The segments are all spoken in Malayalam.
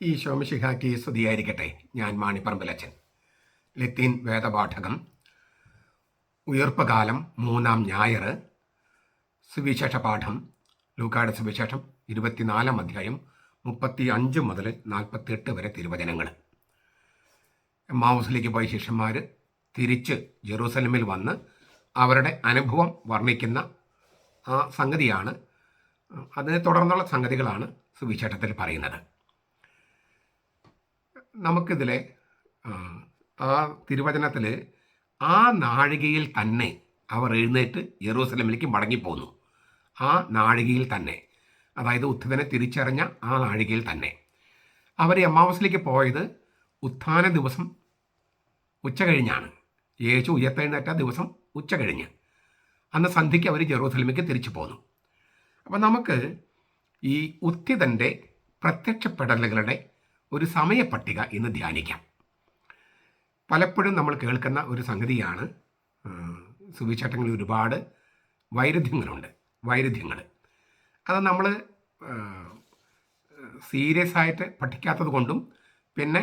ഈ ശോമശിഹാക്കി സ്തുതിയായിരിക്കട്ടെ. ഞാൻ മാണിപ്പറമ്പിലച്ചൻ. ലത്തീൻ വേദപാഠകം, ഉയർപ്പുകാലം, 3-ാം ഞായർ, സുവിശേഷ പാഠം, ലൂക്കായുടെ സുവിശേഷം 24-ാം അധ്യായം 35 മുതൽ 48 വരെ തിരുവചനങ്ങൾ. എമ്മാവൂസിലേക്ക് പോയ ശിഷ്യന്മാർ തിരിച്ച് ജെറൂസലമിൽ വന്ന് അവരുടെ അനുഭവം വർണ്ണിക്കുന്ന ആ സംഗതിയാണ്. അതിനെ തുടർന്നുള്ള സംഗതികളാണ് സുവിശേഷത്തിൽ പറയുന്നത്. നമുക്കിതിലെ ആ തിരുവചനത്തിൽ ആ നാഴികയിൽ തന്നെ അവർ എഴുന്നേറ്റ് യെറൂസലമിലേക്ക് മടങ്ങിപ്പോന്നു. ആ നാഴികയിൽ തന്നെ, അതായത് ഉത്ഥിതനെ തിരിച്ചറിഞ്ഞ ആ നാഴികയിൽ തന്നെ അവർ എമ്മാവൂസിലേക്ക് പോയത് ഉത്ഥാന ദിവസം ഉച്ച കഴിഞ്ഞാണ്. യേശു ഉയർത്തെഴുന്നേറ്റ ദിവസം ഉച്ച കഴിഞ്ഞ് അന്ന് സന്ധ്യയ്ക്ക് അവർ ജെറൂസലമിലേക്ക് തിരിച്ചു പോന്നു. അപ്പം നമുക്ക് ഈ ഉത്ഥിതൻ്റെ പ്രത്യക്ഷപ്പെടലുകളുടെ ഒരു സമയപ്പട്ടിക ഇന്ന് ധ്യാനിക്കാം. പലപ്പോഴും നമ്മൾ കേൾക്കുന്ന ഒരു സംഗതിയാണ്, സുവിശേഷങ്ങളിൽ ഒരുപാട് വൈരുദ്ധ്യങ്ങൾ. അത് നമ്മൾ സീരിയസ് ആയിട്ട് പഠിക്കാത്തത് കൊണ്ടും പിന്നെ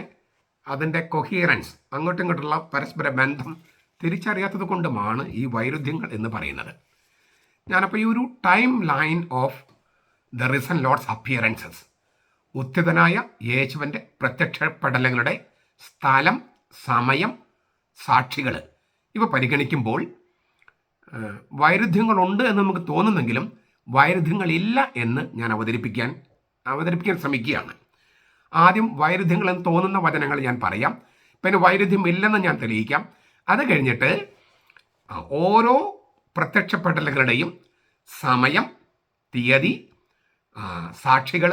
അതിൻ്റെ കൊഹിയറൻസ്, അങ്ങോട്ടും ഇങ്ങോട്ടുള്ള പരസ്പര ബന്ധം തിരിച്ചറിയാത്തത് കൊണ്ടുമാണ് ഈ വൈരുദ്ധ്യങ്ങൾ എന്ന് പറയുന്നത്. ഞാനപ്പോൾ ഈ ഒരു time line of the risen Lord's appearances, ഉത്ഥിതനായ യേശുവിൻ്റെ പ്രത്യക്ഷപ്പെടലുകളുടെ സ്ഥലം, സമയം, സാക്ഷികൾ ഇവ പരിഗണിക്കുമ്പോൾ വൈരുദ്ധ്യങ്ങളുണ്ട് എന്ന് നമുക്ക് തോന്നുന്നെങ്കിലും വൈരുദ്ധ്യങ്ങളില്ല എന്ന് ഞാൻ അവതരിപ്പിക്കാൻ ശ്രമിക്കുകയാണ്. ആദ്യം വൈരുദ്ധ്യങ്ങളെന്ന് തോന്നുന്ന വചനങ്ങൾ ഞാൻ പറയാം, പിന്നെ വൈരുദ്ധ്യം ഇല്ലെന്ന് ഞാൻ തെളിയിക്കാം. അത് കഴിഞ്ഞിട്ട് ഓരോ പ്രത്യക്ഷപ്പെടലുകളുടെയും സമയം, തീയതി, സാക്ഷികൾ,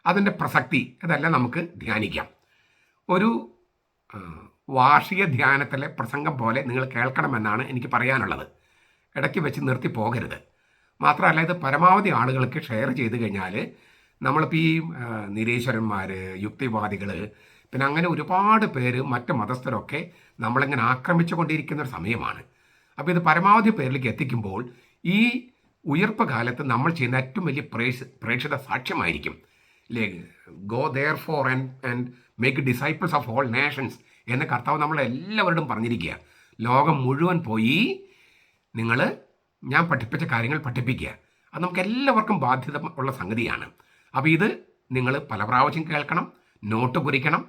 അതിൻ്റെ പ്രസക്തി, ഇതെല്ലാം നമുക്ക് ധ്യാനിക്കാം. ഒരു വാർഷിക ധ്യാനത്തിലെ പ്രസംഗം പോലെ നിങ്ങൾ കേൾക്കണമെന്നാണ് എനിക്ക് പറയാനുള്ളത്. ഇടയ്ക്ക് വെച്ച് നിർത്തി പോകരുത്. മാത്രമല്ല, ഇത് പരമാവധി ആളുകൾക്ക് ഷെയർ ചെയ്ത് കഴിഞ്ഞാൽ നമ്മളിപ്പോൾ ഈ നിരീശ്വരന്മാർ, യുക്തിവാദികൾ, പിന്നെ അങ്ങനെ ഒരുപാട് പേര്, മറ്റ് മതസ്ഥരൊക്കെ നമ്മളിങ്ങനെ ആക്രമിച്ചു കൊണ്ടിരിക്കുന്ന ഒരു സമയമാണ്. അപ്പോൾ ഇത് പരമാവധി പേരിലേക്ക് എത്തിക്കുമ്പോൾ ഈ ഉയർപ്പ് കാലത്ത് നമ്മൾ ചെയ്യുന്ന ഏറ്റവും വലിയ പ്രേക്ഷിത സാക്ഷ്യമായിരിക്കും. Go therefore and make disciples of all nations എന്ന് കർത്താവ് നമ്മളെല്ലാവരോടും പറഞ്ഞിരിക്കുക. ലോകം മുഴുവൻ പോയി ഞാൻ പഠിപ്പിച്ച കാര്യങ്ങൾ പഠിപ്പിക്കുക. അത് നമുക്ക് എല്ലാവർക്കും ബാധ്യത ഉള്ള സംഗതിയാണ്. അപ്പോൾ ഇത് നിങ്ങൾ പല പ്രാവശ്യം കേൾക്കണം, നോട്ട് കുറിക്കണം.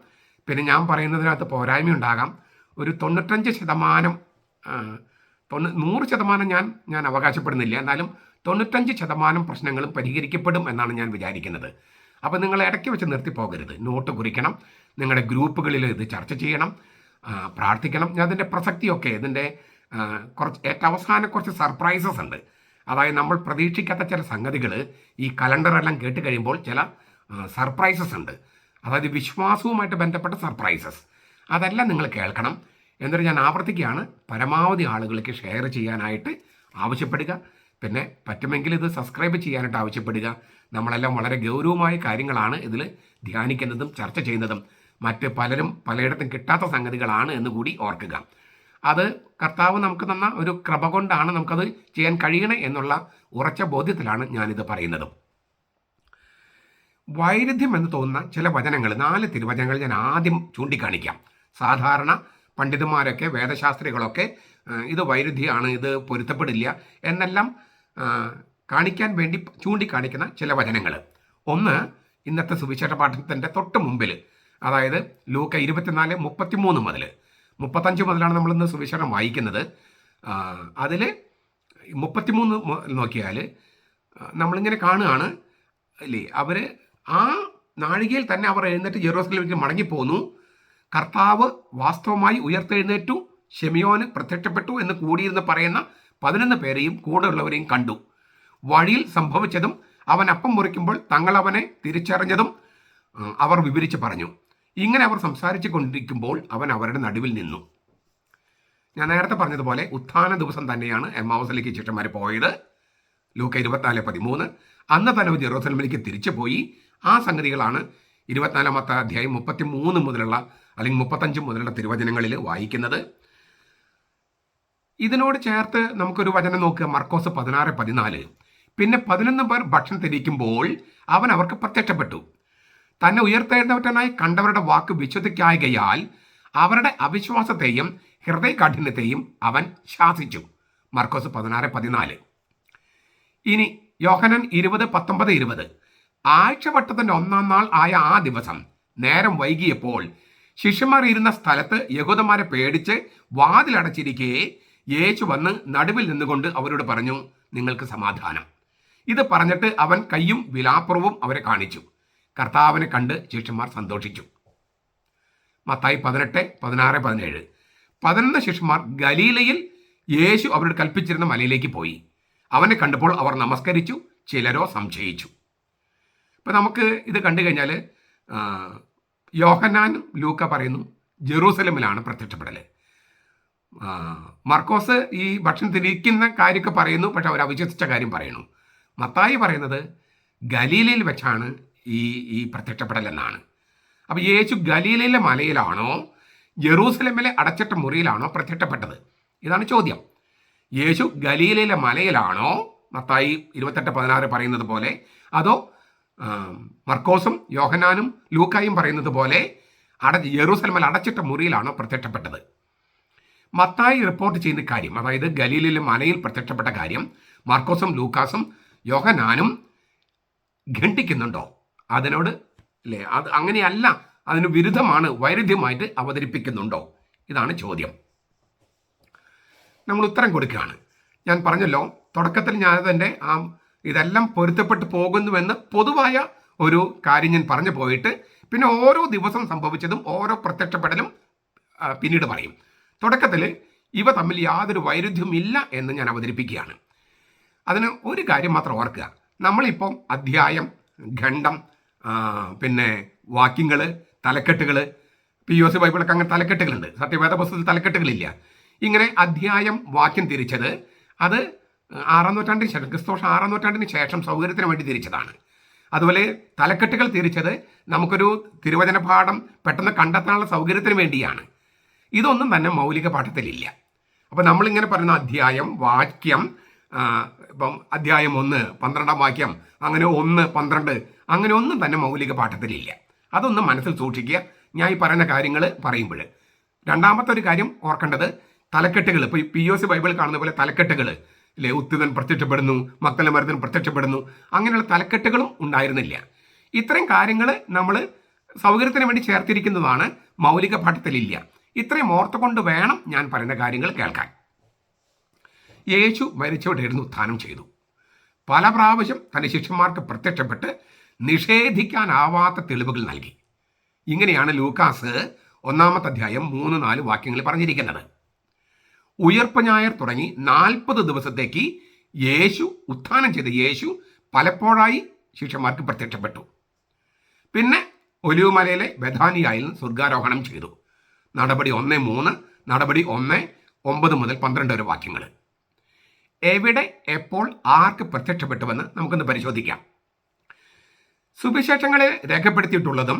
പിന്നെ ഞാൻ പറയുന്നതിനകത്ത് പോരായ്മയുണ്ടാകാം. ഒരു 95%, 100% ഞാൻ അവകാശപ്പെടുന്നില്ല, എന്നാലും 95% പ്രശ്നങ്ങളും പരിഹരിക്കപ്പെടും എന്നാണ് ഞാൻ വിചാരിക്കുന്നത്. അപ്പോൾ നിങ്ങൾ ഇടയ്ക്ക് വെച്ച് നിർത്തിപ്പോകരുത്. നോട്ട് കുറിക്കണം, നിങ്ങളുടെ ഗ്രൂപ്പുകളിൽ ഇത് ചർച്ച ചെയ്യണം, പ്രാർത്ഥിക്കണം. അതിൻ്റെ പ്രസക്തിയൊക്കെ, ഇതിൻ്റെ ഏറ്റവും അവസാനം കുറച്ച് സർപ്രൈസസ് ഉണ്ട്. അതായത് നമ്മൾ പ്രതീക്ഷിക്കാത്ത ചില സംഗതികൾ ഈ കലണ്ടറെല്ലാം കേട്ട് കഴിയുമ്പോൾ ചില സർപ്രൈസസ് ഉണ്ട്. അതായത് വിശ്വാസവുമായിട്ട് ബന്ധപ്പെട്ട സർപ്രൈസസ്, അതെല്ലാം നിങ്ങൾ കേൾക്കണം. എന്നിട്ട് ഞാൻ ആവർത്തിക്കുകയാണ്, പരമാവധി ആളുകൾക്ക് ഷെയർ ചെയ്യാനായിട്ട് ആവശ്യപ്പെടുക. പിന്നെ പറ്റുമെങ്കിൽ ഇത് സബ്സ്ക്രൈബ് ചെയ്യാനായിട്ട് ആവശ്യപ്പെടുക. നമ്മളെല്ലാം വളരെ ഗൗരവമായ കാര്യങ്ങളാണ് ഇതിൽ ധ്യാനിക്കുന്നതും ചർച്ച ചെയ്യുന്നതും. മറ്റ് പലരും പലയിടത്തും കിട്ടാത്ത സംഗതികളാണ് എന്ന് കൂടി ഓർക്കുക. അത് കർത്താവ് നമുക്ക് തന്ന ഒരു കൃപ കൊണ്ടാണ് നമുക്കത് ചെയ്യാൻ കഴിയണേ എന്നുള്ള ഉറച്ച ബോധ്യത്തിലാണ് ഞാനിത് പറയുന്നതും. വൈരുദ്ധ്യം എന്ന് തോന്നുന്ന ചില വചനങ്ങൾ, 4 തിരുവചനങ്ങൾ ഞാൻ ആദ്യം ചൂണ്ടിക്കാണിക്കാം. സാധാരണ പണ്ഡിതന്മാരൊക്കെ, വേദശാസ്ത്രികളൊക്കെ ഇത് വൈരുദ്ധ്യമാണ്, ഇത് പൊരുത്തപ്പെടില്ല എന്നെല്ലാം കാണിക്കാൻ വേണ്ടി ചൂണ്ടിക്കാണിക്കുന്ന ചില വചനങ്ങൾ. ഒന്ന്, ഇന്നത്തെ സുവിശേഷ പാഠത്തിൻ്റെ തൊട്ട് മുമ്പിൽ, അതായത് ലൂക്ക 24:33 മുതൽ 35 മുതലാണ് നമ്മളിന്ന് സുവിശേഷം വായിക്കുന്നത്. അതിൽ 33 നോക്കിയാൽ നമ്മളിങ്ങനെ കാണുകയാണ് അല്ലേ, അവർ ആ നാഴികയിൽ തന്നെ അവർ എഴുന്നേറ്റ് ജെറൂസലേമിലേക്ക് മടങ്ങിപ്പോന്നു. കർത്താവ് വാസ്തവമായി ഉയർത്തെഴുന്നേറ്റു, ശിമയോന് പ്രത്യക്ഷപ്പെട്ടു എന്ന് കൂടിയിരുന്ന് പറയുന്ന 11 പേരെയും കൂടെ ഉള്ളവരെയും കണ്ടു. വഴിയിൽ സംഭവിച്ചതും അവൻ അപ്പം മുറിക്കുമ്പോൾ തങ്ങൾ അവനെ തിരിച്ചറിഞ്ഞതും അവർ വിവരിച്ച് പറഞ്ഞു. ഇങ്ങനെ അവർ സംസാരിച്ചു കൊണ്ടിരിക്കുമ്പോൾ അവൻ അവരുടെ നടുവിൽ നിന്നു. ഞാൻ നേരത്തെ പറഞ്ഞതുപോലെ ഉത്ഥാന ദിവസം തന്നെയാണ് എമ്മാവൂസിലേക്ക് ശിഷ്യന്മാർ പോയത്. ലൂക്ക 24:13. അന്ന് തന്നെ ജെറൂസലമിലേക്ക് തിരിച്ചു പോയി. ആ സംഗതികളാണ് 24-ാമത്തെ അധ്യായം 33 മുതലുള്ള അല്ലെങ്കിൽ 35 മുതലുള്ള തിരുവചനങ്ങളിൽ വായിക്കുന്നത്. ഇതിനോട് ചേർത്ത് നമുക്കൊരു വചനം നോക്കുക, മർക്കോസ് 16:14. പിന്നെ 11 പേർ ഭക്ഷണം തിരിക്കുമ്പോൾ അവൻ അവർക്ക് പ്രത്യക്ഷപ്പെട്ടു. തന്നെ ഉയർത്തെഴുന്നവറ്റനായി കണ്ടവരുടെ വാക്ക് വിശ്വസിക്കായകയാൽ അവരുടെ അവിശ്വാസത്തെയും ഹൃദയകാഠിന്യത്തെയും അവൻ ശാസിച്ചു. മർക്കോസ് 16:14. ഇനി യോഹനൻ 20:19-20. ആഴ്ചവട്ടത്തിന്റെ 1-ാം നാൾ ആയ ആ ദിവസം നേരം വൈകിയപ്പോൾ ശിഷ്യന്മാർ ഇരുന്ന സ്ഥലത്ത് യഹൂദന്മാരെ പേടിച്ച് വാതിലടച്ചിരിക്കെ യേശു വന്ന് നടുവിൽ നിന്നുകൊണ്ട് അവരോട് പറഞ്ഞു, നിങ്ങൾക്ക് സമാധാനം. ഇത് പറഞ്ഞിട്ട് അവൻ കയ്യും വിലാപ്പുറവും അവരെ കാണിച്ചു. കർത്താവിനെ കണ്ട് ശിഷ്യന്മാർ സന്തോഷിച്ചു. മത്തായി 18:16-17. 11 ശിഷ്യന്മാർ ഗലീലയിൽ യേശു അവരോട് കൽപ്പിച്ചിരുന്ന മലയിലേക്ക് പോയി. അവനെ കണ്ടപ്പോൾ അവർ നമസ്കരിച്ചു, ചിലരോ സംശയിച്ചു. ഇപ്പം നമുക്ക് ഇത് കണ്ടു കഴിഞ്ഞാൽ യോഹന്നാനും ലൂക്ക പറയുന്നു ജെറൂസലമിലാണ് പ്രത്യക്ഷപ്പെടൽ. മർക്കോസ് ഈ ഭക്ഷണം തിരിക്കുന്ന കാര്യമൊക്കെ പറയുന്നു, പക്ഷെ അവർ അവിശ്വസിച്ച കാര്യം പറയുന്നു. മത്തായി പറയുന്നത് ഗലീലയിൽ വെച്ചാണ് ഈ പ്രത്യക്ഷപ്പെടൽ എന്നാണ്. അപ്പോൾ യേശു ഗലീലയിലെ മലയിലാണോ ജെറൂസലമിലെ അടച്ചിട്ട മുറിയിലാണോ പ്രത്യക്ഷപ്പെട്ടത്? ഇതാണ് ചോദ്യം. യേശു ഗലീലയിലെ മലയിലാണോ മത്തായി 28:16 പറയുന്നത് പോലെ, അതോ മർക്കോസും യോഹന്നാനും ലൂക്കായും പറയുന്നത് പോലെ യെറൂസലമിൽ അടച്ചിട്ട മുറിയിലാണോ പ്രത്യക്ഷപ്പെട്ടത്? മത്തായി റിപ്പോർട്ട് ചെയ്യുന്ന കാര്യം, അതായത് ഗലീലയിലെ മലയിൽ പ്രത്യക്ഷപ്പെട്ട കാര്യം മർക്കോസും ലൂക്കാസും യോഹന്നാനും ഖണ്ഡിക്കുന്നുണ്ടോ? അതിനോട് അല്ലേ, അത് അങ്ങനെയല്ല, അതിന് വിരുദ്ധമാണ്, വൈരുദ്ധ്യമായിട്ട് അവതരിപ്പിക്കുന്നുണ്ടോ? ഇതാണ് ചോദ്യം. നമ്മൾ ഉത്തരം കൊടുക്കുകയാണ്. ഞാൻ പറഞ്ഞല്ലോ, തുടക്കത്തിൽ ഞാനതിൻ്റെ ഇതെല്ലാം പൊരുത്തപ്പെട്ട് പോകുന്നുവെന്ന് പൊതുവായ ഒരു കാര്യം ഞാൻ പറഞ്ഞു പോയിട്ട് പിന്നെ ഓരോ ദിവസം സംഭവിച്ചതും ഓരോ പ്രത്യക്ഷപ്പെടലും പിന്നീട് പറയും. തുടക്കത്തിൽ ഇവ തമ്മിൽ യാതൊരു വൈരുദ്ധ്യമില്ല എന്ന് ഞാൻ അവതരിപ്പിക്കുകയാണ്. അതിന് ഒരു കാര്യം മാത്രം ഓർക്കുക. നമ്മളിപ്പം അധ്യായം, ഖണ്ഡം, പിന്നെ വാക്യങ്ങൾ, തലക്കെട്ടുകൾ, POC ബൈബിളൊക്കെ അങ്ങനെ തലക്കെട്ടുകളുണ്ട്. സത്യവേദ പുസ്തകത്തിൽ തലക്കെട്ടുകളില്ല. ഇങ്ങനെ അധ്യായം, വാക്യം തിരിച്ചത് അത് 6-ാം നൂറ്റാണ്ടിന് ശേഷം, ക്രിസ്തുവർഷം 6-ാം നൂറ്റാണ്ടിന് ശേഷം സൗകര്യത്തിന് വേണ്ടി തിരിച്ചതാണ്. അതുപോലെ തലക്കെട്ടുകൾ തിരിച്ചത് നമുക്കൊരു തിരുവചന പാഠം പെട്ടെന്ന് കണ്ടെത്താനുള്ള സൗകര്യത്തിന് വേണ്ടിയാണ്. ഇതൊന്നും തന്നെ മൗലിക പാഠത്തിലില്ല. അപ്പോൾ നമ്മളിങ്ങനെ പറയുന്ന അധ്യായം, വാക്യം, ഇപ്പം അധ്യായം 1 12-ാം വാക്യം, അങ്ങനെ 1 12 അങ്ങനെ ഒന്നും തന്നെ മൗലിക പാഠത്തിലില്ല. അതൊന്നും മനസ്സിൽ സൂക്ഷിക്കുക ഞാൻ ഈ പറയുന്ന കാര്യങ്ങൾ പറയുമ്പോൾ. രണ്ടാമത്തെ ഒരു കാര്യം ഓർക്കേണ്ടത്, തലക്കെട്ടുകൾ. ഇപ്പോൾ ഈ POC ബൈബിൾ കാണുന്ന പോലെ തലക്കെട്ടുകൾ അല്ലേ, ഉത്തിതൻ പ്രത്യക്ഷപ്പെടുന്നു, മക്കളുടെ മരുതൻ പ്രത്യക്ഷപ്പെടുന്നു, അങ്ങനെയുള്ള തലക്കെട്ടുകളും ഉണ്ടായിരുന്നില്ല. ഇത്രയും കാര്യങ്ങൾ നമ്മൾ സൗകര്യത്തിന് വേണ്ടി ചേർത്തിരിക്കുന്നതാണ്, മൗലിക പാഠത്തിലില്ല. ഇത്രയും ഓർത്തുകൊണ്ട് വേണം ഞാൻ പറയുന്ന കാര്യങ്ങൾ കേൾക്കാൻ. യേശു മരിച്ചവരായിരുന്നു ഉത്ഥാനം ചെയ്തു. പല പ്രാവശ്യം തൻ്റെ ശിഷ്യന്മാർക്ക് പ്രത്യക്ഷപ്പെട്ട് നിഷേധിക്കാനാവാത്ത തെളിവുകൾ നൽകി. ഇങ്ങനെയാണ് ലൂക്കാസ് 1-ാമത്തെ അധ്യായം 3-4 വാക്യങ്ങളിൽ പറഞ്ഞിരിക്കുന്നത്. ഉയർപ്പ് ഞായർ തുടങ്ങി 40 ദിവസത്തേക്ക് ഉത്ഥാനം ചെയ്ത യേശു പലപ്പോഴായി ശിഷ്യന്മാർക്ക് പ്രത്യക്ഷപ്പെട്ടു. പിന്നെ ഒലിവുമലയിലെ ബഥാനിയായിൽ സ്വർഗാരോഹണം ചെയ്തു. നടപടി 1:3, നടപടി 1:9-12 വരെ വാക്യങ്ങൾ. എവിടെ, എപ്പോൾ, ആർക്ക് പ്രത്യക്ഷപ്പെട്ടുവെന്ന് നമുക്കൊന്ന് പരിശോധിക്കാം. സുവിശേഷങ്ങളെ രേഖപ്പെടുത്തിയിട്ടുള്ളതും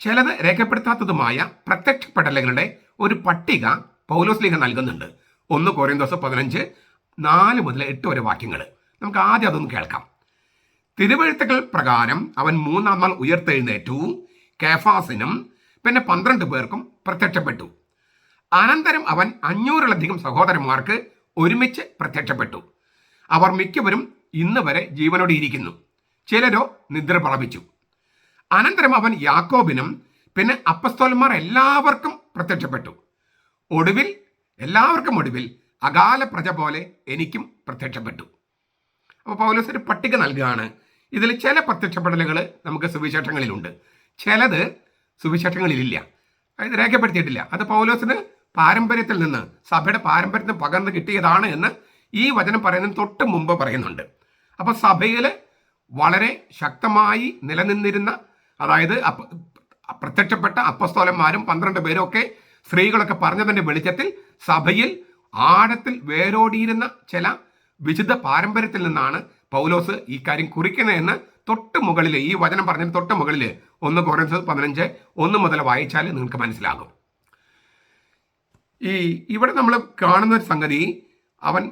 ചിലത് രേഖപ്പെടുത്താത്തതുമായ പ്രത്യക്ഷപ്പെടലുകളുടെ ഒരു പട്ടിക പൗലോസ്ലീഹ നൽകുന്നുണ്ട്. 1 കൊരിന്തോസ് 15 4-8 വരെ വാക്യങ്ങൾ. നമുക്ക് ആദ്യം അതൊന്ന് കേൾക്കാം. തിരുവെഴുത്തുകൾ പ്രകാരം അവൻ 3-ാം നാൾ ഉയർത്തെഴുന്നേറ്റു, കേഫാസിനും പിന്നെ 12 പേർക്കും പ്രത്യക്ഷപ്പെട്ടു. അനന്തരം അവൻ 500-ലധികം സഹോദരന്മാർക്ക് ഒരുമിച്ച് പ്രത്യക്ഷപ്പെട്ടു. അവർ മിക്കവരും ഇന്ന് വരെ ജീവനോടെ ഇരിക്കുന്നു, ചിലരോ നിദ്ര പ്രാപിച്ചു. അനന്തരം അവൻ യാക്കോബിനും പിന്നെ അപ്പസ്തോലന്മാർ എല്ലാവർക്കും പ്രത്യക്ഷപ്പെട്ടു. എല്ലാവർക്കും ഒടുവിൽ അകാല പ്രജ പോലെ എനിക്കും പ്രത്യക്ഷപ്പെട്ടു. അപ്പോൾ പൗലോസ് ഒരു പട്ടിക നൽകുകയാണ്. ഇതിൽ ചില പ്രത്യക്ഷപ്പെടലുകൾ നമുക്ക് സുവിശേഷങ്ങളിലുണ്ട്, ചിലത് സുവിശേഷങ്ങളിലില്ല, അത് രേഖപ്പെടുത്തിയിട്ടില്ല. അത് പൗലോസിന് പാരമ്പര്യത്തിൽ നിന്ന്, സഭയുടെ പാരമ്പര്യത്തിൽ പകർന്ന് കിട്ടിയതാണ് എന്ന് ഈ വചനം പറയുന്നതിന് തൊട്ട് മുമ്പ് പറയുന്നുണ്ട്. അപ്പോൾ സഭയിൽ വളരെ ശക്തമായി നിലനിന്നിരുന്ന, അതായത് പ്രത്യക്ഷപ്പെട്ട അപ്പസ്തോലന്മാരും 12 പേരും ഒക്കെ സ്ത്രീകളൊക്കെ പറഞ്ഞതിൻ്റെ വെളിച്ചത്തിൽ സഭയിൽ ആഴത്തിൽ വേരോടിയിരുന്ന ചില വിശുദ്ധ പാരമ്പര്യത്തിൽ നിന്നാണ് പൗലോസ് ഈ കാര്യം കുറിക്കുന്നതെന്ന് തൊട്ട് മുകളിൽ, ഈ വചനം പറഞ്ഞതിന് തൊട്ട് മുകളിൽ 1 കൊരിന്തോസ് 15 1 മുതൽ വായിച്ചാൽ നിങ്ങൾക്ക് മനസ്സിലാകും. ഇവിടെ നമ്മൾ കാണുന്ന ഒരു സംഗതി, അവൻ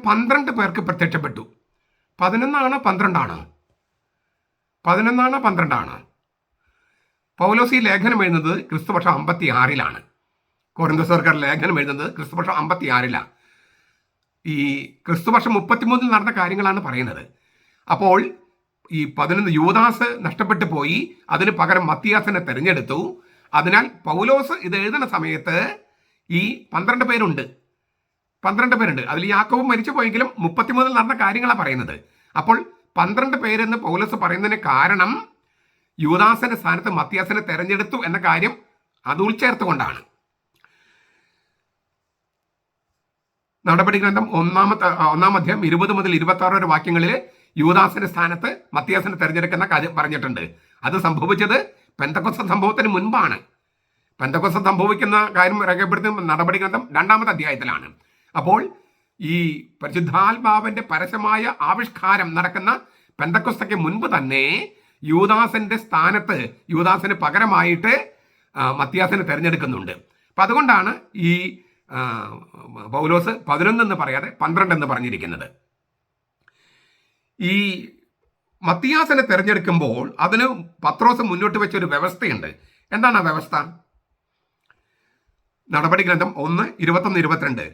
12 പേർക്ക് പ്രത്യക്ഷപ്പെട്ടു. 11 ആണോ 12 ആണോ? 11 ആണോ 12 ആണോ? പൗലോസ് ഈ ലേഖനം എഴുതുന്നത് ക്രിസ്തുവർഷം 56-ലാണ്. കൊരിന്തോസ്യർക്കാർ ലേഖനം എഴുതുന്നത് ക്രിസ്തുവർഷം 56-ലാണ്. ഈ ക്രിസ്തുവർഷം 33-ൽ നടന്ന കാര്യങ്ങളാണ് പറയുന്നത്. അപ്പോൾ ഈ 11 യൂദാസ് നഷ്ടപ്പെട്ടു പോയി, അതിന് പകരം മത്തിയാസിനെ തെരഞ്ഞെടുത്തു. അതിനാൽ പൗലോസ് ഇത് എഴുതുന്ന സമയത്ത് ഈ 12 പേരുണ്ട്. അതിൽ യാക്കോബ് മരിച്ചു പോയെങ്കിലും 33-ൽ നടന്ന കാര്യങ്ങളാണ് പറയുന്നത്. അപ്പോൾ 12 പേരെന്ന് പൗലോസ് പറയുന്നതിന് കാരണം യൂദാസിന്റെ സ്ഥാനത്ത് മത്തിയാസിനെ തെരഞ്ഞെടുത്തു എന്ന കാര്യം അത് ഉൾച്ചേർത്തുകൊണ്ടാണ്. നടപടി ഗ്രന്ഥം 1-ാം അധ്യായം 20 മുതൽ 26 വരെ വാക്യങ്ങളിൽ യൂദാസിന്റെ സ്ഥാനത്ത് മത്തിയാസിനെ തെരഞ്ഞെടുക്കുന്ന കാര്യം പറഞ്ഞിട്ടുണ്ട്. അത് സംഭവിച്ചത് പെന്തക്കോസ്ത് സംഭവത്തിന് മുൻപാണ്. പെന്തക്കോസ്ത് സംഭവിക്കുന്ന കാര്യം രേഖപ്പെടുത്തുന്ന നടപടി ഗ്രന്ഥം 2-ാമത്തെ അധ്യായത്തിലാണ്. അപ്പോൾ ഈ പരിശുദ്ധാത്മാവിന്റെ പരസ്യമായ ആവിഷ്കാരം നടക്കുന്ന പെന്തക്കോസ്തയ്ക്ക് മുൻപ് തന്നെ യൂദാസിന്റെ സ്ഥാനത്ത് യൂദാസിന് പകരമായിട്ട് മത്തിയാസിനെ തെരഞ്ഞെടുക്കുന്നുണ്ട്. അപ്പം അതുകൊണ്ടാണ് ഈ പൗലോസ് 11 എന്ന് പറയാതെ 12 എന്ന് പറഞ്ഞിരിക്കുന്നത്. ഈ മത്തിയാസിനെ തെരഞ്ഞെടുക്കുമ്പോൾ അതിന് പത്രോസ് മുന്നോട്ട് വെച്ചൊരു വ്യവസ്ഥയുണ്ട്. എന്താണ് ആ വ്യവസ്ഥ? നടപടി ഗ്രന്ഥം 1:21-22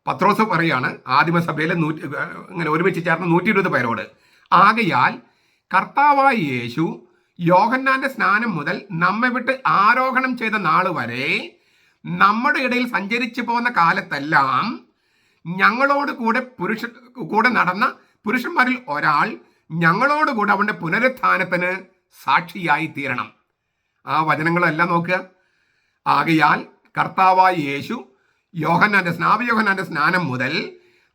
പത്രോസ് പറയാണ് ആദിമസഭയിലെ ഇങ്ങനെ ഒരുമിച്ച് ചേർന്ന 120 പേരോട്, ആകയാൽ കർത്താവായ യേശു യോഹന്നാന്റെ സ്നാനം മുതൽ നമ്മെ വിട്ട് ആരോഹണം ചെയ്ത നാൾ വരെ നമ്മുടെ ഇടയിൽ സഞ്ചരിച്ചു പോകുന്ന കാലത്തെല്ലാം ഞങ്ങളോട് കൂടെ നടന്ന പുരുഷന്മാരിൽ ഒരാൾ ഞങ്ങളോടുകൂടെ അവന്റെ പുനരുത്ഥാനത്തിന് സാക്ഷിയായി തീരണം. ആ വചനങ്ങളെല്ലാം നോക്കുക. ആകയാൽ കർത്താവായ യേശു യോഹന്നാന്റെ സ്നാനം മുതൽ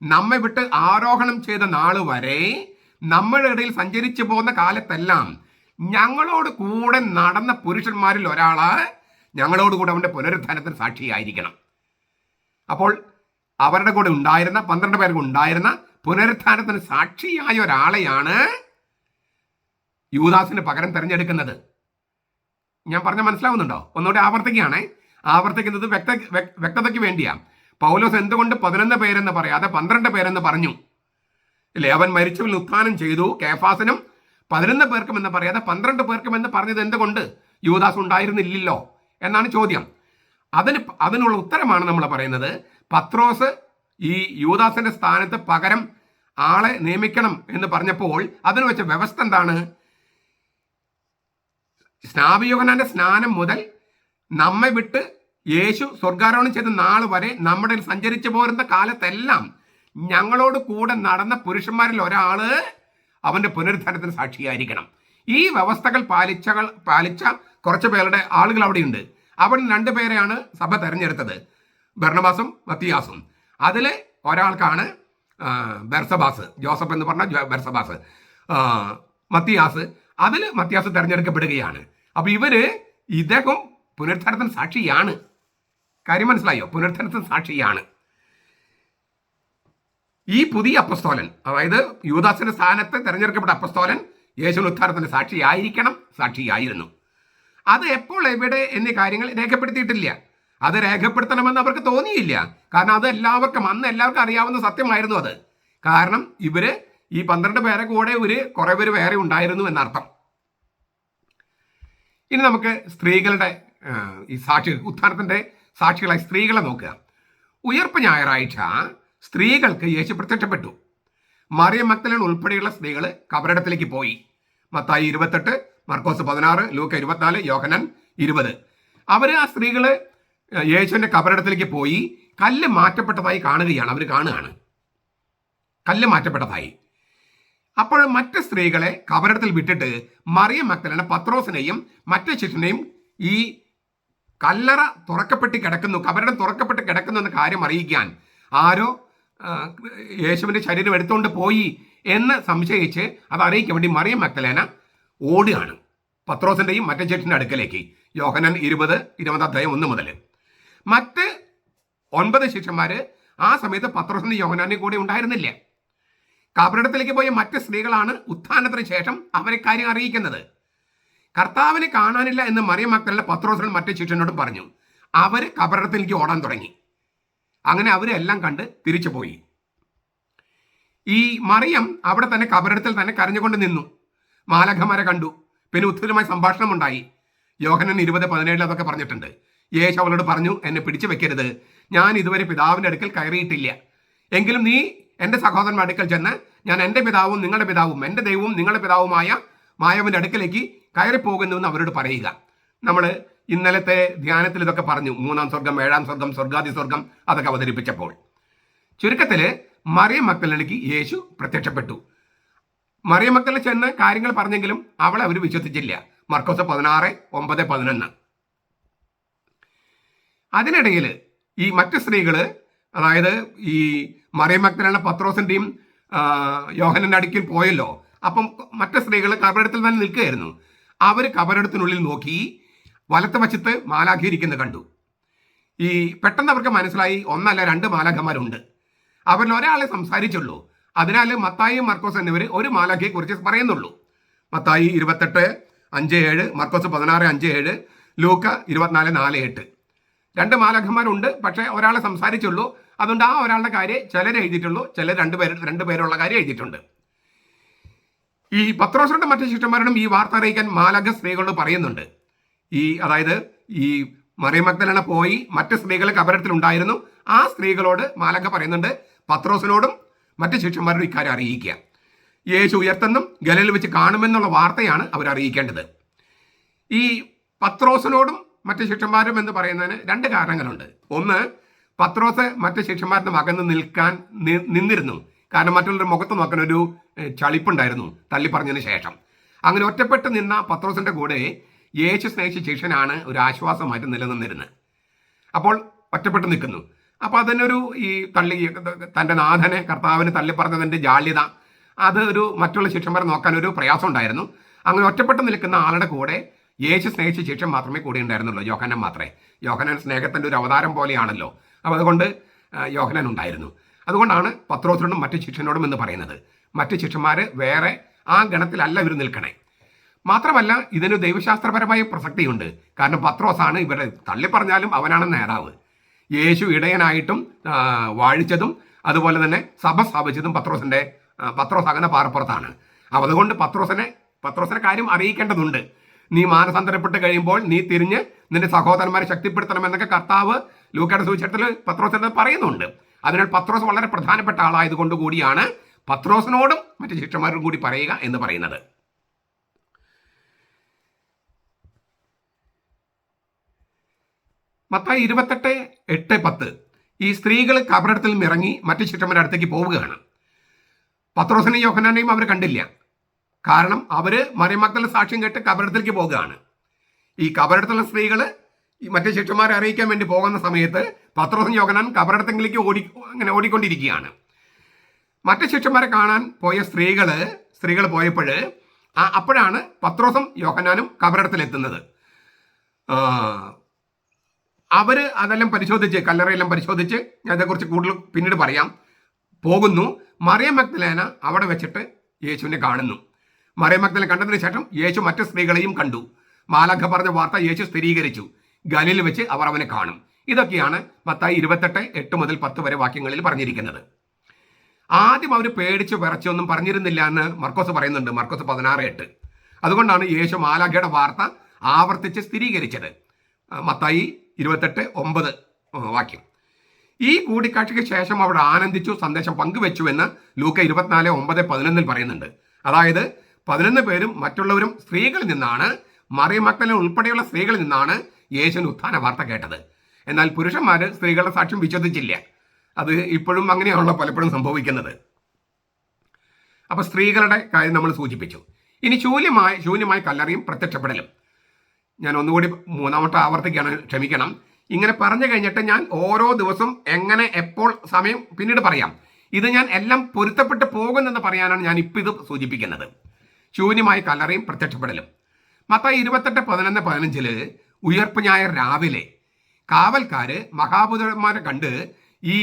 നമ്മെ വിട്ട് ആരോഹണം ചെയ്ത നാൾ വരെ നമ്മുടെ ഇടയിൽ സഞ്ചരിച്ചു പോകുന്ന കാലത്തെല്ലാം ഞങ്ങളോട് കൂടെ നടന്ന പുരുഷന്മാരിൽ ഒരാള് ഞങ്ങളോട് കൂടെ അവന്റെ പുനരുത്ഥാനത്തിന് സാക്ഷിയായിരിക്കണം. അപ്പോൾ അവരുടെ കൂടെ ഉണ്ടായിരുന്ന 12 പേർക്ക് ഉണ്ടായിരുന്ന പുനരുത്ഥാനത്തിന് സാക്ഷിയായ ഒരാളെയാണ് യൂദാസിന് പകരം തിരഞ്ഞെടുക്കുന്നത്. ഞാൻ പറഞ്ഞ മനസ്സിലാവുന്നുണ്ടോ? ഒന്നുകൂടെ ആവർത്തിക്കുന്നത് വ്യക്തതയ്ക്ക് വേണ്ടിയാണ്. പൗലോസ് എന്തുകൊണ്ട് 11 പേരെന്ന് പറയാതെ 12 പേരെന്ന് പറഞ്ഞു? ഇല്ലേ, അവൻ മരിച്ചവരിൽ ഉത്ഥാനം ചെയ്തു, കേഫാസിനും 11 പേർക്കും എന്ന് പറയാതെ 12 പേർക്കും എന്ന് പറഞ്ഞത് എന്തുകൊണ്ട്? യൂദാസ് ഉണ്ടായിരുന്നില്ലല്ലോ എന്നാണ് ചോദ്യം. അതിനുള്ള ഉത്തരമാണ് നമ്മൾ പറയുന്നത്. പത്രോസ് ഈ യൂദാസിന്റെ സ്ഥാനത്ത് പകരം ആളെ നിയമിക്കണം എന്ന് പറഞ്ഞപ്പോൾ അതിന് വെച്ച വ്യവസ്ഥ എന്താണ്? യോഹന്നാന്റെ സ്നാനം മുതൽ നമ്മെ വിട്ട് യേശു സ്വർഗാരോഹണം ചെയ്ത നാൾ വരെ നമ്മുടെ സഞ്ചരിച്ചു പോരുന്ന കാലത്തെല്ലാം ഞങ്ങളോട് കൂടെ നടന്ന പുരുഷന്മാരിൽ ഒരാള് അവന്റെ പുനരുദ്ധാനത്തിന് സാക്ഷിയായിരിക്കണം. ഈ വ്യവസ്ഥകൾ പാലിച്ച കുറച്ച് പേരുടെ ആളുകൾ അവിടെയുണ്ട്. അവിടെ 2 പേരെയാണ് സഭ തെരഞ്ഞെടുത്തത്, ബർണബാസും മത്തിയാസും. അതിൽ ഒരാൾക്കാണ് ബർസബാസ്, ജോസഫ് എന്ന് പറഞ്ഞ ബർസബാസ്, മത്തിയാസ് തെരഞ്ഞെടുക്കപ്പെടുകയാണ്. അപ്പൊ ഇദ്ദേഹം പുനരുദ്ധാനത്തിന് സാക്ഷിയാണ്. കാര്യം മനസ്സിലായോ? പുനരുദ്ധാനത്തിന് സാക്ഷിയാണ്. ഈ പുതിയ അപ്പസ്തോലൻ, അതായത് യൂദാസിന്റെ സ്ഥാനത്ത് തെരഞ്ഞെടുക്കപ്പെട്ട അപ്പസ്തോലൻ യേശുവിന്റെ ഉത്ഥാനത്തിന്റെ സാക്ഷിയായിരുന്നു. അത് എപ്പോൾ, എവിടെ എന്നീ കാര്യങ്ങൾ രേഖപ്പെടുത്തിയിട്ടില്ല. അത് രേഖപ്പെടുത്തണമെന്ന് അവർക്ക് തോന്നിയില്ല. കാരണം അത് എല്ലാവർക്കും അറിയാവുന്ന സത്യമായിരുന്നു അത്. കാരണം ഈ 12 പേരെ കൂടെ കുറെ പേര് വേറെ ഉണ്ടായിരുന്നു എന്നർത്ഥം. ഇനി നമുക്ക് സ്ത്രീകളുടെ ഈ ഉത്ഥാനത്തിന്റെ സാക്ഷികളായ സ്ത്രീകളെ നോക്കുക. ഉയർപ്പ് ഞായറാഴ്ച സ്ത്രീകൾക്ക് യേശു പ്രത്യക്ഷപ്പെട്ടു. മറിയം മഗ്ദലേന ഉൾപ്പെടെയുള്ള സ്ത്രീകൾ കബറിടത്തിലേക്ക് പോയി. മത്തായി 28, മർക്കോസ് 16, ലൂക്ക 24, യോഹന്നാൻ 20. ആ സ്ത്രീകള് യേശുവിന്റെ കബറിടത്തിലേക്ക് പോയി കല്ല് മാറ്റപ്പെട്ടതായി കാണുകയാണ്. അവർ കാണുകയാണ് കല്ല് മാറ്റപ്പെട്ടതായി. അപ്പോൾ മറ്റ് സ്ത്രീകളെ കബറിടത്തിൽ വിട്ടിട്ട് മറിയം മഗ്ദലേന പത്രോസിനെയും മറ്റു ശിഷ്യനെയും ഈ കല്ലറ കബറിടം തുറക്കപ്പെട്ട് കിടക്കുന്നു എന്ന കാര്യം അറിയിക്കാൻ ആരോ യേശുവിന്റെ ശരീരം എടുത്തുകൊണ്ട് പോയി എന്ന് സംശയിച്ച് അത് അറിയിക്കാൻ വേണ്ടി മറിയം മഗ്ദലേന ഓടുകയാണ് പത്രോസിന്റെയും മറ്റു ശിഷ്യന്റെ അടുക്കലേക്ക്. യോഹന്നാൻ 20-1 മുതൽ. മറ്റ് 9 ശിഷ്യന്മാര് ആ സമയത്ത് പത്രോസിന്റെ യോഹന്നാന്റെ കൂടെ ഉണ്ടായിരുന്നില്ല. കബറിടത്തിലേക്ക് പോയ മറ്റ് സ്ത്രീകളാണ് ഉത്ഥാനത്തിന് ശേഷം അവരെ കാര്യം അറിയിക്കുന്നത്. കർത്താവിനെ കാണാനില്ല എന്ന് മറിയം മഗ്ദലേന പത്രോസിനും മറ്റു ശിഷ്യനോടും പറഞ്ഞു. അവര് കബറിടത്തിലേക്ക് ഓടാൻ തുടങ്ങി. അങ്ങനെ അവരെല്ലാം കണ്ട് തിരിച്ചു പോയി. ഈ മറിയം അവിടെ തന്നെ കബറിടത്തിൽ തന്നെ കരഞ്ഞുകൊണ്ട് നിന്നു. മാലാഖമാരെ കണ്ടു. പിന്നെ ഉത്തരമായി സംഭാഷണം ഉണ്ടായി. യോഹന്നാൻ 20:17 അതൊക്കെ പറഞ്ഞിട്ടുണ്ട്. യേശു അവളോട് പറഞ്ഞു, എന്നെ പിടിച്ചു വെക്കരുത്, ഞാൻ ഇതുവരെ പിതാവിൻ്റെ അടുക്കൽ കയറിയിട്ടില്ല. എങ്കിലും നീ എൻ്റെ സഹോദരന്മാരുടെ അടുക്കൽ ചെന്ന് ഞാൻ എൻ്റെ പിതാവും നിങ്ങളുടെ പിതാവും എൻ്റെ ദൈവവും നിങ്ങളുടെ പിതാവുമായ മായവൻ്റെ അടുക്കലേക്ക് കയറിപ്പോകുന്നുവെന്ന് അവരോട് പറയുക. നമ്മൾ ഇന്നലത്തെ ധ്യാനത്തിൽ ഇതൊക്കെ പറഞ്ഞു. 3-ാം സ്വർഗം, 7-ാം സ്വർഗം, സ്വർഗാദി സ്വർഗം അതൊക്കെ അവതരിപ്പിച്ചപ്പോൾ ചുരുക്കത്തിൽ മറിയം മഗ്ദലേനയ്ക്ക് യേശു പ്രത്യക്ഷപ്പെട്ടു. മറിയം മഗ്ദലേന ചെന്ന് കാര്യങ്ങൾ പറഞ്ഞെങ്കിലും അവളെ അവർ വിശ്വസിച്ചില്ല. മർക്കോസ് 16:9-11. അതിനിടയിൽ ഈ മറ്റ് സ്ത്രീകൾ, അതായത് ഈ മറിയം മഗ്ദലേന പത്രോസിൻ്റെയും യോഹന്നാൻ്റെ അടുക്കൽ പോയല്ലോ. അപ്പം മറ്റ് സ്ത്രീകൾ കബറിടത്തിൽ തന്നെ നിൽക്കുകയായിരുന്നു. അവർ കബറിടത്തിനുള്ളിൽ നോക്കി വലത്ത് വശത്ത് മാലാഖ ഇരിക്കുന്നത് കണ്ടു. ഈ പെട്ടെന്ന് അവർക്ക് മനസ്സിലായി, ഒന്നല്ല 2 മാലാഖമാരുണ്ട്. അവരിൽ ഒരാളെ സംസാരിച്ചുള്ളൂ. അതിനാൽ മത്തായി മർക്കോസ് എന്നിവർ ഒരു മാലാഖയെ കുറിച്ച് പറയുന്നുള്ളൂ. മത്തായി 28:5-7, മർക്കോസ് 16:5-7, ലൂക്ക 24:4-8. 2 മാലാഖമാരുണ്ട്, പക്ഷേ ഒരാളെ സംസാരിച്ചുള്ളൂ. അതുകൊണ്ട് ആ ഒരാളുടെ കാര്യം ചിലർ എഴുതിയിട്ടുള്ളൂ, ചിലർ 2 പേരുള്ള കാര്യം എഴുതിയിട്ടുണ്ട്. ഈ പത്രോസിനോടും മറ്റു ശിഷ്യന്മാരോടും ഈ വാർത്ത അറിയിക്കാൻ മാലാഖ സ്ത്രീകളോട് പറയുന്നുണ്ട്. അതായത് ഈ മറിയം മഗ്ദലേന പോയി മറ്റ് സ്ത്രീകൾ കബറിടത്തിലുണ്ടായിരുന്നു. ആ സ്ത്രീകളോട് മാലാഖ പറയുന്നുണ്ട്, പത്രോസിനോടും മറ്റ് ശിഷ്യന്മാരോടും ഇക്കാര്യം അറിയിക്കുക. യേശു ഉയർത്തെന്നും ഗലീലയിൽ വെച്ച് കാണുമെന്നുള്ള വാർത്തയാണ് അവർ അറിയിക്കേണ്ടത്. ഈ പത്രോസിനോടും മറ്റ് ശിഷ്യന്മാരും എന്ന് പറയുന്നതിന് 2 കാരണങ്ങളുണ്ട്. ഒന്ന്, പത്രോസ് മറ്റ് ശിഷ്യന്മാരുടെ അകന്ന് നിന്നിരുന്നു. കാരണം മറ്റുള്ളവരുടെ മുഖത്ത് നോക്കാൻ ഒരു ചളിപ്പുണ്ടായിരുന്നു തള്ളി പറഞ്ഞതിന് ശേഷം. അങ്ങനെ ഒറ്റപ്പെട്ട് നിന്ന പത്രോസിന്റെ കൂടെ യേശു സ്നേഹിച്ച ശിഷ്യനാണ് ഒരു ആശ്വാസമായിട്ട് നിലനിന്നിരുന്നത്. അപ്പോൾ ഒറ്റപ്പെട്ട് നിൽക്കുന്നു. അപ്പോൾ അതിനൊരു തൻ്റെ നാഥനെ കർത്താവിന് തള്ളിപ്പറഞ്ഞതിൻ്റെ ജാള്യത, അത് മറ്റുള്ള ശിഷ്യന്മാരെ നോക്കാൻ ഒരു പ്രയാസം ഉണ്ടായിരുന്നു. അങ്ങനെ ഒറ്റപ്പെട്ട് നിൽക്കുന്ന ആളുടെ കൂടെ യേശു സ്നേഹിച്ച ശിഷ്യൻ മാത്രമേ കൂടെ ഉണ്ടായിരുന്നുള്ളൂ, യോഹന്നാൻ മാത്രമേ. യോഹന്നാൻ സ്നേഹത്തിൻ്റെ ഒരു അവതാരം പോലെയാണല്ലോ. അപ്പോൾ അതുകൊണ്ട് യോഹന്നാൻ ഉണ്ടായിരുന്നു. അതുകൊണ്ടാണ് പത്രോസിനോടും മറ്റു ശിഷ്യനോടും എന്ന് പറയുന്നത്. മറ്റു ശിഷ്യന്മാർ വേറെ ആ ഗണത്തിലല്ല ഇവർ നിൽക്കണേ. മാത്രമല്ല ഇതിന് ദൈവശാസ്ത്രപരമായ പ്രസക്തിയുണ്ട്. കാരണം പത്രോസാണ് ഇവരെ തള്ളിപ്പറഞ്ഞാലും അവനാണ് നേതാവ്. യേശു ഇടയനായിട്ടും വാഴിച്ചതും അതുപോലെ തന്നെ സഭ സ്ഥാപിച്ചതും പത്രോസാകുന്ന പാറപ്പുറത്താണ്. അപ്പോൾ അതുകൊണ്ട് പത്രോസിനെ കാര്യം അറിയിക്കേണ്ടതുണ്ട്. നീ മാനസാന്തരപ്പെട്ട് കഴിയുമ്പോൾ നീ തിരിഞ്ഞ് നിന്റെ സഹോദരന്മാരെ ശക്തിപ്പെടുത്തണമെന്നൊക്കെ കർത്താവ് ലൂക്കയുടെ സുവിശേഷത്തിൽ പത്രോസിനോട് പറയുന്നുണ്ട്. അതിനാൽ പത്രോസ് വളരെ പ്രധാനപ്പെട്ട ആളായതുകൊണ്ട് കൂടിയാണ് പത്രോസിനോടും മറ്റു ശിഷ്യന്മാരോടും കൂടി പറയുക എന്ന് പറയുന്നത്. മത്തായി 28:8-10 ഈ സ്ത്രീകൾ കബറിടത്തിൽ ഇറങ്ങി മറ്റു ശിഷ്യന്മാരുടെ അടുത്തേക്ക് പോവുകയാണ്. പത്രോസിനെയും യോഹന്നാനെയും അവർ കണ്ടില്ല. കാരണം അവർ മറിയം മഗ്ദലേന സാക്ഷ്യം കേട്ട് കബറിടത്തിലേക്ക് പോകുകയാണ്. ഈ കബറിടത്തുള്ള സ്ത്രീകൾ മറ്റു ശിഷ്യന്മാരെ അറിയിക്കാൻ വേണ്ടി പോകുന്ന സമയത്ത് പത്രോസും യോഹന്നാൻ കബറിടത്തിലേക്ക് ഓടിക്കൊണ്ടിരിക്കുകയാണ്. മറ്റു ശിഷ്യന്മാരെ കാണാൻ പോയ സ്ത്രീകൾ പോയപ്പോൾ അപ്പോഴാണ് പത്രോസും യോഹന്നാനും കബറിടത്തിലെത്തുന്നത്. അവർ അതെല്ലാം പരിശോധിച്ച്, കല്ലറയെല്ലാം പരിശോധിച്ച്, ഞാൻ അതേക്കുറിച്ച് കൂടുതൽ പിന്നീട് പറയാം, പോകുന്നു. മറിയം മഗ്ദലേന അവിടെ വെച്ചിട്ട് യേശുവിനെ കാണുന്നു. മറിയം മഗ്ദലേന കണ്ടതിന് ശേഷം യേശു മറ്റു സ്ത്രീകളെയും കണ്ടു. മാലാഖ പറഞ്ഞ വാർത്ത യേശു സ്ഥിരീകരിച്ചു. ഗലീലയിൽ വെച്ച് അവർ അവനെ കാണും. ഇതൊക്കെയാണ് മത്തായി 28:8-10 വരെ വാക്യങ്ങളിൽ പറഞ്ഞിരിക്കുന്നത്. ആദ്യം അവർ പേടിച്ച് വിറച്ചൊന്നും പറഞ്ഞിരുന്നില്ല എന്ന് മർക്കോസ് പറയുന്നുണ്ട്, മർക്കോസ് 16:8. അതുകൊണ്ടാണ് യേശു മാലാഖയുടെ വാർത്ത ആവർത്തിച്ച് സ്ഥിരീകരിച്ചത്. മത്തായി 28:9 വാക്യം. ഈ കൂടിക്കാഴ്ചയ്ക്ക് ശേഷം അവിടെ ആനന്ദിച്ചു, സന്ദേശം പങ്കുവെച്ചു എന്ന് ലൂക്ക 24:9-11 പറയുന്നുണ്ട്. അതായത് 11 പേരും മറ്റുള്ളവരും സ്ത്രീകളിൽ നിന്നാണ്, മറിയം മഗ്ദലേന ഉൾപ്പെടെയുള്ള സ്ത്രീകളിൽ നിന്നാണ് യേശുവിന് ഉത്ഥാന വാർത്ത കേട്ടത്. എന്നാൽ പുരുഷന്മാർ സ്ത്രീകളുടെ സാക്ഷ്യം വിശ്വസിച്ചില്ല. അത് ഇപ്പോഴും അങ്ങനെയാണല്ലോ പലപ്പോഴും സംഭവിക്കുന്നത്. അപ്പോൾ സ്ത്രീകളുടെ കാര്യം നമ്മൾ സൂചിപ്പിച്ചു. ഇനി ശൂന്യമായ കല്ലറയും പ്രത്യക്ഷപ്പെടലും. ഞാൻ ഒന്നുകൂടി 3ാമത്തെ ആവർത്തിക്കുകയാണ്, ക്ഷമിക്കണം. ഇങ്ങനെ പറഞ്ഞു കഴിഞ്ഞിട്ട് ഞാൻ ഓരോ ദിവസം എങ്ങനെ എപ്പോൾ സമയം പിന്നീട് പറയാം. ഇത് ഞാൻ എല്ലാം പൊരുത്തപ്പെട്ട് പോകുന്നെന്ന് പറയാനാണ് ഞാൻ ഇപ്പോൾ ഇത് സൂചിപ്പിക്കുന്നത്. ശൂന്യമായ കല്ലറയും പ്രത്യക്ഷപ്പെടലും. മത്തായി 28:11-15 ഉയർപ്പ് ഞായർ രാവിലെ കാവൽക്കാര് മഹാപുരോഹിതന്മാരെ കണ്ട് ഈ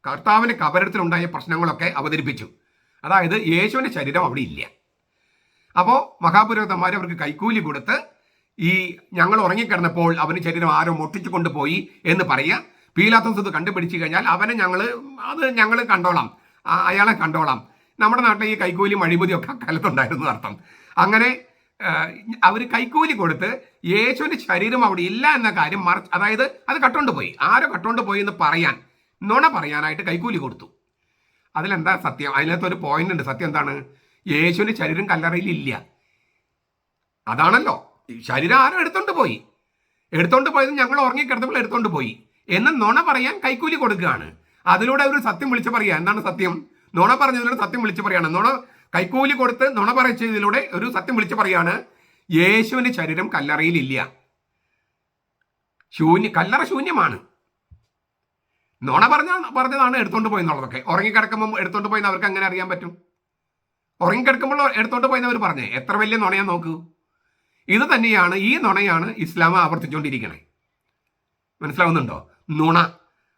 കർത്താവിൻ്റെ കബറിടത്തിലുണ്ടായ പ്രശ്നങ്ങളൊക്കെ അവതരിപ്പിച്ചു. അതായത് യേശുവിൻ്റെ ശരീരം അവിടെ ഇല്ല. അപ്പോൾ മഹാപുരോഹിതന്മാർ അവർക്ക് കൈക്കൂലി കൊടുത്ത് ഞങ്ങൾ ഉറങ്ങിക്കിടന്നപ്പോൾ അവന് ശരീരം ആരോ മൊട്ടിച്ചു കൊണ്ടുപോയി എന്ന് പറയുക. പീലാത്തോസ് ഇത് കണ്ടുപിടിച്ചു കഴിഞ്ഞാൽ അവനെ ഞങ്ങൾ കണ്ടോളാം, അയാളെ കണ്ടോളാം. നമ്മുടെ നാട്ടിൽ ഈ കൈക്കൂലിയും അഴിമതിയും ഒക്കെ കാലത്തുണ്ടായിരുന്നു അർത്ഥം. അങ്ങനെ അവർ കൈക്കൂലി കൊടുത്ത് യേശുവിൻ്റെ ശരീരം അവിടെ ഇല്ല എന്ന കാര്യം അതായത് അത് കട്ടുകൊണ്ട് പോയി, ആരോ കട്ടുകൊണ്ട് പോയി എന്ന് പറയാൻ, നുണ പറയാനായിട്ട് കൈക്കൂലി കൊടുത്തു. അതിലെന്താ സത്യം? അതിനകത്തൊരു പോയിന്റ് ഉണ്ട്. സത്യം എന്താണ്? യേശുവിൻ്റെ ശരീരം കല്ലറയിൽ ഇല്ല. അതാണല്ലോ, ശരീരം ആരോ എടുത്തോണ്ട് പോയി, എടുത്തോണ്ട് പോയത് ഞങ്ങൾ ഉറങ്ങിക്കിടന്നപ്പോൾ എടുത്തോണ്ട് പോയി എന്ന് നുണ പറയാൻ കൈക്കൂലി കൊടുക്കുകയാണ്. അതിലൂടെ ഒരു സത്യം വിളിച്ചു പറയുക. എന്താണ് സത്യം? നുണ പറഞ്ഞതിലൂടെ സത്യം വിളിച്ചു പറയാണ്. നുണ കൈക്കൂലി കൊടുത്ത് നുണ പറയിച്ചതിലൂടെ ഒരു സത്യം വിളിച്ചു പറയാണ്. യേശുവിൻ്റെ ശരീരം കല്ലറയിലില്ല, കല്ലറ ശൂന്യമാണ്. നുണ പറഞ്ഞതാണ് എടുത്തോണ്ട് പോയി എന്നുള്ളതൊക്കെ. ഉറങ്ങിക്കിടക്കുമ്പോൾ എടുത്തോണ്ട് പോയി അവർക്ക് എങ്ങനെ അറിയാൻ പറ്റും? ഉറങ്ങിക്കിടക്കുമ്പോൾ എടുത്തോണ്ട് പോയെന്നവർ പറഞ്ഞേ എത്ര വലിയ നുണയാ നോക്കൂ. ഇത് തന്നെയാണ്, ഈ നുണയാണ് ഇസ്ലാം ആവർത്തിച്ചുകൊണ്ടിരിക്കണേ. മനസ്സിലാവുന്നുണ്ടോ? നുണ,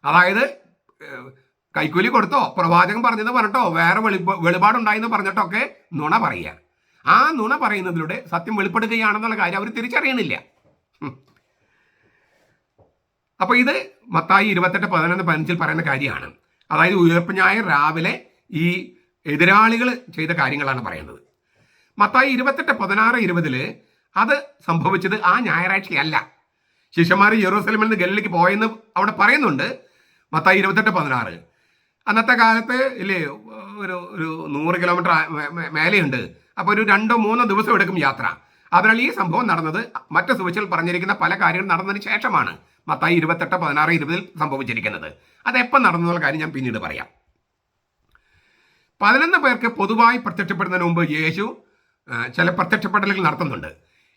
അതായത് കൈക്കൂലി കൊടുത്തോ, പ്രവാചകൻ പറഞ്ഞത് പറഞ്ഞിട്ടോ, വേറെ വെളിപാടുണ്ടായെന്ന് പറഞ്ഞിട്ടൊക്കെ നുണ പറയുക. ആ നുണ പറയുന്നതിലൂടെ സത്യം വെളിപ്പെടുകയാണെന്നുള്ള കാര്യം അവർ തിരിച്ചറിയണില്ല. അപ്പോൾ ഇത് മത്തായി 28:11-15 പറയുന്ന കാര്യമാണ്. അതായത് ഉയർപ്പ് ഞായർ രാവിലെ ഈ എതിരാളികൾ ചെയ്ത കാര്യങ്ങളാണ് പറയുന്നത്. മത്തായി 28:16-20 അത് സംഭവിച്ചത് ആ ഞായറാഴ്ചയല്ല. ശിഷ്യന്മാർ യെറൂസലേമിൽ നിന്ന് ഗലീലയ്ക്ക് പോയെന്ന് അവിടെ പറയുന്നുണ്ട്. മത്തായി 28:16. അന്നത്തെ കാലത്ത് ഇല്ലേ ഒരു 100 കിലോമീറ്റർ മേലെയുണ്ട്. അപ്പോൾ ഒരു 2-3 ദിവസം എടുക്കും യാത്ര. അതിനാൽ ഈ സംഭവം നടന്നത് മറ്റ് സുവിശേഷത്തിൽ പറഞ്ഞിരിക്കുന്ന പല കാര്യങ്ങളും നടന്നതിന് ശേഷമാണ് മത്തായി 28:16-20 സംഭവിച്ചിരിക്കുന്നത്. അതെപ്പം നടന്നുള്ള കാര്യം ഞാൻ പിന്നീട് പറയാം. 11 പേർക്ക് പൊതുവായി പ്രത്യക്ഷപ്പെടുന്നതിന് മുമ്പ് യേശു ചില പ്രത്യക്ഷപ്പെടലുകൾ നടത്തുന്നുണ്ട്.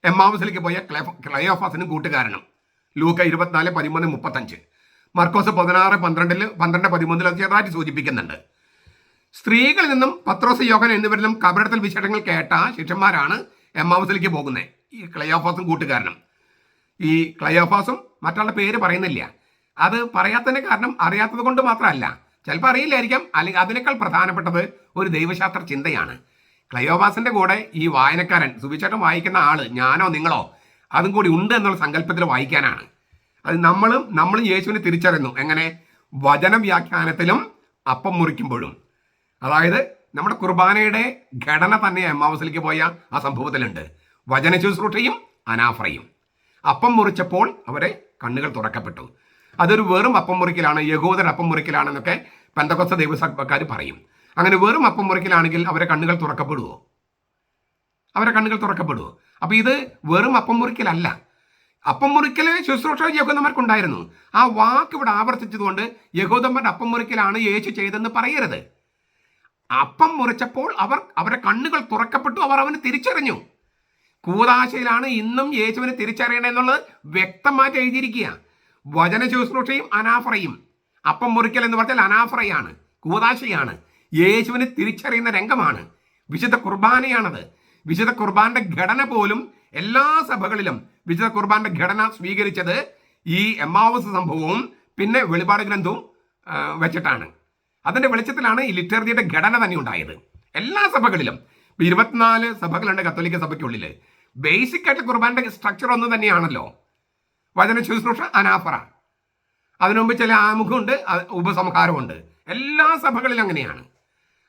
എമ്മാവുസിലേക്ക് പോയ ക്ലയോഫാസിനും കൂട്ടുകാരനും. ലൂക്ക 24:13-35. മർക്കോസ് 16:12-13 അത് ചെറുതായിട്ട് സൂചിപ്പിക്കുന്നുണ്ട്. സ്ത്രീകളിൽ നിന്നും പത്രോസ്, യോഹന്നാൻ എന്നിവരിലും കബറിടത്തിൽ വിശേഷങ്ങൾ കേട്ട ശിഷ്യന്മാരാണ് എമ്മാവുസിലേക്ക് പോകുന്നത്. ഈ ക്ലയോഫാസും കൂട്ടുകാരനും. ഈ ക്ലയോഫാസും മറ്റുള്ള പേര് പറയുന്നില്ല. അത് പറയാത്തതിന് കാരണം അറിയാത്തത് കൊണ്ട് മാത്രമല്ല, ചിലപ്പോൾ അറിയില്ലായിരിക്കാം, അല്ലെങ്കിൽ അതിനേക്കാൾ പ്രധാനപ്പെട്ടത് ഒരു ദൈവശാസ്ത്ര ചിന്തയാണ്. ക്ലയോഫാസിന്റെ കൂടെ ഈ വായനക്കാരൻ, സുവിശേഷം വായിക്കുന്ന ആള്, ഞാനോ നിങ്ങളോ അതും കൂടി ഉണ്ട് എന്നുള്ള സങ്കല്പത്തിൽ വായിക്കാനാണ്. അത് നമ്മളും യേശുവിനെ തിരിച്ചറിയുന്നു. എങ്ങനെ? വചന വ്യാഖ്യാനത്തിലും അപ്പം മുറിക്കുമ്പോഴും. അതായത് നമ്മുടെ കുർബാനയുടെ ഘടന തന്നെ എമ്മാവുസിലേക്ക് പോയ ആ സംഭവത്തിലുണ്ട്. വചന ശുശ്രൂഷയും അനാഫ്രയും. അപ്പം മുറിച്ചപ്പോൾ അവരെ കണ്ണുകൾ തുറക്കപ്പെട്ടു. അതൊരു വെറും അപ്പം മുറിക്കലാണ്, യഹൂദർ അപ്പം മുറിക്കലാണെന്നൊക്കെ പെന്തക്കോസ്ത ദൈവസഭക്കാർ പറയും. അങ്ങനെ വെറും അപ്പം മുറിക്കലാണെങ്കിൽ അവരെ കണ്ണുകൾ തുറക്കപ്പെടുവോ? അവരെ കണ്ണുകൾ തുറക്കപ്പെടുവോ? അപ്പം ഇത് വെറും അപ്പം മുറിക്കലല്ല. അപ്പം മുറിക്കൽ ശുശ്രൂഷ യഹൂദന്മാർക്കുണ്ടായിരുന്നു. ആ വാക്ക് ഇവിടെ ആവർത്തിച്ചതുകൊണ്ട് യഹൂദന്മാരുടെ അപ്പം മുറിക്കലാണ് യേശു ചെയ്തെന്ന് പറയരുത്. അപ്പം മുറിച്ചപ്പോൾ അവരുടെ കണ്ണുകൾ തുറക്കപ്പെട്ടു, അവർ അവന് തിരിച്ചറിഞ്ഞു. കൂദാശയിലാണ് ഇന്നും യേശുവിനെ തിരിച്ചറിയണമെന്നുള്ളത് വ്യക്തമായിട്ട് എഴുതിയിരിക്കുക. വചന ശുശ്രൂഷയും അനാഫറയും. അപ്പം മുറിക്കൽ എന്ന് പറഞ്ഞാൽ അനാഫറയാണ്, കൂദാശയാണ്. യേശുവിനെ തിരിച്ചറിയുന്ന രംഗമാണ്. വിശുദ്ധ കുർബാനയാണത്. വിശുദ്ധ കുർബാന്റെ ഘടന പോലും എല്ലാ സഭകളിലും വിശുദ്ധ കുർബാന്റെ ഘടന സ്വീകരിച്ചത് ഈ എമ്മാവൂസ് സംഭവവും പിന്നെ വെളിപാട് ഗ്രന്ഥവും വെച്ചിട്ടാണ്. അതിന്റെ വെളിച്ചത്തിലാണ് ഈ ലിറ്റർജിയുടെ ഘടന തന്നെ ഉണ്ടായത്. എല്ലാ സഭകളിലും 24 സഭകളുണ്ട് കത്തോലിക്ക സഭയ്ക്കുള്ളിൽ. ബേസിക് ആയിട്ട് കുർബാന്റെ സ്ട്രക്ചർ ഒന്ന് തന്നെയാണല്ലോ. വചന ശുശ്രൂഷ, അനാഫറ, അതിനുമുമ്പ് ചില ആമുഖമുണ്ട്, ഉപസംഹാരമുണ്ട്. എല്ലാ സഭകളിലും അങ്ങനെയാണ്.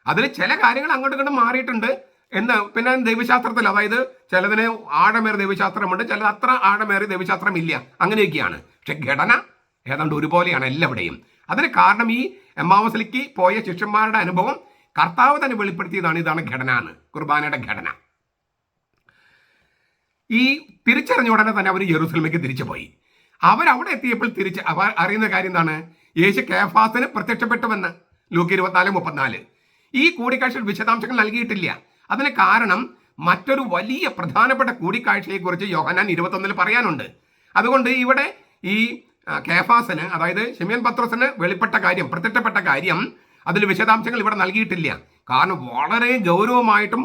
അതിൽ ചില കാര്യങ്ങൾ അങ്ങോട്ടും ഇങ്ങോട്ടും മാറിയിട്ടുണ്ട് എന്ന് പിന്നെ ദൈവശാസ്ത്രത്തിൽ, അതായത് ചിലതിന് ആഴമേറിയ ദൈവശാസ്ത്രമുണ്ട്, ചിലത് അത്ര ആഴമേറിയ ദൈവശാസ്ത്രം ഇല്ല, അങ്ങനെയൊക്കെയാണ്. പക്ഷെ ഘടന ഏതാണ്ട് ഒരുപോലെയാണ് എല്ലാവിടെയും. അതിന് കാരണം ഈ എമ്മാവൂസിലേക്ക് പോയ ശിഷ്യന്മാരുടെ അനുഭവം കർത്താവ് തന്നെ വെളിപ്പെടുത്തിയതാണ്. ഇതാണ് ഘടന, കുർബാനയുടെ ഘടന. ഈ തിരിച്ചറിഞ്ഞ ഉടനെ തന്നെ അവർ യെറൂസലേമിലേക്ക് തിരിച്ചു പോയി. അവരവിടെ എത്തിയപ്പോൾ അവർ അറിയുന്ന കാര്യം എന്താണ്? യേശു കേഫാസിന് പ്രത്യക്ഷപ്പെട്ടുവെന്ന്. ലൂക്ക 24:34. ഈ കൂടിക്കാഴ്ചയിൽ വിശദാംശങ്ങൾ നൽകിയിട്ടില്ല. അതിന് കാരണം മറ്റൊരു വലിയ പ്രധാനപ്പെട്ട കൂടിക്കാഴ്ചയെക്കുറിച്ച് യോഹന്നാൻ 21 പറയാനുണ്ട്. അതുകൊണ്ട് ഇവിടെ ഈ കേഫാസിന്, അതായത് ശിമോൻ പത്രോസിന് പ്രത്യക്ഷപ്പെട്ട കാര്യം അതിൽ വിശദാംശങ്ങൾ ഇവിടെ നൽകിയിട്ടില്ല. കാരണം വളരെ ഗൗരവമായിട്ടും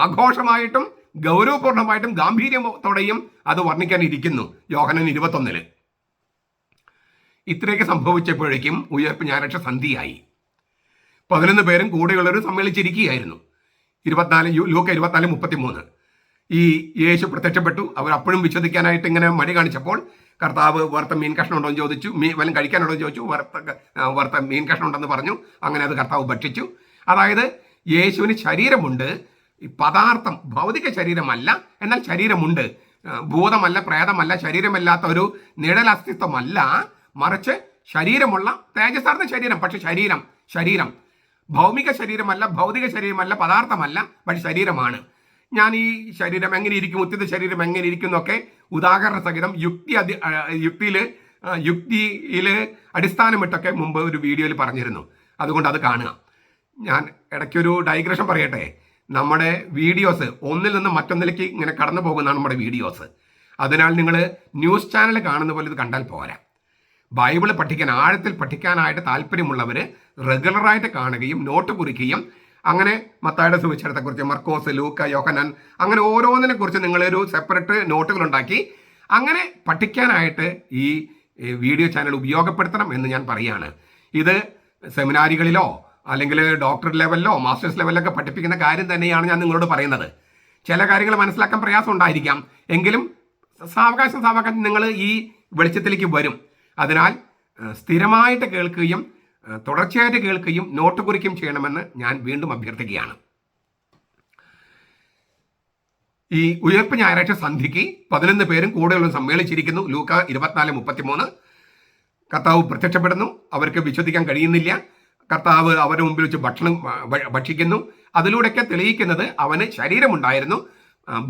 ആഘോഷമായിട്ടും ഗൗരവപൂർണമായിട്ടും ഗാംഭീര്യത്തോടെയും അത് വർണ്ണിക്കാനിരിക്കുന്നു യോഹന്നാൻ 21. ഇത്രയൊക്കെ സംഭവിച്ചപ്പോഴേക്കും ഉയർപ്പ് ഞായറാഴ്ച സന്ധ്യയായി. 11 പേരും കൂടെയുള്ളവർ സമ്മേളിച്ചിരിക്കുകയായിരുന്നു. ലൂക്ക 24:33. ഈ യേശു പ്രത്യക്ഷപ്പെട്ടു. അവർ അപ്പോഴും വിശ്വസിക്കാനായിട്ട് ഇങ്ങനെ മടി കാണിച്ചപ്പോൾ കർത്താവ് വറുത്ത മീൻ കഷ്ണം ഉണ്ടോ എന്ന് ചോദിച്ചു. വല്ലതും കഴിക്കാനുണ്ടോ എന്ന് ചോദിച്ചു. വറുത്ത മീൻ കഷ്ണം ഉണ്ടെന്ന് പറഞ്ഞു. അങ്ങനെ അത് കർത്താവ് ഭക്ഷിച്ചു. അതായത് യേശുവിന് ശരീരമുണ്ട്, ഈ പദാർത്ഥം ഭൗതിക ശരീരമല്ല, എന്നാൽ ശരീരമുണ്ട്. ഭൂതമല്ല, പ്രേതമല്ല, ശരീരമില്ലാത്ത ഒരു നിഴൽ അസ്തിത്വമല്ല, മറിച്ച് ശരീരമുള്ള തേജസ്സാർന്ന ശരീരം. പക്ഷെ ശരീരം ഭൗമിക ശരീരമല്ല, ഭൗതിക ശരീരമല്ല, പദാർത്ഥമല്ല, പക്ഷെ ശരീരമാണ്. ഞാൻ ഈ ശരീരം എങ്ങനെ ഇരിക്കും, ഉത്തിത ശരീരം എങ്ങനെ ഇരിക്കും എന്നൊക്കെ ഉദാഹരണ സഹിതം യുക്തിയിൽ അടിസ്ഥാനമിട്ടൊക്കെ മുമ്പ് ഒരു വീഡിയോയിൽ പറഞ്ഞിരുന്നു. അതുകൊണ്ട് അത് കാണുക. ഞാൻ ഇടയ്ക്കൊരു ഡൈഗ്രഷൻ പറയട്ടെ. നമ്മുടെ വീഡിയോസ് ഒന്നിൽ നിന്ന് മറ്റൊന്നിലേക്ക് ഇങ്ങനെ കടന്നു പോകുന്നതാണ് നമ്മുടെ വീഡിയോസ്. അതിനാൽ നിങ്ങൾ ന്യൂസ് ചാനൽ കാണുന്ന പോലെ ഇത് കണ്ടാൽ പോരാ. ബൈബിള് പഠിക്കാൻ, ആഴത്തിൽ പഠിക്കാനായിട്ട് താല്പര്യമുള്ളവർ റെഗുലറായിട്ട് കാണുകയും നോട്ട് കുറിക്കുകയും, അങ്ങനെ മത്തായിയുടെ സുവിശേഷത്തെക്കുറിച്ച്, മർക്കോസ്, ലൂക്ക, യോഹന്നാൻ, അങ്ങനെ ഓരോന്നിനെ കുറിച്ച് നിങ്ങളൊരു സെപ്പറേറ്റ് നോട്ടുകൾ ഉണ്ടാക്കി അങ്ങനെ പഠിക്കാനായിട്ട് ഈ വീഡിയോ ചാനൽ ഉപയോഗപ്പെടുത്തണം എന്ന് ഞാൻ പറയുകയാണ്. ഇത് സെമിനാരികളിലോ അല്ലെങ്കിൽ ഡോക്ടർ ലെവലിലോ മാസ്റ്റേഴ്സ് ലെവലിലൊക്കെ പഠിപ്പിക്കുന്ന കാര്യം തന്നെയാണ് ഞാൻ നിങ്ങളോട് പറയുന്നത്. ചില കാര്യങ്ങൾ മനസ്സിലാക്കാൻ പ്രയാസം ഉണ്ടായിരിക്കാം, എങ്കിലും സാവകാശം നിങ്ങൾ ഈ വെളിച്ചത്തിലേക്ക് വരും. അതിനാൽ സ്ഥിരമായിട്ട് കേൾക്കുകയും തുടർച്ചയായിട്ട് കേൾക്കുകയും നോട്ട് കുറിക്കുകയും ചെയ്യണമെന്ന് ഞാൻ വീണ്ടും അഭ്യർത്ഥിക്കുകയാണ്. ഈ ഉയർപ്പ് ഞായറാഴ്ച സന്ധ്യയ്ക്ക് 11 പേരും കൂടുതലും സമ്മേളിച്ചിരിക്കുന്നു. ലൂക്ക 24:33. കർത്താവ് പ്രത്യക്ഷപ്പെടുന്നു. അവർക്ക് വിശ്വസിക്കാൻ കഴിയുന്നില്ല. കർത്താവ് അവരുടെ മുമ്പിൽ വെച്ച് ഭക്ഷണം ഭക്ഷിക്കുന്നു. അതിലൂടെയൊക്കെ തെളിയിക്കുന്നത് അവന് ശരീരമുണ്ടായിരുന്നു,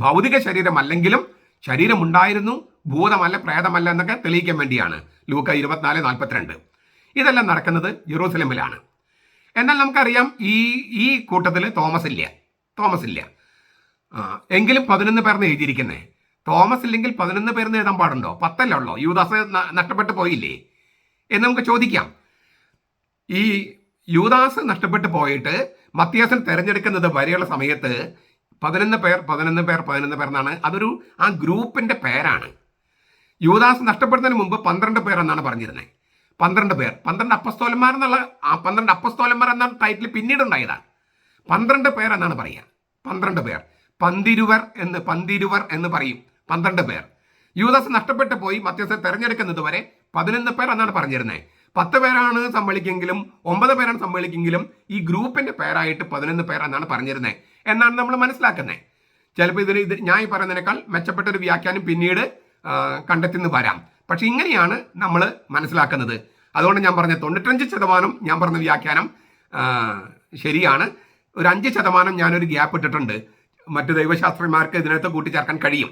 ഭൗതിക ശരീരമല്ലെങ്കിലും ശരീരമുണ്ടായിരുന്നു, ഭൂതമല്ല, പ്രേതമല്ല എന്നൊക്കെ തെളിയിക്കാൻ വേണ്ടിയാണ്. ലൂക്ക 24:42. ഇതെല്ലാം നടക്കുന്നത് ജെറൂസലമിലാണ്. എന്നാൽ നമുക്കറിയാം ഈ കൂട്ടത്തിൽ തോമസ് ഇല്ല. എങ്കിലും 11 പേർന്ന് എഴുതിയിരിക്കുന്നേ. തോമസ് ഇല്ലെങ്കിൽ 11 പേർന്ന് എഴുതാൻ പാടുണ്ടോ? 10 ഉള്ളോ? യൂദാസ് നഷ്ടപ്പെട്ടു പോയില്ലേ എന്ന് നമുക്ക് ചോദിക്കാം. ഈ യൂദാസ് നഷ്ടപ്പെട്ടു പോയിട്ട് മത്തിയാസിൽ തെരഞ്ഞെടുക്കുന്നത് വരെയുള്ള സമയത്ത് 11 പേർ എന്നാണ്. അതൊരു ആ ഗ്രൂപ്പിന്റെ പേരാണ്. യൂദാസ് നഷ്ടപ്പെടുന്നതിന് മുമ്പ് 12 പേർ എന്നാണ് പറഞ്ഞിരുന്നത്. 12 പേർ, 12 അപ്പസ്തോലന്മാർ എന്നുള്ള 12 അപ്പസ്തോലന്മാർ എന്ന ടൈറ്റിൽ പിന്നീട് ഉണ്ടായതാണ്. 12 പേർ എന്നാണ് പറയുക. 12 പേർ, പന്തിരുവർ എന്ന് പറയും. 12 പേർ. യൂദാസ് നഷ്ടപ്പെട്ടു പോയി മധ്യസ്ഥ തെരഞ്ഞെടുക്കുന്നത് വരെ 11 പേർ എന്നാണ് പറഞ്ഞിരുന്നത്. 10 പേരാണ് സമ്മേളിക്കെങ്കിലും 9 പേരാണ് സമ്മേളിക്കെങ്കിലും ഈ ഗ്രൂപ്പിന്റെ പേരായിട്ട് 11 പേർ എന്നാണ് പറഞ്ഞിരുന്നത് എന്നാണ് നമ്മൾ മനസ്സിലാക്കുന്നത്. ചിലപ്പോൾ ഇത് ഞാൻ ഈ പറയുന്നതിനേക്കാൾ മെച്ചപ്പെട്ട ഒരു വ്യാഖ്യാനം പിന്നീട് കണ്ടെത്തിന്ന് വരാം. പക്ഷെ ഇങ്ങനെയാണ് നമ്മൾ മനസ്സിലാക്കുന്നത്. അതുകൊണ്ട് ഞാൻ പറഞ്ഞ 95% ഞാൻ പറഞ്ഞ വ്യാഖ്യാനം ശരിയാണ്. ഒരു 5% ഞാനൊരു ഗ്യാപ്പ് ഇട്ടിട്ടുണ്ട്. മറ്റു ദൈവശാസ്ത്രന്മാർക്ക് ഇതിനകത്ത് കൂട്ടിച്ചേർക്കാൻ കഴിയും.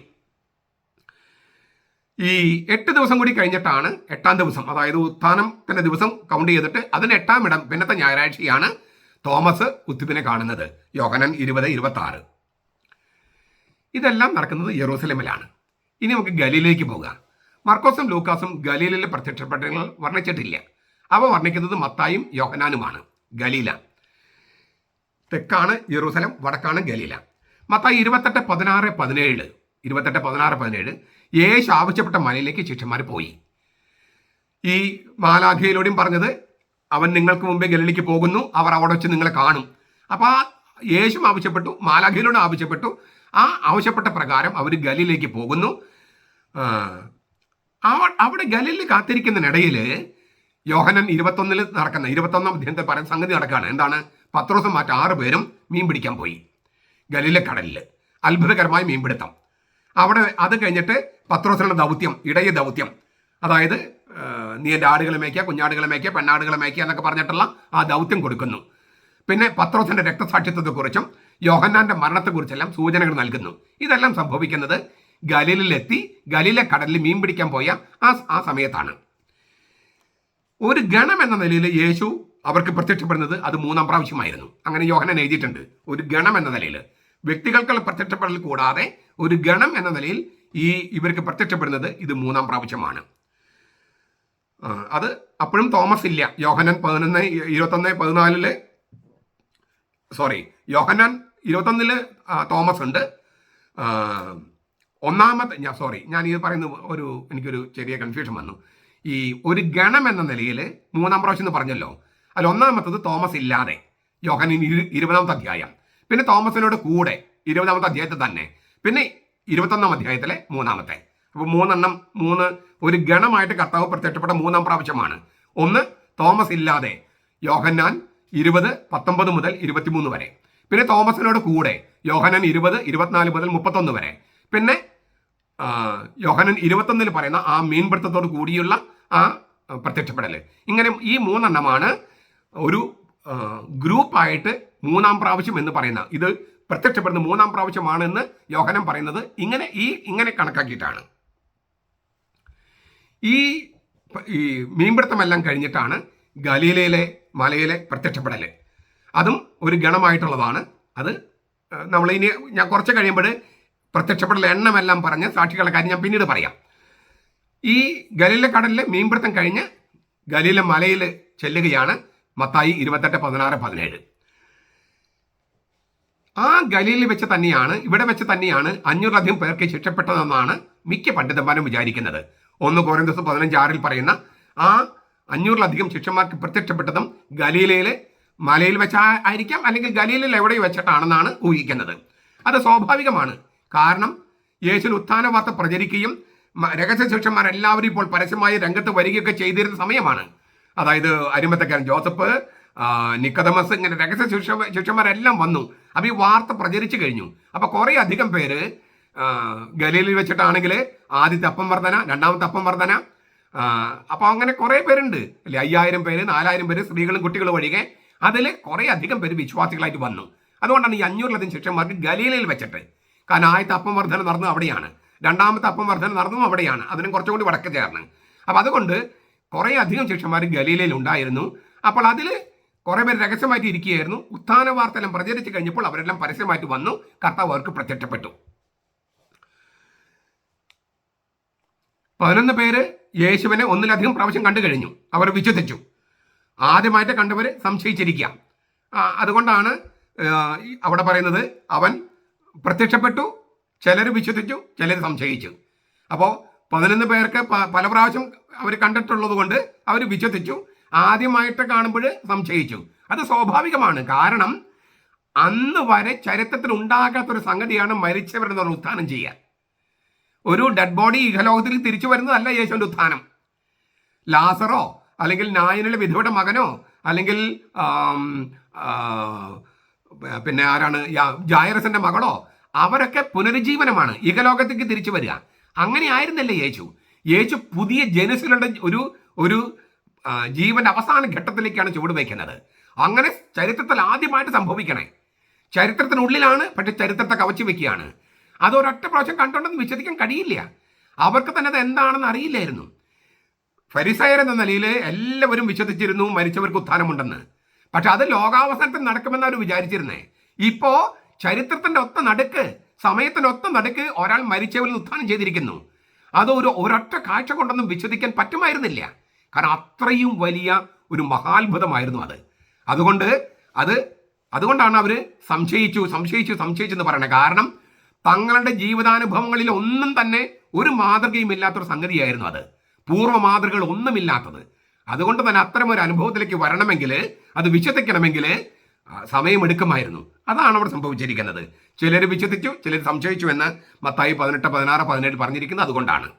ഈ 8 ദിവസം കൂടി കഴിഞ്ഞിട്ടാണ് 8ാം ദിവസം, അതായത് ഉത്ഥാനത്തിന്റെ ദിവസം കൗണ്ട് ചെയ്തിട്ട് അതിന് 8ാം ഇടം പിന്നത്തെ ഞായറാഴ്ചയാണ് തോമസ് ഉത്തിപ്പിനെ കാണുന്നത്. യോഹന്നാൻ 20:26. ഇതെല്ലാം നടക്കുന്നത് യെറൂസലേമിലാണ്. ഇനി നമുക്ക് ഗലീലയിലേക്ക് പോകാം. മർക്കോസും ലൂക്കാസും ഗലീലയിലെ പ്രത്യക്ഷപ്പെട്ടങ്ങൾ വർണ്ണിച്ചിട്ടില്ല. അവ വർണ്ണിക്കുന്നത് മത്തായും യോഹന്നാനുമാണ്. ഗലീല തെക്കാണ് യെറൂസലേം, വടക്കാണ് ഗലീല. മത്തായി 28:16-17 യേശു ആവശ്യപ്പെട്ട മലയിലേക്ക് ശിഷ്യന്മാർ പോയി. ഈ മാലാഖയിലൂടെയും പറഞ്ഞത് അവൻ നിങ്ങൾക്ക് മുമ്പേ ഗലീലയ്ക്ക് പോകുന്നു, അവർ അവിടെ വെച്ച് നിങ്ങളെ കാണും. അപ്പോൾ ആ യേശു ആവശ്യപ്പെട്ടു, മാലാഖയിലൂടെ ആവശ്യപ്പെട്ടു. ആ ആവശ്യപ്പെട്ട പ്രകാരം അവർ ഗലീലയിലേക്ക് പോകുന്നു. അവിടെ ഗലീലയിൽ കാത്തിരിക്കുന്നതിനിടയിൽ യോഹന്നാൻ 21 നടക്കുന്ന 21-ാം അധ്യായത്തിൽ പറയുന്ന സംഗതി നടക്കുകയാണ്. എന്താണ്? പത്രോസും മറ്റ് 6 പേരും മീൻ പിടിക്കാൻ പോയി ഗലീല കടലിൽ. അത്ഭുതകരമായ മീൻപിടുത്തം. അവിടെ അത് കഴിഞ്ഞിട്ട് പത്രോസിനുള്ള ദൗത്യം, ഇടയ ദൗത്യം, അതായത് നീ എൻ്റെ ആടുകളെ മേയ്ക്കുക, കുഞ്ഞാടുകളെ മേയ്ക്കുക, പെണ്ണാടുകളെ മേയ്ക്കുക എന്നൊക്കെ പറഞ്ഞിട്ടുള്ള ആ ദൗത്യം കൊടുക്കുന്നു. പിന്നെ പത്രോസിന്റെ രക്തസാക്ഷിത്വത്തെക്കുറിച്ചും യോഹന്നാന്റെ മരണത്തെക്കുറിച്ചെല്ലാം സൂചനകൾ നൽകുന്നു. ഇതെല്ലാം സംഭവിക്കുന്നത് ഗലീലയിലെത്തി ഗലീല കടലിൽ മീൻ പിടിക്കാൻ പോയ ആ സമയത്താണ്. ഒരു ഗണം എന്ന നിലയിൽ യേശു അവർക്ക് പ്രത്യക്ഷപ്പെടുന്നത് അത് 3-ാം പ്രാവശ്യമായിരുന്നു. അങ്ങനെ യോഹന്നാൻ എഴുതിയിട്ടുണ്ട്. ഒരു ഗണം എന്ന നിലയിൽ, വ്യക്തികൾക്കുള്ള പ്രത്യക്ഷപ്പെടൽ കൂടാതെ ഒരു ഗണം എന്ന നിലയിൽ ഇവർക്ക് പ്രത്യക്ഷപ്പെടുന്നത് ഇത് 3-ാം പ്രാവശ്യമാണ്. അത് അപ്പോഴും തോമസ് ഇല്ല. യോഹന്നാൻ 21:14 യോഹന്നാൻ 21 തോമസ് ഉണ്ട്. ഞാൻ ഇത് പറയുന്ന എനിക്കൊരു ചെറിയ കൺഫ്യൂഷൻ വന്നു. ഈ ഒരു ഗണം എന്ന നിലയിൽ 3-ാം പ്രാവശ്യം എന്ന് പറഞ്ഞല്ലോ, അതിൽ 1-ാമത്തത് തോമസ് ഇല്ലാതെ യോഹന്നാൻ 20-ാമത്തെ അധ്യായം, പിന്നെ തോമസിനോട് കൂടെ 20-ാമത്തെ അധ്യായത്തിൽ തന്നെ, പിന്നെ 21-ാം അധ്യായത്തിലെ 3-ാമത്തെ. അപ്പോൾ 3 ഒരു ഗണമായിട്ട് കർത്താവ് പ്രത്യക്ഷപ്പെട്ട 3-ാം പ്രാവശ്യമാണ്. ഒന്ന് തോമസ് ഇല്ലാതെ യോഹന്നാൻ 20:19 മുതൽ 23 വരെ. പിന്നെ തോമസിനോട് കൂടെ യോഹന്നാൻ 20, 24 മുതൽ 31 വരെ. പിന്നെ യോഹന്നാൻ 21 പറയുന്ന ആ മീൻപിടുത്തത്തോട് കൂടിയുള്ള ആ പ്രത്യക്ഷപ്പെടൽ. ഇങ്ങനെ ഈ 3 എണ്ണമാണ് ഒരു ഗ്രൂപ്പായിട്ട് 3-ാം പ്രാവശ്യം എന്ന് പറയുന്ന, ഇത് പ്രത്യക്ഷപ്പെടുന്ന 3-ാം പ്രാവശ്യമാണെന്ന് യോഹന്നാൻ പറയുന്നത് ഇങ്ങനെ കണക്കാക്കിയിട്ടാണ്. ഈ മീൻപിടുത്തമെല്ലാം കഴിഞ്ഞിട്ടാണ് ഗലീലയിലെ മലയിലെ പ്രത്യക്ഷപ്പെടൽ. അതും ഒരു ഗണമായിട്ടുള്ളതാണ്. അത് ഞാൻ കുറച്ച് കഴിയുമ്പോൾ പ്രത്യക്ഷപ്പെടൽ എണ്ണമെല്ലാം പറഞ്ഞ് സാക്ഷികളുടെ കാര്യം ഞാൻ പിന്നീട് പറയാം. ഈ ഗലീല കടലിലെ മീൻപിടുത്തം കഴിഞ്ഞ് ഗലീല മലയിൽ ചെല്ലുകയാണ് മത്തായി 28, 16, 17. ആ ഗലീലിൽ വെച്ച് തന്നെയാണ്, ഇവിടെ വെച്ച് തന്നെയാണ് 500-ലധികം പേർക്ക് ശിക്ഷപ്പെട്ടതെന്നാണ് മിക്ക പണ്ഡിതന്മാരും വിചാരിക്കുന്നത്. 1 കൊരിന്ത്യർ 15:6 പറയുന്ന ആ 500-ലധികം ശിഷ്യന്മാർക്ക് പ്രത്യക്ഷപ്പെട്ടതും ഗലീലയിലെ മലയിൽ വെച്ചായിരിക്കാം, അല്ലെങ്കിൽ ഗലീലയിൽ എവിടെ വെച്ചിട്ടാണെന്നാണ് ഊഹിക്കുന്നത്. അത് സ്വാഭാവികമാണ്. കാരണം യേശുവിന് ഉത്ഥാന വാർത്ത പ്രചരിക്കുകയും രഹസ്യ ശിഷ്യന്മാരെല്ലാവരും ഇപ്പോൾ പരസ്യമായി രംഗത്ത് വരികയൊക്കെ ചെയ്തിരുന്ന സമയമാണ്. അതായത് അരിമത്തക്കാരൻ ജോസഫ്, നിക്കോദമസ്, ഇങ്ങനെ രഹസ്യ ശിഷ്യന്മാരെല്ലാം വന്നു. അപ്പോൾ ഈ വാർത്ത പ്രചരിച്ചു കഴിഞ്ഞു. അപ്പോൾ കുറേ അധികം പേര് ഗലീലയിൽ വെച്ചിട്ടാണെങ്കിൽ ആദ്യത്തെ അപ്പം വർധന, രണ്ടാമത്തെ അപ്പം വർധന, അപ്പോൾ അങ്ങനെ കുറേ പേരുണ്ട് അല്ലേ. 5000 പേര്, 4000 പേര്, സ്ത്രീകളും കുട്ടികളും ഒഴികെ അതിൽ കുറേ അധികം പേര് വിശ്വാസികളായിട്ട് വന്നു. അതുകൊണ്ടാണ് ഈ 500-ലധികം ശിഷ്യന്മാർക്ക് ഗലീലയിൽ വെച്ചിട്ട്, കാരണം ആദ്യത്തെ അപ്പം വർധന നടന്നു അവിടെയാണ്, രണ്ടാമത്തെ അപ്പം വർധന നടന്നതും അവിടെയാണ്, അതിനും കുറച്ചുകൂടി വടക്ക് ചേർന്ന്. അപ്പോൾ അതുകൊണ്ട് കുറേ അധികം ശിഷ്യന്മാർ ഗലീലയിൽ ഉണ്ടായിരുന്നു. അപ്പോൾ അതിൽ കുറേ പേര് രഹസ്യമായിട്ട് ഇരിക്കുകയായിരുന്നു. ഉത്ഥാന വാർത്തയെല്ലാം പ്രചരിച്ചു കഴിഞ്ഞപ്പോൾ അവരെല്ലാം പരസ്യമായിട്ട് വന്നു, കർത്താവ് അവർക്ക് പ്രത്യക്ഷപ്പെട്ടു. 11 പേര് യേശുവിനെ ഒന്നിലധികം പ്രാവശ്യം കണ്ടു കഴിഞ്ഞു. അവർ വിശ്വസിച്ചു. ആദ്യമായിട്ട് കണ്ടവർ സംശയിച്ചിരിക്കാം. അതുകൊണ്ടാണ് അവിടെ പറയുന്നത് അവൻ പ്രത്യക്ഷപ്പെട്ടു, ചിലർ വിശ്വസിച്ചു, ചിലർ സംശയിച്ചു. അപ്പോൾ 11 പേർക്ക് പല പ്രാവശ്യം അവർ കണ്ടിട്ടുള്ളത് കൊണ്ട് അവർ വിശ്വസിച്ചു, ആദ്യമായിട്ട് കാണുമ്പോൾ സംശയിച്ചു. അത് സ്വാഭാവികമാണ്. കാരണം അന്ന് വരെ ചരിത്രത്തിൽ ഉണ്ടാകാത്തൊരു സംഗതിയാണ് മരിച്ചവരെന്ന് പറഞ്ഞ ഉത്ഥാനം ചെയ്യാൻ. ഒരു ഡെഡ് ബോഡി ഇഹലോകത്തിൽ തിരിച്ചു വരുന്നതല്ല യേശുവിൻ്റെ ഉത്ഥാനം. ലാസറോ അല്ലെങ്കിൽ നായനിലെ വിധവയുടെ മകനോ അല്ലെങ്കിൽ പിന്നെ ആരാണ് ജായറസിന്റെ മകളോ, അവരൊക്കെ പുനരുജ്ജീവനമാണ്, ഇഹലോകത്തേക്ക് തിരിച്ചു വരിക. അങ്ങനെ ആയിരുന്നല്ലേ യേശു പുതിയ ജനസിലുള്ള ഒരു ജീവന്റെ അവസാന ഘട്ടത്തിലേക്കാണ് ചുവട് വയ്ക്കുന്നത്. അങ്ങനെ ചരിത്രത്തിൽ ആദ്യമായിട്ട് സംഭവിക്കണേ. ചരിത്രത്തിനുള്ളിലാണ്, പക്ഷെ ചരിത്രത്തെ കവച്ചു വെക്കുകയാണ്. അതൊരൊറ്റ പ്രാവശ്യം കണ്ടുകൊണ്ടെന്ന് വിശ്വസിക്കാൻ കഴിയില്ല. അവർക്ക് തന്നെ അത് എന്താണെന്ന് അറിയില്ലായിരുന്നു. ഫരിസയർ എന്ന നിലയിൽ എല്ലാവരും വിശ്വസിച്ചിരുന്നു മരിച്ചവർക്ക് ഉത്ഥാനമുണ്ടെന്ന്. പക്ഷെ അത് ലോകാവസാനത്തിൽ നടക്കുമെന്ന് അവർ വിചാരിച്ചിരുന്നേ. ഇപ്പോൾ ചരിത്രത്തിന്റെ ഒത്ത നടുക്ക്, സമയത്തിനൊത്ത നടുക്ക് ഒരാൾ മരിച്ചവരിൽ ഉത്ഥാനം ചെയ്തിരിക്കുന്നു. അത് ഒരൊറ്റ കാഴ്ച കൊണ്ടൊന്നും വിശ്വസിക്കാൻ പറ്റുമായിരുന്നില്ല. കാരണം അത്രയും വലിയ ഒരു മഹാത്ഭുതമായിരുന്നു അത്. അതുകൊണ്ടാണ് അവർ സംശയിച്ചു എന്ന് പറയുന്നത്. കാരണം തങ്ങളുടെ ജീവിതാനുഭവങ്ങളിൽ ഒന്നും തന്നെ ഒരു മാതൃകയും ഇല്ലാത്തൊരു സംഗതിയായിരുന്നു അത്. പൂർവ്വ മാതൃകകൾ ഒന്നുമില്ലാത്തത്. അതുകൊണ്ട് തന്നെ അത്തരം ഒരു അനുഭവത്തിലേക്ക് വരണമെങ്കിൽ, അത് വിശ്വസിക്കണമെങ്കിൽ സമയമെടുക്കുമായിരുന്നു. അതാണ് അവിടെ സംഭവിച്ചിരിക്കുന്നത്. ചിലർ വിശ്വസിച്ചു, ചിലർ സംശയിച്ചു എന്ന് മത്തായി 18, 16, 17 പറഞ്ഞിരിക്കുന്നത് അതുകൊണ്ടാണ്.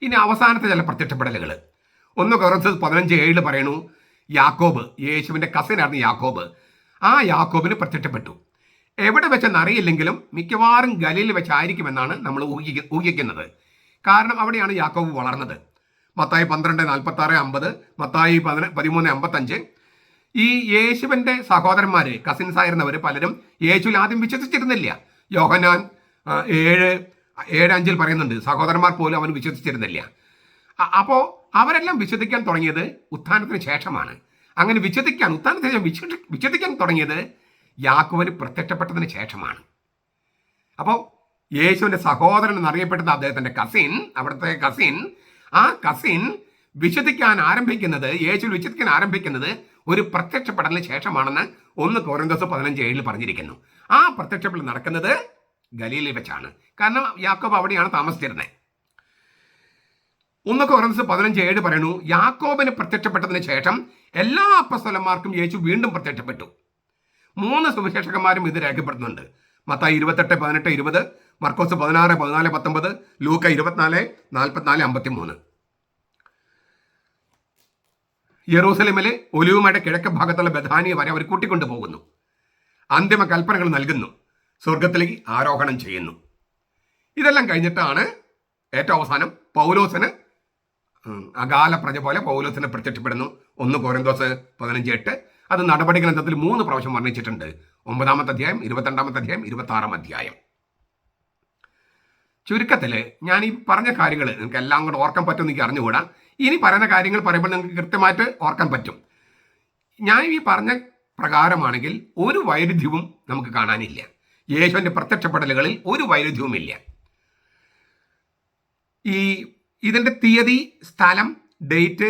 ഇനി അവസാനത്തെ ചില പ്രത്യക്ഷപ്പെടലുകൾ. 1 കൊരിന്ത്യർ 15:7 പറയണു, യാക്കോബ്, യേശുവിൻ്റെ കസിനായിരുന്നു യാക്കോബ്, ആ യാക്കോബിന് പ്രത്യക്ഷപ്പെട്ടു. എവിടെ വെച്ചെന്ന് അറിയില്ലെങ്കിലും മിക്കവാറും ഗലീലിൽ വെച്ചായിരിക്കുമെന്നാണ് നമ്മൾ ഊഹിക്കുന്നത്. കാരണം അവിടെയാണ് യാക്കോബ് വളർന്നത്. മത്തായി 12:46, 50, മത്തായി 13:55. ഈ യേശുവിൻ്റെ സഹോദരന്മാർ, കസിൻസ് ആയിരുന്നവർ പലരും യേശുവിൽ ആദ്യം വിശ്വസിച്ചിരുന്നില്ല. യോഹന്നാൻ 7:5 പറയുന്നുണ്ട്, സഹോദരന്മാർ പോലും അവൻ വിശ്വസിച്ചിരുന്നില്ല. അപ്പോൾ അവരെല്ലാം വിശ്വസിക്കാൻ തുടങ്ങിയത് ഉത്ഥാനത്തിന് ശേഷമാണ്. അങ്ങനെ ഉത്ഥാനത്തിന് ശേഷം വിശ്വസിക്കാൻ തുടങ്ങിയത് യാക്കോബിന് പ്രത്യക്ഷപ്പെട്ടതിന് ശേഷമാണ്. അപ്പോൾ യേശുവിൻ്റെ സഹോദരൻ എന്നറിയപ്പെടുന്ന അദ്ദേഹത്തിൻ്റെ കസിൻ, അവിടുത്തെ കസിൻ, ആ കസിൻ വിശ്വസിക്കാൻ ആരംഭിക്കുന്നത് ഒരു പ്രത്യക്ഷപ്പെടലിന് ശേഷമാണെന്ന് 1 കൊരിന്ത്യർ 15:7 പറഞ്ഞിരിക്കുന്നു. ആ പ്രത്യക്ഷപ്പെടൽ നടക്കുന്നത് ഗലീലയിൽ വെച്ചാണ്. കാരണം യാക്കോബ് അവിടെയാണ് താമസിച്ചിരുന്നത്. 1 കൊരിന്ത്യർ 15:7 പറയുന്നു, യാക്കോബിന് പ്രത്യക്ഷപ്പെട്ടതിന് ശേഷം എല്ലാ അപ്പസ്തലന്മാർക്കും യേശു വീണ്ടും പ്രത്യക്ഷപ്പെട്ടു. 3 സുവിശേഷകന്മാരും ഇത് രേഖപ്പെടുത്തുന്നുണ്ട്. മത്തായി 28, 18, 20, മർക്കോസ് 16, 14, 19, ലൂക്ക 24, 44, 53. യെറൂസലേമിലെ ഒലിവുമലയുടെ കിഴക്ക് ഭാഗത്തുള്ള ബഥാനിയ വരെ അവർ കൂട്ടിക്കൊണ്ടു പോകുന്നു. അന്തിമ കൽപ്പനകൾ നൽകുന്നു, സ്വർഗത്തിലേക്ക് ആരോഹണം ചെയ്യുന്നു. ഇതെല്ലാം കഴിഞ്ഞിട്ടാണ് ഏറ്റവും അവസാനം പൗലോസിന് അകാല പ്രജ പോലെ പൗലോസിന് പ്രത്യക്ഷപ്പെടുന്നു. 1 കൊരിന്തോസ് 15:8. അത് നടപടി ഗ്രന്ഥത്തിൽ 3 പ്രാവശ്യം വർണ്ണിച്ചിട്ടുണ്ട്. 9-ാമത്തെ അധ്യായം, 22-ാമത്തെ അധ്യായം, 26-ാം അധ്യായം. ചുരുക്കത്തിൽ ഞാൻ ഈ പറഞ്ഞ കാര്യങ്ങൾ നിങ്ങൾക്ക് എല്ലാം കൂടെ ഓർക്കാൻ പറ്റും എനിക്ക് അറിഞ്ഞുകൂടാ. ഇനി പറയുന്ന കാര്യങ്ങൾ പറയുമ്പോൾ നിങ്ങൾക്ക് കൃത്യമായിട്ട് ഓർക്കാൻ പറ്റും. ഞാൻ ഈ പറഞ്ഞ പ്രകാരമാണെങ്കിൽ ഒരു വൈരുദ്ധ്യവും നമുക്ക് കാണാനില്ല. യേശുവിൻ്റെ പ്രത്യക്ഷപ്പെടലുകളിൽ ഒരു വൈരുദ്ധ്യവുമില്ല. ഈ ഇതിൻ്റെ തീയതി, സ്ഥലം, ഡേറ്റ്,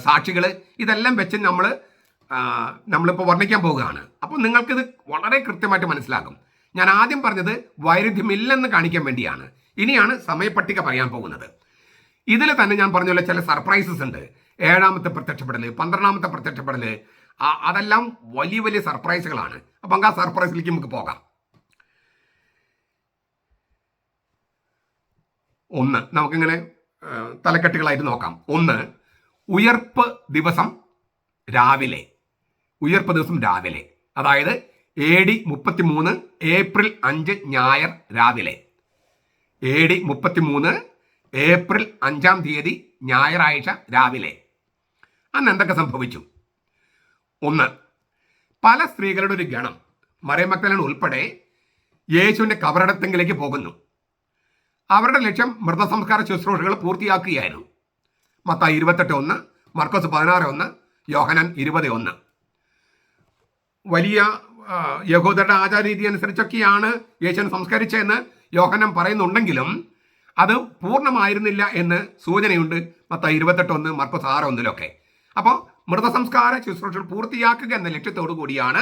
സാക്ഷികൾ ഇതെല്ലാം വെച്ച് നമ്മളിപ്പോൾ വർണ്ണിക്കാൻ പോവുകയാണ്. അപ്പോൾ നിങ്ങൾക്കിത് വളരെ കൃത്യമായിട്ട് മനസ്സിലാകും. ഞാൻ ആദ്യം പറഞ്ഞത് വൈരുദ്ധ്യമില്ലെന്ന് കാണിക്കാൻ വേണ്ടിയാണ്. ഇനിയാണ് സമയപ്പട്ടിക പറയാൻ പോകുന്നത്. ഇതിൽ തന്നെ ഞാൻ പറഞ്ഞ ചില സർപ്രൈസസ് ഉണ്ട്. 7-ാമത്തെ പ്രത്യക്ഷപ്പെടൽ, 12-ാമത്തെ പ്രത്യക്ഷപ്പെടൽ, അതെല്ലാം വലിയ വലിയ സർപ്രൈസുകളാണ്. അപ്പം ആ സർപ്രൈസിലേക്ക് നമുക്ക് പോകാം. ഒന്ന് നമുക്കിങ്ങനെ തലക്കെട്ടുകളായിട്ട് നോക്കാം. 1, ഉയർപ്പ് ദിവസം രാവിലെ. ഉയർപ്പ് ദിവസം രാവിലെ, അതായത് AD 33 ഏപ്രിൽ 5 ഞായർ രാവിലെ. AD 33 ഏപ്രിൽ 5-ാം തീയതി ഞായറാഴ്ച രാവിലെ. അന്ന് എന്തൊക്കെ സംഭവിച്ചു? 1, പല സ്ത്രീകളുടെ ഒരു ഗണം മറിയം മഗ്ദലേന ഉൾപ്പെടെ യേശുവിൻ്റെ കബറിടത്തെങ്കിലേക്ക് പോകുന്നു. അവരുടെ ലക്ഷ്യം മൃതസംസ്കാര ശുശ്രൂഷകൾ പൂർത്തിയാക്കുകയായിരുന്നു. മത്തായി 28:1, മർക്കോസ് 16:1, യോഹന്നാൻ 20:1. വലിയ യഹൂദരുടെ ആചാരരീതി അനുസരിച്ചൊക്കെയാണ് യേശുവിനെ സംസ്കരിച്ചതെന്ന് യോഹന്നാൻ പറയുന്നുണ്ടെങ്കിലും അത് പൂർണ്ണമായിരുന്നില്ല എന്ന് സൂചനയുണ്ട് മത്തായി 28:1, മർക്കോസ് 6:1. അപ്പോൾ മൃതസംസ്കാര ശുശ്രൂഷകൾ പൂർത്തിയാക്കുക എന്ന ലക്ഷ്യത്തോടു കൂടിയാണ്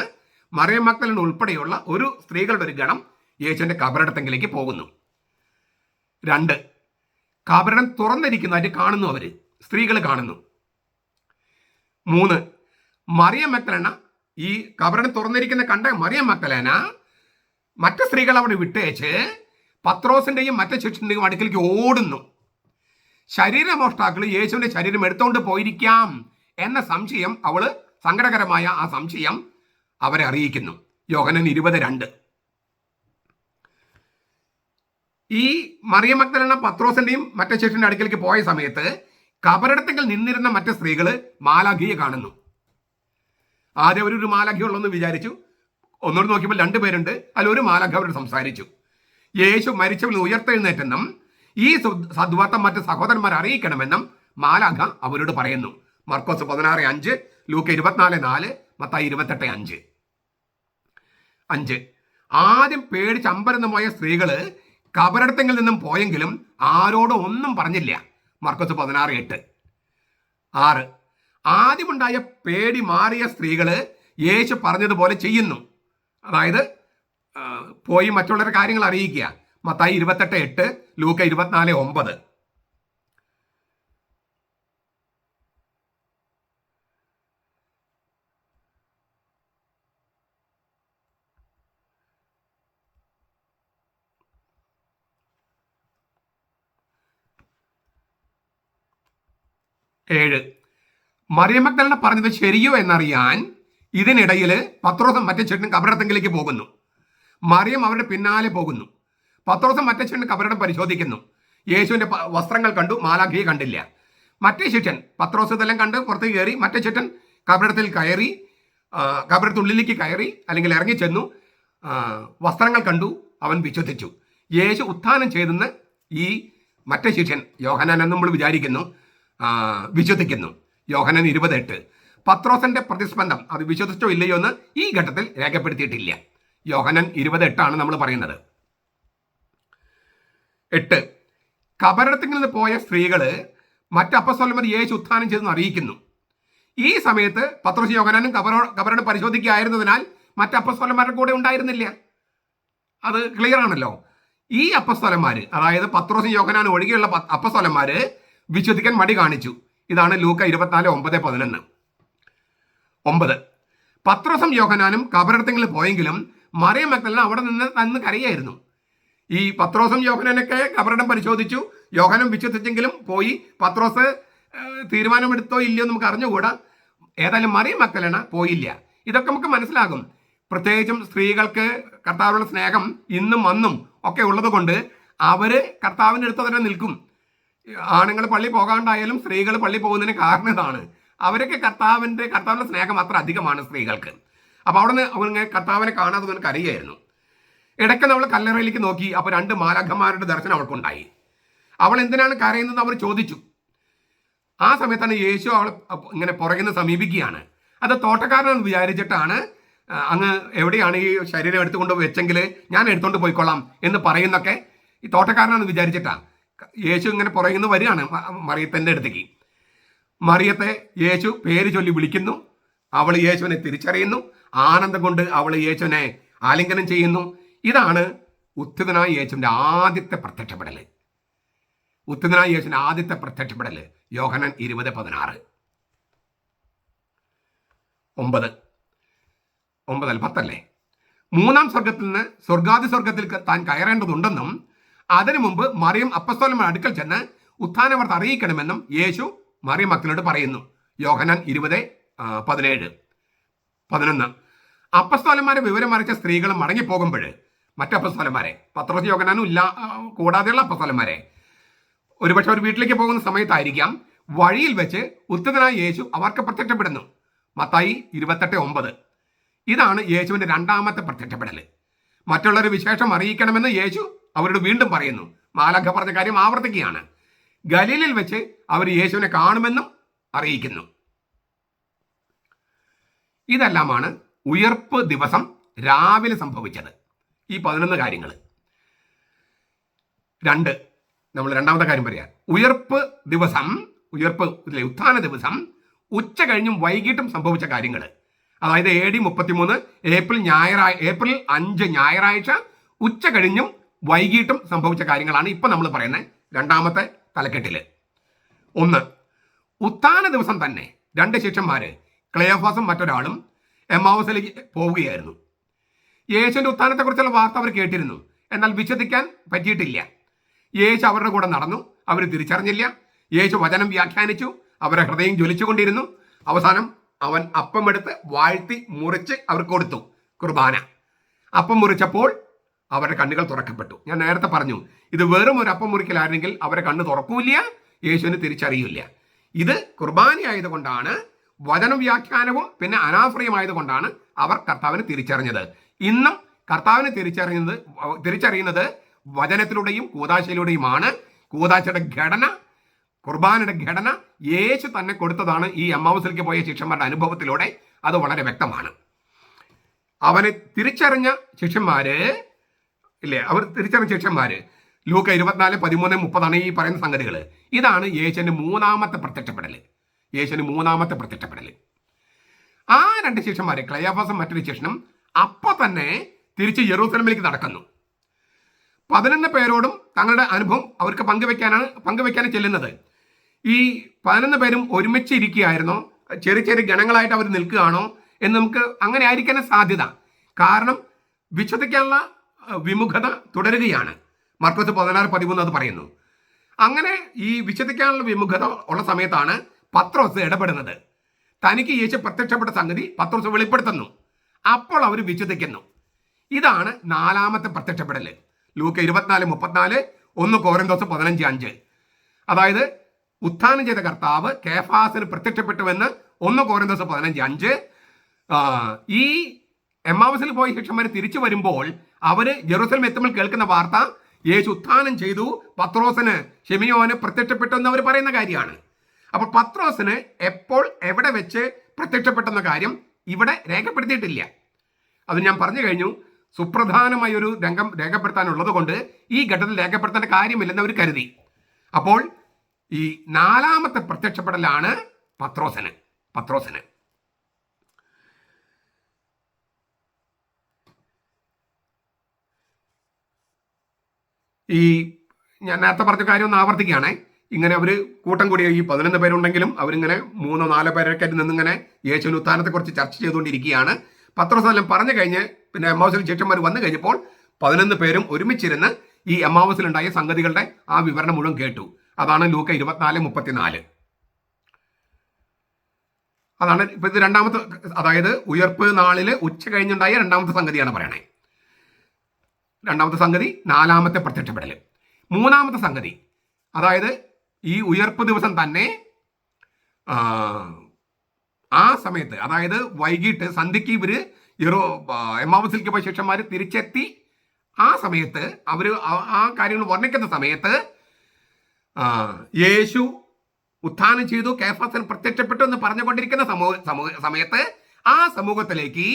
മറിയം മഗ്ദലേന ഉൾപ്പെടെയുള്ള ഒരു സ്ത്രീകളുടെ ഒരു ഗണം യേശുവിൻ്റെ കബറിടത്തെങ്കിലേക്ക് പോകുന്നു. 2, കബറിടം തുറന്നിരിക്കുന്നതായിട്ട് കാണുന്നു. അവർ സ്ത്രീകൾ കാണുന്നു. 3, മറിയം മഗ്ദലേന ഈ കബറിടം തുറന്നിരിക്കുന്ന കണ്ട മറിയം മഗ്ദലേന മറ്റ് സ്ത്രീകൾ അവിടെ വിട്ടേച്ച് പത്രോസിൻ്റെയും മറ്റു ശിഷ്യൻ്റെയും അടുക്കലേക്ക് ഓടുന്നു. ശരീരമോഷ്ടാക്കൾ യേശുവിൻ്റെ ശരീരം എടുത്തുകൊണ്ട് പോയിരിക്കാം എന്ന സംശയം, സങ്കടകരമായ ആ സംശയം അവരെ അറിയിക്കുന്നു. യോഹന്നാൻ 20:2. ഈ മറിയം മഗ്ദലേന പത്രോസിന്റെയും മറ്റു ശിഷ്യന്റെ അടുക്കലേക്ക് പോയ സമയത്ത് കബറിടത്തിൽ നിന്നിരുന്ന മറ്റു സ്ത്രീകൾ മാലാഖിയെ കാണുന്നു. ആദ്യം ഒരു മാലാഖിയുള്ളെന്ന് വിചാരിച്ചു. ഒന്നുകൂടി നോക്കിയപ്പോൾ 2 പേരുണ്ട്. അതിലൊരു മാലാഖ അവരോട് സംസാരിച്ചു. യേശു മരിച്ചവരിൽ ഉയർത്തെഴുന്നേറ്റെന്നും ഈ സദ്വാർത്ത മറ്റ് സഹോദരന്മാരെ അറിയിക്കണമെന്നും മാലാഖ അവരോട് പറയുന്നു. മർക്കോസ് 16:5, ലൂക്ക 24:4, മത്തായി 28:5. 5, ആദ്യം പേടിച്ച് അമ്പരന്ന് പോയ സ്ത്രീകൾ കബറിടത്തിൽ നിന്നും പോയെങ്കിലും ആരോടും ഒന്നും പറഞ്ഞില്ല. മർക്കോസ് 16:8. 6, ആദ്യമുണ്ടായ പേടി മാറിയ സ്ത്രീകൾ യേശു പറഞ്ഞതുപോലെ ചെയ്യുന്നു. അതായത് പോയി മറ്റുള്ളവരുടെ കാര്യങ്ങൾ അറിയിക്കുക. മത്തായി 28:8, ലൂക്ക 24:9. 7, മറിയം മഗ്ദലേന പറഞ്ഞത് ശരിയോ എന്നറിയാൻ ഇതിനിടയിൽ പത്രോസും മറ്റേ ചേട്ടനും കബറിടത്തെങ്കിലേക്ക് പോകുന്നു. മറിയം അവരുടെ പിന്നാലെ പോകുന്നു. പത്രോസും മറ്റേ ചേട്ടൻ കബറിടം പരിശോധിക്കുന്നു. യേശുവിൻ്റെ വസ്ത്രങ്ങൾ കണ്ടു, മാലാഖയെ കണ്ടില്ല. മറ്റേ ശിഷ്യൻ പത്രോസ് ഇതെല്ലാം കണ്ട് പുറത്തേക്ക് കയറി. മറ്റേ ശിഷ്യൻ കബറിടത്തിൽ കയറി, കബറിടത്തുള്ളിലേക്ക് കയറി അല്ലെങ്കിൽ ഇറങ്ങി ചെന്നു. വസ്ത്രങ്ങൾ കണ്ടു, അവൻ വിശ്വസിച്ചു. യേശു ഉത്ഥാനം ചെയ്തെന്ന് ഈ മറ്റേ ശിഷ്യൻ യോഹന്നാൻ എന്ന് നമ്മൾ വിചാരിക്കുന്നു, വിശ്വസിക്കുന്നു. യോഹന്നാൻ 20:8. പത്രോസിന്റെ പ്രതിസ്പന്ദം അത് വിശ്വസിച്ചോ ഇല്ലയോ എന്ന് ഈ ഘട്ടത്തിൽ രേഖപ്പെടുത്തിയിട്ടില്ല. യോഹന്നാൻ 20:8 നമ്മൾ പറയുന്നത്. 8, കബറിടത്തിൽ നിന്ന് പോയ സ്ത്രീകൾ മറ്റ് അപ്പസ്തലന്മാർ യേശു ഉത്ഥാനം ചെയ്തെന്ന് അറിയിക്കുന്നു. ഈ സമയത്ത് പത്രോസ് യോഹന്നാനും കബറിടം പരിശോധിക്കുകയായിരുന്നതിനാൽ മറ്റ് അപ്പസ്തലന്മാരുടെ കൂടെ ഉണ്ടായിരുന്നില്ല. അത് ക്ലിയർ ആണല്ലോ. ഈ അപ്പസ്തലന്മാർ, അതായത് പത്രോസും യോഹന്നാനും ഒഴികെയുള്ള അപ്പസ്തലന്മാർ വിശ്വസിക്കാൻ മടി കാണിച്ചു. ഇതാണ് ലൂക്ക 24:9-11. 9, പത്രോസും യോഹന്നാനും കബറിടത്തിൽ പോയെങ്കിലും മറിയം മഗ്ദലേന അവിടെ നിന്ന് കരയായിരുന്നു. ഈ പത്രോസും യോഹന്നാനൊക്കെ കബറിടം പരിശോധിച്ചു, യോഹന്നാൻ വിശ്വസിച്ചെങ്കിലും പോയി. പത്രോസ് തീരുമാനമെടുത്തോ ഇല്ലയോ നമുക്ക് അറിഞ്ഞുകൂടാ. ഏതായാലും മറിയം മഗ്ദലേന പോയില്ല. ഇതൊക്കെ നമുക്ക് മനസ്സിലാകും. പ്രത്യേകിച്ചും സ്ത്രീകൾക്ക് കർത്താവിനുള്ള സ്നേഹം ഇന്നും അന്നും ഒക്കെ ഉള്ളത് കൊണ്ട് അവർ കർത്താവിൻ്റെ അടുത്ത് തന്നെ നിൽക്കും. ആണുങ്ങൾ പള്ളി പോകാണ്ടായാലും സ്ത്രീകൾ പള്ളി പോകുന്നതിന് കാരണം ഇതാണ്. അവരൊക്കെ കർത്താവിൻ്റെ സ്നേഹം അത്ര അധികമാണ് സ്ത്രീകൾക്ക്. അപ്പോൾ അവിടെ നിന്ന് അവന് കർത്താവിനെ കാണാതെ അവനക്ക് അറിയായിരുന്നു. ഇടയ്ക്ക് നമ്മൾ കല്ലറയിലേക്ക് നോക്കി. അപ്പോൾ 2 മാലാഖമാരുടെ ദർശനം അവൾക്കുണ്ടായി. അവൾ എന്തിനാണ് കരയുന്നത് അവർ ചോദിച്ചു. ആ സമയത്താണ് യേശു അവൾ ഇങ്ങനെ പുറകിൽ നിന്ന് സമീപിക്കുകയാണ്. അത് തോട്ടക്കാരനെന്ന് വിചാരിച്ചിട്ടാണ് അങ്ങ് എവിടെയാണ് ഈ ശരീരം എടുത്തുകൊണ്ട് വെച്ചെങ്കിൽ ഞാൻ എടുത്തുകൊണ്ട് പോയിക്കൊള്ളാം എന്ന് പറയുന്നൊക്കെ ഈ തോട്ടക്കാരനാണെന്ന് വിചാരിച്ചിട്ടാണ്. യേശു ഇങ്ങനെ പുറകിൽ നിന്ന് വരികയാണ് മറിയത്തിൻ്റെ അടുത്തേക്ക്. മറിയത്തെ യേശു പേര് ചൊല്ലി വിളിക്കുന്നു. അവൾ യേശുവിനെ തിരിച്ചറിയുന്നു. ആനന്ദം കൊണ്ട് അവൾ യേശുവിനെ ആലിംഗനം ചെയ്യുന്നു. ഇതാണ് ഉത്ഥിതനായ യേശുവിൻ്റെ ആദ്യത്തെ പ്രത്യക്ഷപ്പെടൽ. ഉത്ഥിതനായ യേശുവിൻ്റെ ആദ്യത്തെ പ്രത്യക്ഷപ്പെടൽ യോഹന്നാൻ 20:16. 9-10 മൂന്നാം സ്വർഗത്തിൽ നിന്ന് സ്വർഗാദി സ്വർഗത്തിൽ താൻ കയറേണ്ടതുണ്ടെന്നും അതിനു മുമ്പ് മറിയം അപ്പസ്തോലന്മാരുടെ അടുക്കൽ ചെന്ന് ഉത്ഥാനവാർത്ത അറിയിക്കണമെന്നും യേശു മറിയം മക്കളോട് പറയുന്നു. യോഹന്നാൻ 20:17-11. അപ്പസ്തോലന്മാരെ വിവരം അറിയിച്ച സ്ത്രീകൾ മടങ്ങിപ്പോകുമ്പോൾ മറ്റപ്പസ്തോലന്മാരെ, പത്രോസ് യോഹന്നാനും ഇല്ല കൂടാതെയുള്ള അപ്പസ്തോലന്മാരെ, ഒരുപക്ഷെ അവർ വീട്ടിലേക്ക് പോകുന്ന സമയത്തായിരിക്കാം, വഴിയിൽ വെച്ച് ഉത്ഥിതനായ യേശു അവർക്ക് പ്രത്യക്ഷപ്പെടുന്നു. മത്തായി 28:9. ഇതാണ് യേശുവിൻ്റെ രണ്ടാമത്തെ പ്രത്യക്ഷപ്പെടൽ. മറ്റുള്ളവരെ വിശേഷം അറിയിക്കണമെന്ന് യേശു അവരോട് വീണ്ടും പറയുന്നു. മാലാഖ പറഞ്ഞ കാര്യം ആവർത്തിക്കുകയാണ്. ഗലീലിൽ വെച്ച് അവർ യേശുവിനെ കാണുമെന്നും അറിയിക്കുന്നു. ഇതെല്ലാമാണ് ഉയർപ്പ് ദിവസം രാവിലെ സംഭവിച്ചത്. ഈ 11 കാര്യങ്ങൾ. 2 നമ്മൾ രണ്ടാമത്തെ കാര്യം പറയാം. ഉത്ഥാന ദിവസം ഉച്ച കഴിഞ്ഞും വൈകിട്ടും സംഭവിച്ച കാര്യങ്ങൾ. അതായത് AD 33 ഏപ്രിൽ 5 ഞായറാഴ്ച ഉച്ച കഴിഞ്ഞും വൈകിട്ടും സംഭവിച്ച കാര്യങ്ങളാണ് ഇപ്പം നമ്മൾ പറയുന്നത് രണ്ടാമത്തെ തലക്കെട്ടിൽ. 1. ഉത്ഥാന ദിവസം തന്നെ 2 ശിഷ്യന്മാർ ക്ലെയോഫാസും മറ്റൊരാളും എമ്മാവൂസിലേക്ക് പോവുകയായിരുന്നു. യേശുവിൻ്റെ ഉത്ഥാനത്തെക്കുറിച്ചുള്ള വാർത്ത അവർ കേട്ടിരുന്നു, എന്നാൽ വിശ്വസിക്കാൻ പറ്റിയിട്ടില്ല. യേശു അവരുടെ കൂടെ നടന്നു. അവർ തിരിച്ചറിഞ്ഞില്ല. യേശു വചനം വ്യാഖ്യാനിച്ചു. അവരുടെ ഹൃദയം ജ്വലിച്ചുകൊണ്ടിരുന്നു. അവസാനം അവൻ അപ്പമെടുത്ത് വാഴ്ത്തി മുറിച്ച് അവർക്ക് കൊടുത്തു. കുർബാന. അപ്പം മുറിച്ചപ്പോൾ അവരുടെ കണ്ണുകൾ തുറക്കപ്പെട്ടു. ഞാൻ നേരത്തെ പറഞ്ഞു, ഇത് വെറും ഒരു അപ്പം മുറിക്കലായിരുന്നെങ്കിൽ അവരെ കണ്ണ് തുറക്കൂല, യേശുവിനെ തിരിച്ചറിയില്ല. ഇത് കുർബാനയായതുകൊണ്ടാണ്, വചന വ്യാഖ്യാനവും പിന്നെ അനാശ്രയമായതുകൊണ്ടാണ് അവർ കർത്താവിനെ തിരിച്ചറിഞ്ഞത്. ഇന്നും കർത്താവിനെ തിരിച്ചറിയുന്നത് വചനത്തിലൂടെയും കൂദാശയിലൂടെയുമാണ്. കൂദാശയുടെ ഘടന, കുർബാനയുടെ ഘടന യേശു തന്നെ കൊടുത്തതാണ്. ഈ എമ്മാവൂസിലേക്ക് പോയ ശിഷ്യന്മാരുടെ അനുഭവത്തിലൂടെ അത് വളരെ വ്യക്തമാണ്. അവനെ തിരിച്ചറിഞ്ഞ ശിഷ്യന്മാര് ലൂക്ക 24:13-30 ഈ പറയുന്ന സംഗതികൾ. ഇതാണ് യേശുവിൻ്റെ മൂന്നാമത്തെ പ്രത്യക്ഷപ്പെടൽ. ആ 2 ശിഷ്യന്മാരെ, ക്ലെയോഫാസും മറ്റൊരു ശിഷ്യനും, അപ്പോൾ തന്നെ തിരിച്ച് യെറൂസലേമിലേക്ക് നടക്കുന്നു. 11 പേരോടും തങ്ങളുടെ അനുഭവം അവർക്ക് പങ്കുവെക്കാനാണ് ചെല്ലുന്നത്. ഈ 11 പേരും ഒരുമിച്ച് ഇരിക്കുകയായിരുന്നോ, ചെറിയ ചെറിയ ഗണങ്ങളായിട്ട് അവർ നിൽക്കുകയാണോ എന്ന് നമുക്ക് അങ്ങനെ ആയിരിക്കാൻ സാധ്യത. കാരണം വിശ്വസിക്കാനുള്ള വിമുഖത തുടരുകയാണ്. മർക്കോസ് 16:13 അത് പറയുന്നു. അങ്ങനെ ഈ വിശ്വസിക്കാനുള്ള വിമുഖത ഉള്ള സമയത്താണ് പത്രോസ് ഇടപെടുന്നത്. തനിക്ക് യേശു പ്രത്യക്ഷപ്പെട്ട സംഗതി പത്രോസ് വെളിപ്പെടുത്തുന്നു. അപ്പോൾ അവർ വിശ്വസിക്കുന്നു. ഇതാണ് 4ാമത്തെ പ്രത്യക്ഷപ്പെടൽ. ലൂക്ക 24:34, 1 കോരിന്തോസ് 15:5. അതായത് ഉത്ഥാനം ചെയ്ത കർത്താവ് കേഫാസിന് പ്രത്യക്ഷപ്പെട്ടുവെന്ന് 1 കോരിന്തോസ് 15:5. ഈ എമ്മാവൂസിൽ പോയ ശിഷ്യന്മാർ തിരിച്ചു വരുമ്പോൾ അവർ ജെറുസലേം എത്തുമ്പോൾ കേൾക്കുന്ന വാർത്ത യേശു ഉത്ഥാനം ചെയ്തു, പത്രോസിന് ശിമിയോന് പ്രത്യക്ഷപ്പെട്ടു എന്ന് അവർ പറയുന്ന കാര്യമാണ്. അപ്പോൾ പത്രോസിന് എപ്പോൾ എവിടെ വെച്ച് പ്രത്യക്ഷപ്പെട്ടെന്ന കാര്യം ഇവിടെ രേഖപ്പെടുത്തിയിട്ടില്ല. അത് ഞാൻ പറഞ്ഞു കഴിഞ്ഞു. സുപ്രധാനമായ ഒരു രംഗം രേഖപ്പെടുത്താനുള്ളത് കൊണ്ട് ഈ ഘട്ടത്തിൽ രേഖപ്പെടുത്തേണ്ട കാര്യമില്ലെന്ന് അവർ കരുതി. അപ്പോൾ ഈ 4ാമത്തെ പ്രത്യക്ഷപ്പെടലാണ് പത്രോസിന്. ഈ ഞാൻ നേരത്തെ പറഞ്ഞ കാര്യം ഒന്ന് ആവർത്തിക്കുകയാണേ. ഇങ്ങനെ അവർ കൂട്ടം കൂടിയ ഈ 11 പേരുണ്ടെങ്കിലും അവരിങ്ങനെ 3-4 പേരൊക്കെ നിന്നിങ്ങനെ യേശുവിൻ്റെ ഉത്ഥാനത്തെക്കുറിച്ച് ചർച്ച ചെയ്തുകൊണ്ടിരിക്കുകയാണ്. പത്രോസ് എല്ലാം പറഞ്ഞു കഴിഞ്ഞ് പിന്നെ എമ്മാവൂസിൽ ശിഷ്യന്മാർ വന്നു കഴിഞ്ഞപ്പോൾ 11 പേരും ഒരുമിച്ചിരുന്ന് ഈ എമ്മാവൂസിലുണ്ടായ സംഗതികളുടെ ആ വിവരണം മുഴുവൻ കേട്ടു. അതാണ് ലൂക്ക 24:34. അതാണ് ഇപ്പൊ ഇത് രണ്ടാമത്തെ, അതായത് ഉയർപ്പ് നാളിൽ ഉച്ച കഴിഞ്ഞുണ്ടായ രണ്ടാമത്തെ സംഗതിയാണ് പറയണേ. രണ്ടാമത്തെ സംഗതി നാലാമത്തെ പ്രത്യക്ഷപ്പെടൽ. മൂന്നാമത്തെ സംഗതി, അതായത് ഈ ഉയർപ്പ് ദിവസം തന്നെ ആ സമയത്ത്, അതായത് വൈകിട്ട് സന്ധ്യയ്ക്ക് ഇവർ എമ്മാവസിലേക്ക് പോയ ശിഷ്യന്മാർ തിരിച്ചെത്തി. ആ സമയത്ത് അവർ ആ കാര്യങ്ങൾ വർണ്ണിക്കുന്ന സമയത്ത് യേശു ഉത്ഥാനം ചെയ്തു, കേഫാസൻ പ്രത്യക്ഷപ്പെട്ടു എന്ന് പറഞ്ഞുകൊണ്ടിരിക്കുന്ന സമയത്ത് ആ സമൂഹത്തിലേക്ക്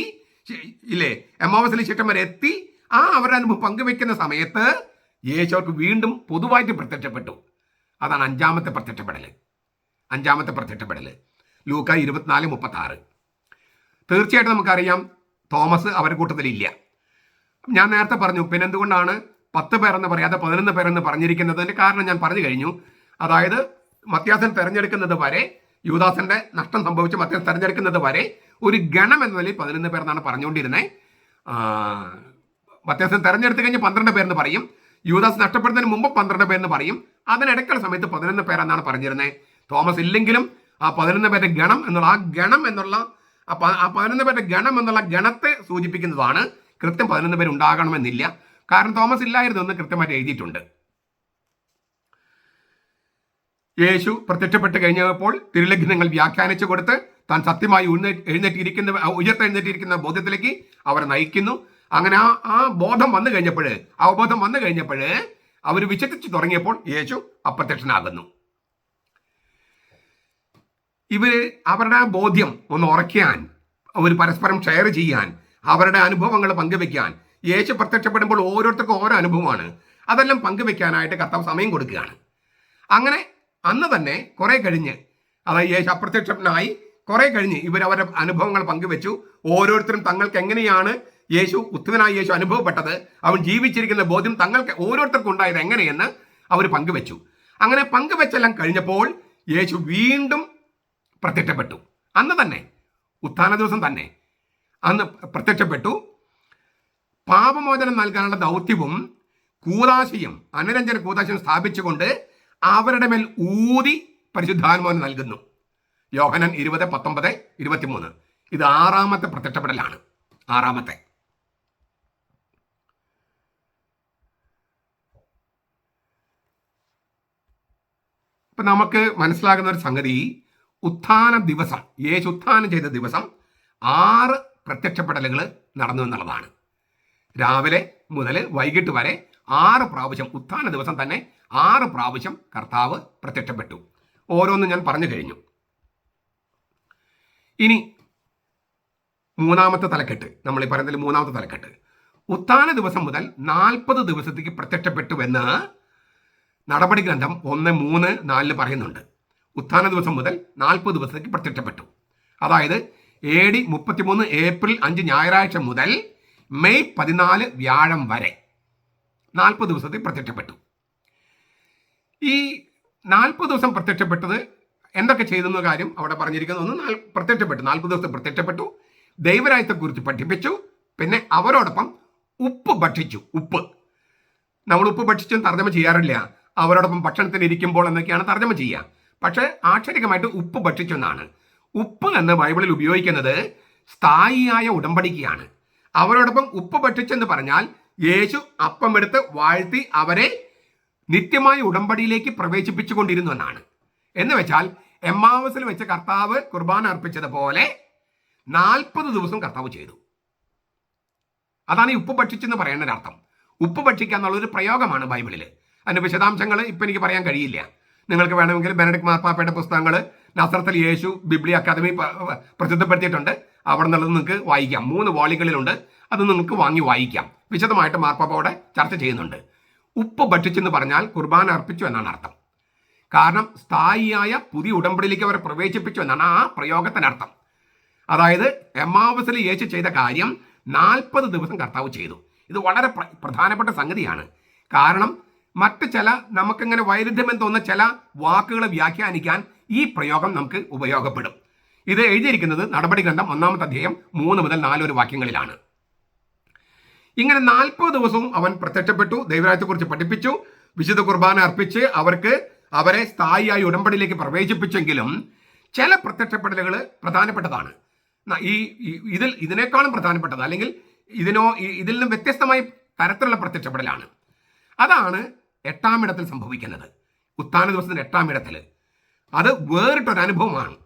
ഇല്ലേ എമ്മാവസിലെ ശിഷ്യന്മാർ എത്തി. ആ അവരുടെ അനുഭവം പങ്കുവെക്കുന്ന സമയത്ത് യേശു അവർക്ക് വീണ്ടും പൊതുവായിട്ട് പ്രത്യക്ഷപ്പെട്ടു. അതാണ് അഞ്ചാമത്തെ പ്രത്യക്ഷപ്പെടൽ. ലൂക്ക 24:36. തീർച്ചയായിട്ടും നമുക്കറിയാം തോമസ് അവരുടെ കൂട്ടത്തിലില്ല. ഞാൻ നേരത്തെ പറഞ്ഞു, പിന്നെ എന്തുകൊണ്ടാണ് 10 പേരെന്ന് പറയാതെ 11 പേരെന്ന് പറഞ്ഞിരിക്കുന്നതിൻ്റെ കാരണം ഞാൻ പറഞ്ഞു കഴിഞ്ഞു. അതായത് മത്യാസൻ തെരഞ്ഞെടുക്കുന്നത് വരെ, യൂദാസിന്റെ നഷ്ടം സംഭവിച്ച് മത്യാസൻ തെരഞ്ഞെടുക്കുന്നത് വരെ ഒരു ഗണം എന്ന നിലയിൽ 11 പേരെന്നാണ് പറഞ്ഞുകൊണ്ടിരുന്നത്. മത്യാസൻ തെരഞ്ഞെടുത്ത് കഴിഞ്ഞ് 12 പേരെന്ന് പറയും, യൂദാസ് നഷ്ടപ്പെടുന്നതിന് മുമ്പ് 12 പേരെന്ന് പറയും. അതിനിടയ്ക്കുള്ള സമയത്ത് 11 പേരെന്നാണ് പറഞ്ഞിരുന്നത്. തോമസ് ഇല്ലെങ്കിലും ആ 11 പേരുടെ ഗണം എന്നുള്ള ആ 11 പേരുടെ ഗണം എന്നുള്ള ഗണത്തെ സൂചിപ്പിക്കുന്നതാണ്. കൃത്യം 11 പേര് ഉണ്ടാകണമെന്നില്ല, കാരണം തോമസ് ഇല്ലായിരുന്നു എന്ന് കൃത്യമായിട്ട് എഴുതിയിട്ടുണ്ട്. യേശു പ്രത്യക്ഷപ്പെട്ട് കഴിഞ്ഞപ്പോൾ തിരുലഗ്നങ്ങൾ വ്യാഖ്യാനിച്ചു കൊടുത്ത് താൻ സത്യമായി ഉയർത്തെഴുന്നേറ്റിരിക്കുന്ന ബോധ്യത്തിലേക്ക് അവരെ നയിക്കുന്നു. അങ്ങനെ ആ ബോധം വന്നു കഴിഞ്ഞപ്പോൾ, അവബോധം വന്നു കഴിഞ്ഞപ്പോൾ അവർ വിശ്വസിച്ച് തുടങ്ങിയപ്പോൾ യേശു അപ്രത്യക്ഷനാകുന്നു. ഇവര് അവരുടെ ബോധ്യം ഒന്ന് ഉറയ്ക്കാൻ, അവർ പരസ്പരം ഷെയർ ചെയ്യാൻ, അവരുടെ അനുഭവങ്ങൾ പങ്കുവെക്കാൻ, യേശു പ്രത്യക്ഷപ്പെടുമ്പോൾ ഓരോരുത്തർക്കും ഓരോ അനുഭവമാണ്, അതെല്ലാം പങ്കുവെക്കാനായിട്ട് കർത്താവ് സമയം കൊടുക്കുകയാണ്. അങ്ങനെ അന്ന് തന്നെ കുറെ കഴിഞ്ഞ്, അതായത് യേശു അപ്രത്യക്ഷനായി കുറെ കഴിഞ്ഞ് ഇവരവരുടെ അനുഭവങ്ങൾ പങ്കുവെച്ചു. ഓരോരുത്തരും തങ്ങൾക്ക് എങ്ങനെയാണ് ഉത്തമനായ യേശു അനുഭവപ്പെട്ടത്, അവൻ ജീവിച്ചിരിക്കുന്ന ബോധ്യം തങ്ങൾക്ക് ഓരോരുത്തർക്കും ഉണ്ടായത് എങ്ങനെയെന്ന് അവർ പങ്കുവെച്ചു. അങ്ങനെ പങ്കുവെച്ചെല്ലാം കഴിഞ്ഞപ്പോൾ യേശു വീണ്ടും പ്രത്യക്ഷപ്പെട്ടു. അന്ന് തന്നെ, ഉത്ഥാന ദിവസം തന്നെ അന്ന് പ്രത്യക്ഷപ്പെട്ടു. പാപമോചനം നൽകാനുള്ള ദൗത്യവും കൂദാശയും അനുരഞ്ജന കൂദാശയും സ്ഥാപിച്ചുകൊണ്ട് അവരുടെ മേൽ ഊതി പരിശുദ്ധാത്മാവിനെ നൽകുന്നു. യോഹന്നാൻ 20:19-23. ഇത് 6ാമത്തെ പ്രത്യക്ഷപ്പെടലാണ്. 6ാമത്തെ. ഇപ്പൊ നമുക്ക് മനസ്സിലാകുന്ന ഒരു സംഗതി, ഉത്ഥാന ദിവസം, യേശു ഉത്ഥാനം ചെയ്ത ദിവസം 6 പ്രത്യക്ഷപ്പെടലുകൾ നടന്നു എന്നുള്ളതാണ്. രാവിലെ മുതൽ വൈകിട്ട് വരെ 6 പ്രാവശ്യം, ഉത്ഥാന ദിവസം തന്നെ 6 പ്രാവശ്യം കർത്താവ് പ്രത്യക്ഷപ്പെട്ടു. ഓരോന്നും ഞാൻ പറഞ്ഞു കഴിഞ്ഞു. ഇനി മൂന്നാമത്തെ തലക്കെട്ട്, നമ്മൾ ഈ പറയുന്നതിൽ മൂന്നാമത്തെ തലക്കെട്ട്, ഉത്ഥാന ദിവസം മുതൽ 40 ദിവസത്തേക്ക് പ്രത്യക്ഷപ്പെട്ടുവെന്ന് നടപടി ഗ്രന്ഥം 1:3-4 പറയുന്നുണ്ട്. ഉത്ഥാന ദിവസം മുതൽ 40 ദിവസത്തേക്ക് പ്രത്യക്ഷപ്പെട്ടു. അതായത് AD 33 ഏപ്രിൽ 5 ഞായറാഴ്ച മുതൽ മെയ് 14 വ്യാഴം വരെ 40 ദിവസത്തിൽ പ്രത്യക്ഷപ്പെട്ടു. ഈ 40 ദിവസം പ്രത്യക്ഷപ്പെട്ടത് എന്തൊക്കെ ചെയ്തെന്ന കാര്യം അവിടെ പറഞ്ഞിരിക്കുന്നു. ഒന്ന്, പ്രത്യക്ഷപ്പെട്ടു, 40 ദിവസം പ്രത്യക്ഷപ്പെട്ടു, ദൈവരാജ്യത്തെക്കുറിച്ച് പഠിപ്പിച്ചു, പിന്നെ അവരോടൊപ്പം ഉപ്പ് ഭക്ഷിച്ചു. ഉപ്പ്, നമ്മൾ ഉപ്പ് ഭക്ഷിച്ചും തർജ്ജമ ചെയ്യാറില്ല, അവരോടൊപ്പം ഭക്ഷണത്തിന് ഇരിക്കുമ്പോൾ എന്നൊക്കെയാണ് തർജ്ജമ ചെയ്യുക. പക്ഷേ ആക്ഷരികമായിട്ട് ഉപ്പ് ഭക്ഷിച്ചു എന്നാണ്. ഉപ്പ് എന്ന് ബൈബിളിൽ ഉപയോഗിക്കുന്നത് സ്ഥായിയായ ഉടമ്പടിക്കാണ്. അവരോടൊപ്പം ഉപ്പ് ഭക്ഷിച്ചെന്ന് പറഞ്ഞാൽ യേശു അപ്പമെടുത്ത് വാഴ്ത്തി അവരെ നിത്യമായ ഉടമ്പടിയിലേക്ക് പ്രവേശിപ്പിച്ചുകൊണ്ടിരുന്നു എന്നാണ്. എന്ന് വെച്ചാൽ എമ്മാവസിൽ വെച്ച് കർത്താവ് കുർബാന അർപ്പിച്ചതുപോലെ 40 ദിവസം കർത്താവ് ചെയ്തു. അതാണ് ഈ ഉപ്പ് ഭക്ഷിച്ചെന്ന് പറയുന്ന അർത്ഥം. ഉപ്പ് ഭക്ഷിക്കുക എന്നുള്ളൊരു പ്രയോഗമാണ് ബൈബിളിൽ. അതിൻ്റെ വിശദാംശങ്ങൾ ഇപ്പം എനിക്ക് പറയാൻ കഴിയില്ല. നിങ്ങൾക്ക് വേണമെങ്കിൽ ബെനഡിക്ട് മാർപ്പാപ്പയുടെ പുസ്തകങ്ങൾ നസ്രത്തിൽ യേശു ബിബ്ലിയ അക്കാദമി പ്രസിദ്ധപ്പെടുത്തിയിട്ടുണ്ട്. അവിടെ നിന്നുള്ളത് നിങ്ങൾക്ക് വായിക്കാം. 3 വോളികളിലുണ്ട്. അത് നിങ്ങൾക്ക് വാങ്ങി വായിക്കാം. വിശദമായിട്ട് മാർപ്പാപ്പയോടെ ചർച്ച ചെയ്യുന്നുണ്ട്. ഉപ്പ് ഭക്ഷിച്ചെന്ന് പറഞ്ഞാൽ കുർബാന അർപ്പിച്ചു എന്നാണ് അർത്ഥം. കാരണം സ്ഥായിയായ പുതിയ ഉടമ്പടിയിലേക്ക് അവരെ പ്രവേശിപ്പിച്ചു എന്നാണ് ആ പ്രയോഗത്തിനർത്ഥം. അതായത് എമ്മാവസിൽ യേശു ചെയ്ത കാര്യം 40 ദിവസം കർത്താവ് ചെയ്തു. ഇത് വളരെ പ്രധാനപ്പെട്ട സംഗതിയാണ്. കാരണം മറ്റ് ചില നമുക്കിങ്ങനെ വൈരുദ്ധ്യം തോന്നുന്ന ചില വാക്കുകളെ വ്യാഖ്യാനിക്കാൻ ഈ പ്രയോഗം നമുക്ക് ഉപയോഗപ്പെടും. ഇത് എഴുതിയിരിക്കുന്നത് നടപടി ഗ്രന്ഥം 1-ാമത്തെ അധ്യായം 3 മുതൽ 4 വാക്യങ്ങളിലാണ്. ഇങ്ങനെ 40 ദിവസവും അവൻ പ്രത്യക്ഷപ്പെട്ടു, ദൈവരാജ്യത്തെക്കുറിച്ച് പഠിപ്പിച്ചു, വിശുദ്ധ കുർബാന അർപ്പിച്ച് അവരെ സ്ഥായിയായി ഉടമ്പടിയിലേക്ക് പ്രവേശിപ്പിച്ചെങ്കിലും ചില പ്രത്യക്ഷപ്പെടലുകൾ പ്രധാനപ്പെട്ടതാണ്. ഇതിനേക്കാളും പ്രധാനപ്പെട്ടത്, അല്ലെങ്കിൽ ഇതിൽ നിന്നും വ്യത്യസ്തമായ തരത്തിലുള്ള പ്രത്യക്ഷപ്പെടലാണ്. അതാണ് 8-ാം ഇടത്തിൽ സംഭവിക്കുന്നത്. ഉത്ഥാന ദിവസത്തിന്റെ 8-ാം ഇടത്തിൽ അത് വേറിട്ടൊരു അനുഭവമാണ്.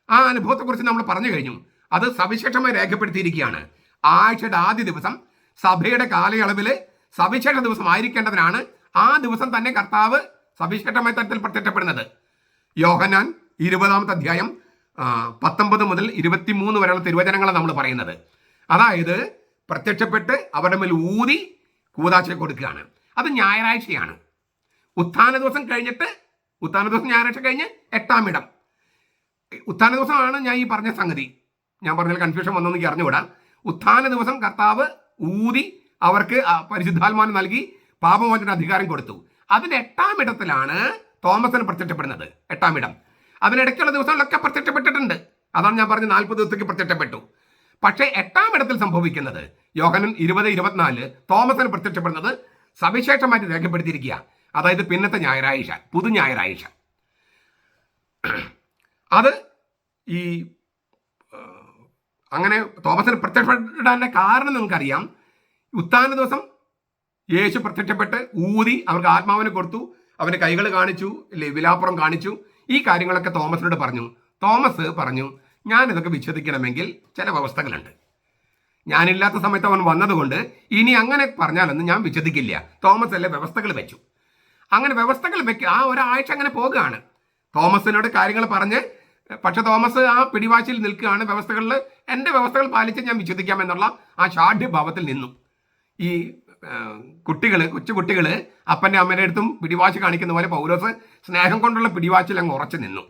ആ അനുഭവത്തെക്കുറിച്ച് നമ്മൾ പറഞ്ഞു കഴിഞ്ഞു. അത് സവിശേഷമായി രേഖപ്പെടുത്തിയിരിക്കുകയാണ്. ആഴ്ചയുടെ ആദ്യ ദിവസം സഭയുടെ കാലയളവിൽ സവിശേഷ ദിവസം ആയിരിക്കേണ്ടതിനാണ് ആ ദിവസം തന്നെ കർത്താവ് സവിശേഷമായ തരത്തിൽ പ്രത്യക്ഷപ്പെടുന്നത്. യോഹന്നാൻ 20-ാമത്തെ അധ്യായം 19 മുതൽ 23 വരെയുള്ള തിരുവചനങ്ങളാണ് നമ്മൾ പറയുന്നത്. അതായത് പ്രത്യക്ഷപ്പെട്ട് അവരുടെ മേൽ ഊതി കൂദാശ കൊടുക്കുകയാണ്. അത് ഞായറാഴ്ചയാണ്. ഉത്ഥാന ദിവസം കഴിഞ്ഞിട്ട്, ഉത്ഥാന ദിവസം ഞായറാഴ്ച കഴിഞ്ഞ് 8-ാം ഇടം. ഉത്ഥാന ദിവസമാണ് ഞാൻ ഈ പറഞ്ഞ സംഗതി. ഞാൻ പറഞ്ഞാൽ കൺഫ്യൂഷൻ വന്നൊന്നും എനിക്ക് അറിഞ്ഞുകൂടാ. ഉത്ഥാന ദിവസം കർത്താവ് ഊതി അവർക്ക് പരിശുദ്ധാത്മാവിനെ നൽകി പാപമോചന അധികാരം കൊടുത്തു. അതിന്റെ 8-ാം ഇടത്തിലാണ് തോമസിന് പ്രത്യക്ഷപ്പെടുന്നത്. 8-ാം ഇടം അതിനിടയ്ക്കുള്ള ദിവസങ്ങളിലൊക്കെ പ്രത്യക്ഷപ്പെട്ടിട്ടുണ്ട്. അതാണ് ഞാൻ പറഞ്ഞ 40 ദിവസത്തേക്ക് പ്രത്യക്ഷപ്പെട്ടു. പക്ഷേ 8-ാം ഇടത്തിൽ സംഭവിക്കുന്നത് യോഹന്നാൻ 20-24 തോമസിന് പ്രത്യക്ഷപ്പെടുന്നത് സവിശേഷമായിട്ട് രേഖപ്പെടുത്തിയിരിക്കുക. അതായത് പിന്നത്തെ ഞായറാഴ്ച, പുതു ഞായറാഴ്ച. അത് ഈ അങ്ങനെ തോമസിന് പ്രത്യക്ഷപ്പെടാനുള്ള കാരണം നിങ്ങൾക്കറിയാം. ഉത്ഥാന ദിവസം യേശു പ്രത്യക്ഷപ്പെട്ട് ഊതി അവർക്ക് ആത്മാവിനെ കൊടുത്തു, അവൻ്റെ കൈകൾ കാണിച്ചു, വിലാപ്പുറം കാണിച്ചു. ഈ കാര്യങ്ങളൊക്കെ തോമസിനോട് പറഞ്ഞു. തോമസ് പറഞ്ഞു, ഞാനിതൊക്കെ വിശ്വസിക്കണമെങ്കിൽ ചില വ്യവസ്ഥകളുണ്ട്. ഞാനില്ലാത്ത സമയത്ത് അവൻ വന്നതുകൊണ്ട് ഇനി അങ്ങനെ പറഞ്ഞാലൊന്നും ഞാൻ വിശ്വസിക്കില്ല. തോമസ് അല്ലേ വ്യവസ്ഥകൾ വെച്ചു. അങ്ങനെ വ്യവസ്ഥകൾ ആ ഒരാഴ്ച അങ്ങനെ പോകുകയാണ്. തോമസിനോട് കാര്യങ്ങൾ പറഞ്ഞ്, പക്ഷെ തോമസ് ആ പിടിവാശിയിൽ നിൽക്കുകയാണ്. എൻ്റെ വ്യവസ്ഥകൾ പാലിച്ച് ഞാൻ വിശ്വസിക്കാമെന്നുള്ള ആ ഷാഠ്യഭാവത്തിൽ നിന്നു. ഈ കൊച്ചു കുട്ടികൾ അപ്പൻ്റെ അമ്മയുടെ അടുത്തും പിടിവാശി കാണിക്കുന്ന പോലെ പൗലോസ് സ്നേഹം കൊണ്ടുള്ള പിടിവാശിൽ അങ്ങ് ഉറച്ചു നിന്നു.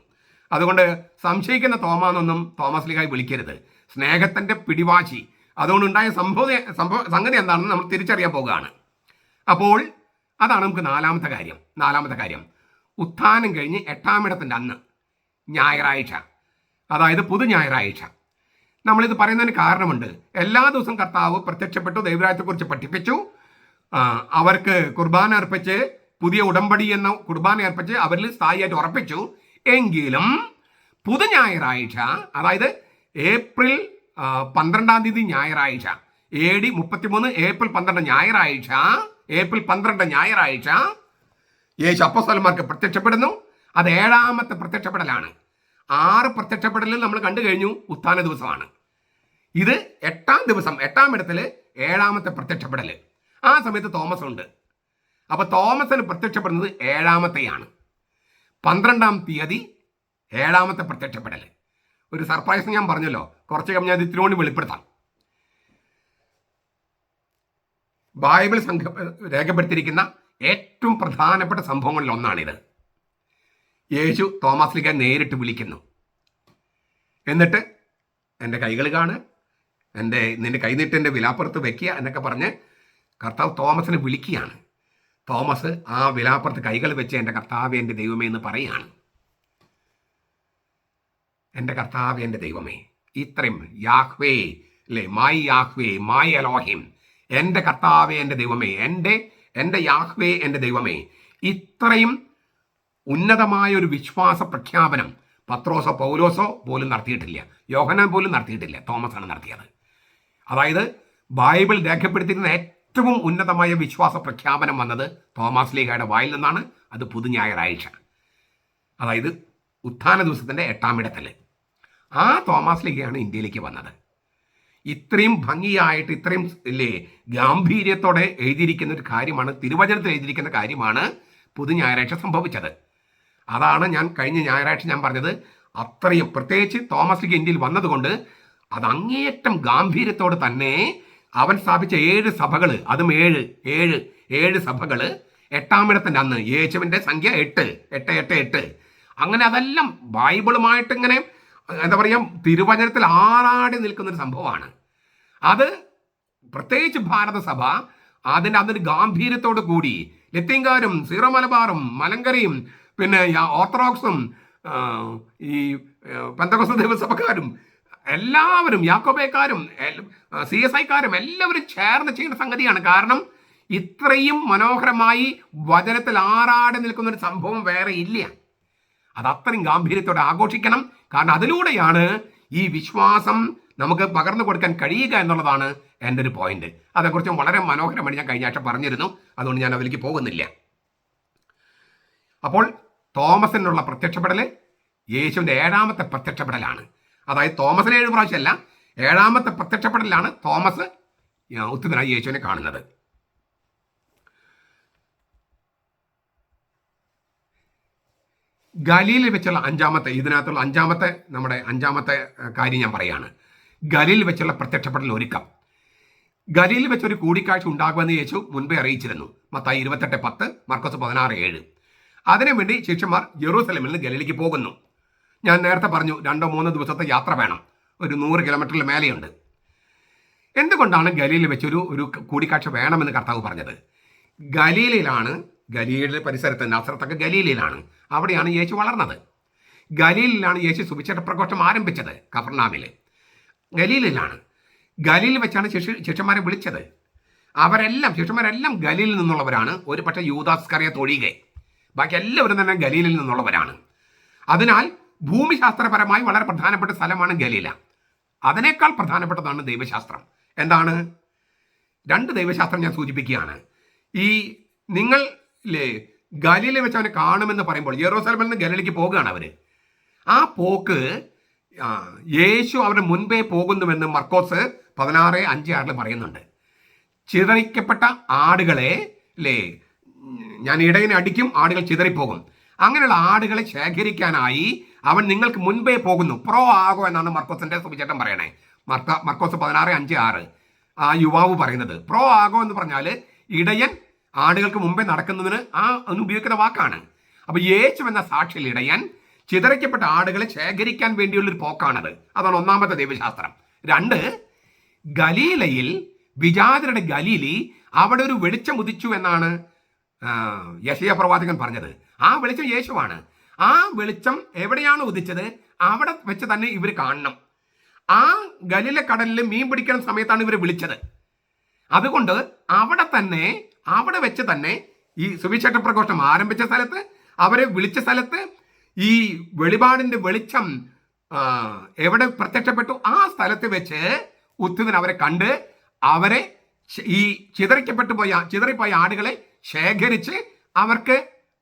അതുകൊണ്ട് സംശയിക്കുന്ന തോമാന്നൊന്നും തോമസ് ലീഗായി വിളിക്കരുത്. സ്നേഹത്തിൻ്റെ പിടിവാശി, അതുകൊണ്ടുണ്ടായ സംഗതി എന്താണെന്ന് നമ്മൾ തിരിച്ചറിയാൻ പോകുകയാണ്. അപ്പോൾ അതാണ് നമുക്ക് നാലാമത്തെ കാര്യം. ഉത്ഥാനം കഴിഞ്ഞ് 8-ാം ഇടത്തിൻ്റെ അന്ന് ഞായറാഴ്ച, അതായത് പുതു ഞായറാഴ്ച. നമ്മളിത് പറയുന്നതിന് കാരണമുണ്ട്. എല്ലാ ദിവസവും കർത്താവ് പ്രത്യക്ഷപ്പെട്ടു, ദൈവരാജ്യത്തെക്കുറിച്ച് പഠിപ്പിച്ചു, അവർക്ക് കുർബാന അർപ്പിച്ച്, പുതിയ ഉടമ്പടി എന്ന കുർബാന അർപ്പിച്ച് അവരിൽ സ്ഥായിയായിട്ട് ഉറപ്പിച്ചു. എങ്കിലും പുതു ഞായറാഴ്ച, അതായത് ഏപ്രിൽ 12-ാം തീയതി ഞായറാഴ്ച, AD 33 ഏപ്രിൽ 12 ഞായറാഴ്ച യേശു അപ്പോസ്തലന്മാർക്ക് പ്രത്യക്ഷപ്പെടുന്നു. അത് 7-ാമത്തെ പ്രത്യക്ഷപ്പെടലാണ്. 6 പ്രത്യക്ഷപ്പെടലിൽ നമ്മൾ കണ്ടു കഴിഞ്ഞു ഉത്ഥാന ദിവസമാണ്. ഇത് 8-ാം ദിവസം, 8-ാം ഇടത്തിൽ 7-ാമത്തെ പ്രത്യക്ഷപ്പെടൽ. ആ സമയത്ത് തോമസ് ഉണ്ട്. അപ്പോൾ തോമസിന് പ്രത്യക്ഷപ്പെടുന്നത് 7-ാമത്തെയാണ്. 12-ാം തീയതി 7-ാമത്തെ പ്രത്യക്ഷപ്പെടൽ. ഒരു സർപ്രൈസ് ഞാൻ പറഞ്ഞല്ലോ, കുറച്ച് കഴിഞ്ഞ് ഞാൻ ഇതിനോട് വെളിപ്പെടുത്താം. ബൈബിൾ രേഖപ്പെടുത്തിയിരിക്കുന്ന ഏറ്റവും പ്രധാനപ്പെട്ട സംഭവങ്ങളിൽ ഒന്നാണിത്. യേശു തോമസ് ലീഗ നേരിട്ട് വിളിക്കുന്നു. എന്നിട്ട് എൻ്റെ കൈകൾ കാണ്, നിന്റെ കൈനീട്ട് എൻ്റെ വിലാപ്പുറത്ത് വെക്കുക എന്നൊക്കെ പറഞ്ഞ് കർത്താവ് തോമസിനെ വിളിക്കുകയാണ്. തോമസ് ആ വിലാപ്പുറത്ത് കൈകൾ വെച്ച് എൻ്റെ കർത്താവേ, എൻ്റെ ദൈവമേ എന്ന് പറയുകയാണ്. എൻ്റെ കർത്താവേ, എൻ്റെ ദൈവമേ, ഇത്രയും യാഹ്വേ അല്ലേ, മായി യാഹ്വേ, മായി എലോഹിം, എൻ്റെ കർത്താവേ, എൻ്റെ ദൈവമേ, എൻ്റെ യാഹ്വേ, എൻ്റെ ദൈവമേ, ഇത്രയും ഉന്നതമായ ഒരു വിശ്വാസ പ്രഖ്യാപനം പത്രോസോ പൗലോസോ പോലും നടത്തിയിട്ടില്ല. യോഹന്നാൻ പോലും നടത്തിയിട്ടില്ല. തോമസാണ് നടത്തിയത്. അതായത് ബൈബിൾ രേഖപ്പെടുത്തിയിരുന്ന ഏറ്റവും ഉന്നതമായ വിശ്വാസ പ്രഖ്യാപനം വന്നത് തോമസ് ലീഗയുടെ വായിൽ നിന്നാണ്. അത് പുതു ഞായറാഴ്ച, അതായത് ഉത്ഥാന ദിവസത്തിൻ്റെ 8-ാം ഇടത്തിൽ. ആ തോമസ് ലീഗയാണ് ഇന്ത്യയിലേക്ക് വന്നത്. ഇത്രയും ഭംഗിയായിട്ട്, ഇത്രയും ഗാംഭീര്യത്തോടെ എഴുതിയിരിക്കുന്ന ഒരു കാര്യമാണ്, തിരുവചനത്തിൽ എഴുതിയിരിക്കുന്ന കാര്യമാണ് പുതു ഞായറാഴ്ച സംഭവിച്ചത്. അതാണ് ഞാൻ കഴിഞ്ഞ ഞായറാഴ്ച ഞാൻ പറഞ്ഞത്. അത്രയും പ്രത്യേകിച്ച് തോമസ് ലീഗ ഇന്ത്യയിൽ വന്നതുകൊണ്ട് അത് അങ്ങേയറ്റം ഗാംഭീര്യത്തോട് തന്നെ അവൻ സ്ഥാപിച്ച 7 സഭകൾ, അതും 7 സഭകൾ 8-ാം ഇടത്തിൻ്റെ അന്ന് യേശുവിൻ്റെ സംഖ്യ 8. അങ്ങനെ അതെല്ലാം ബൈബിളുമായിട്ട് ഇങ്ങനെ എന്താ പറയുക, തിരുവചനത്തിൽ ആറാടി നിൽക്കുന്നൊരു സംഭവമാണ്. അത് പ്രത്യേകിച്ച് ഭാരതസഭ അതിൻ്റെ അന്നൊരു ഗാംഭീര്യത്തോടു കൂടി ലത്തീൻകാരും സീറോ മലബാറും മലങ്കരയും പിന്നെ ഓർത്തഡോക്സും ഈ പെന്തക്കോസ്ത് ദൈവസഭക്കാരും എല്ലാവരും, യാക്കോബേക്കാരും CSIക്കാരും എല്ലാവരും ചേർന്ന് ചെയ്യുന്ന സംഗതിയാണ്. കാരണം ഇത്രയും മനോഹരമായി വചനത്തിൽ ആറാടി നിൽക്കുന്നൊരു സംഭവം വേറെ ഇല്ല. അത് അത്രയും ഗാംഭീര്യത്തോടെ ആഘോഷിക്കണം. കാരണം അതിലൂടെയാണ് ഈ വിശ്വാസം നമുക്ക് പകർന്നു കൊടുക്കാൻ കഴിയുക എന്നുള്ളതാണ് എൻ്റെ ഒരു പോയിന്റ്. അതേക്കുറിച്ച് വളരെ മനോഹരമായി ഞാൻ കഴിഞ്ഞ ആഴ്ച പറഞ്ഞിരുന്നു, അതുകൊണ്ട് ഞാൻ അതിലേക്ക് പോകുന്നില്ല. അപ്പോൾ തോമസിനുള്ള പ്രത്യക്ഷപ്പെടൽ യേശുവിൻ്റെ 7ാമത്തെ പ്രത്യക്ഷപ്പെടലാണ്. അതായത് തോമസിന് 7 പ്രാവശ്യമല്ല, 7ാമത്തെ പ്രത്യക്ഷപ്പെടലാണ് തോമസ് ഉത്തിതനായി യേശുവിനെ കാണുന്നത്. ഗലീലിൽ വെച്ചുള്ള ഇതിനകത്തുള്ള അഞ്ചാമത്തെ കാര്യം ഞാൻ പറയാണ്. ഗലീലിൽ വെച്ചുള്ള പ്രത്യക്ഷപ്പെടൽ ഒരുക്കം. ഗലീലിൽ വെച്ചൊരു കൂടിക്കാഴ്ച ഉണ്ടാകുമെന്ന് യേശു മുൻപേ അറിയിച്ചിരുന്നു. മത്തായി 28:10, മർക്കോസ് 16:7. അതിനുവേണ്ടി ശിഷ്യന്മാർ ജെറൂസലേമിൽ നിന്ന് ഗലീലിലേക്ക് പോകുന്നു. ഞാൻ നേരത്തെ പറഞ്ഞു 2-3 ദിവസത്തെ യാത്ര വേണം, ഒരു 100 കിലോമീറ്ററിൽ മേലെയുണ്ട്. എന്തുകൊണ്ടാണ് ഗലീലിൽ വെച്ചൊരു കൂടിക്കാഴ്ച വേണമെന്ന് കർത്താവ് പറഞ്ഞത്? ഗലീലിലെ പരിസരത്ത്, നസറത്തൊക്കെ ഗലീലിലാണ്. അവിടെയാണ് യേശു വളർന്നത്. ഗലീലിലാണ് യേശു സുവിശേഷ പ്രഘോഷം ആരംഭിച്ചത്. കഫർനാമിൽ ഗലീലിലാണ്. ഗലീലിൽ വെച്ചാണ് ശിഷ്യന്മാരെ വിളിച്ചത്. ശിഷ്യന്മാരെല്ലാം ഗലീലിൽ നിന്നുള്ളവരാണ്. ഒരു പക്ഷേ യൂദാസ് ഇസ്കറിയോത്ത് ഒഴികെ ബാക്കി എല്ലാവരും തന്നെ ഗലീലിൽ നിന്നുള്ളവരാണ്. അതിനാൽ ഭൂമിശാസ്ത്രപരമായി വളരെ പ്രധാനപ്പെട്ട സ്ഥലമാണ് ഗലീല. അതിനേക്കാൾ പ്രധാനപ്പെട്ടതാണ് ദൈവശാസ്ത്രം. എന്താണ്? 2 ദൈവശാസ്ത്രം ഞാൻ സൂചിപ്പിക്കുകയാണ്. ഈ നിങ്ങൾ ഗലീലയിൽ വെച്ച് അവനെ കാണുമെന്ന് പറയുമ്പോൾ യെറൂശലേമിൽ നിന്ന് ഗലീലയ്ക്ക് പോകുകയാണ് അവർ. ആ പോക്ക് യേശു അവരുടെ മുൻപേ പോകുന്നുവെന്ന് മർക്കോസ് 16:5-6 പറയുന്നുണ്ട്. ചിതറിക്കപ്പെട്ട ആടുകളെ ഞാൻ ഇടയനെ അടിക്കും, ആടുകൾ ചിതറിപ്പോകും. അങ്ങനെയുള്ള ആടുകളെ ശേഖരിക്കാനായി അവൻ നിങ്ങൾക്ക് മുൻപേ പോകുന്നു. പ്രോ ആഗോ എന്നാണ് മർക്കോസിന്റെ സുവിശേഷം പറയണേ. മർക്കോസ് 16:5-6 ആ യുവാവ് പറയുന്നത്. പ്രോ ആഗോ എന്ന് പറഞ്ഞാൽ ഇടയൻ ആടുകൾക്ക് മുമ്പേ നടക്കുന്നതിന് ഉപയോഗിക്കുന്ന വാക്കാണ്. അപ്പൊ യേശു എന്ന സാക്ഷിയിൽ ഇടയൻ ചിതറിക്കപ്പെട്ട ആടുകളെ ശേഖരിക്കാൻ വേണ്ടിയുള്ളൊരു പോക്കാണത്. അതാണ് 1ാമത്തെ ദൈവശാസ്ത്രം. 2, ഗലീലയിൽ വിജാതരുടെ ഗലീലി അവിടെ ഒരു വെളിച്ചം ഉദിച്ചു എന്നാണ് യെശയ്യാ പ്രവാചകൻ പറഞ്ഞത്. ആ വെളിച്ചം യേശുവാണ്. ആ വെളിച്ചം എവിടെയാണ് ഉദിച്ചത് അവിടെ വെച്ച് തന്നെ ഇവർ കാണണം. ആ ഗലീല കടലിൽ മീൻ പിടിക്കുന്ന സമയത്താണ് ഇവർ വിളിച്ചത്. അതുകൊണ്ട് അവിടെ വെച്ച് തന്നെ ഈ സുവിശേഷ പ്രഘോഷം ആരംഭിച്ച സ്ഥലത്ത്, അവരെ വിളിച്ച സ്ഥലത്ത് ഈ വെളിപാടിന്റെ വെളിച്ചം എവിടെ പ്രത്യക്ഷപ്പെട്ടു ആ സ്ഥലത്ത് വെച്ച് ഉത്തിതൻ അവരെ കണ്ട് അവരെ ഈ ചിതറിപ്പോയ ആടുകളെ ശേഖരിച്ച് അവർക്ക്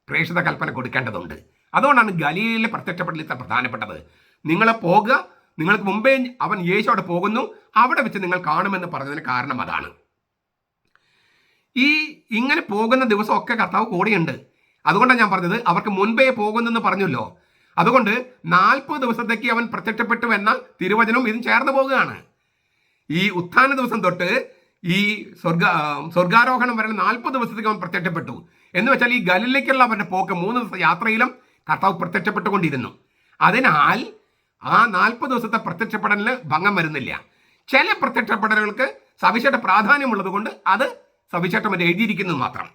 പ്രേക്ഷിത കൽപ്പന കൊടുക്കേണ്ടതുണ്ട്. അതുകൊണ്ടാണ് ഗലീലിലെ പ്രത്യക്ഷപ്പെടൽ ഇത്ര പ്രധാനപ്പെട്ടത്. നിങ്ങൾക്ക് മുമ്പേ അവൻ യേശു അവിടെ പോകുന്നു, അവിടെ വെച്ച് നിങ്ങൾ കാണുമെന്ന് പറഞ്ഞതിന് കാരണം അതാണ്. ഇങ്ങനെ പോകുന്ന ദിവസമൊക്കെ കർത്താവ് കൂടെയുണ്ട്. അതുകൊണ്ടാണ് ഞാൻ പറഞ്ഞത് അവർക്ക് മുൻപേ പോകുന്നെന്ന് പറഞ്ഞല്ലോ. അതുകൊണ്ട് 40 ദിവസത്തേക്ക് അവൻ പ്രത്യക്ഷപ്പെട്ടു എന്ന തിരുവചനവും ഇതും ചേർന്ന് പോകുകയാണ്. ഈ ഉത്ഥാന ദിവസം തൊട്ട് ഈ സ്വർഗാരോഹണം വരെ 40 ദിവസത്തേക്ക് അവൻ പ്രത്യക്ഷപ്പെട്ടു എന്ന് വെച്ചാൽ ഈ ഗലീലയ്ക്കുള്ള അവരുടെ പോക്ക് 3 ദിവസത്തെ യാത്രയിലും കർത്താവ് പ്രത്യക്ഷപ്പെട്ടുകൊണ്ടിരുന്നു. അതിനാൽ ആ 40 ദിവസത്തെ പ്രത്യക്ഷപ്പെടലിന് ഭംഗം വരുന്നില്ല. ചില പ്രത്യക്ഷപ്പെടലുകൾക്ക് സവിശേഷ പ്രാധാന്യമുള്ളത് കൊണ്ട് അത് സവിശേഷമായിട്ട് എഴുതിയിരിക്കുന്നത് മാത്രം.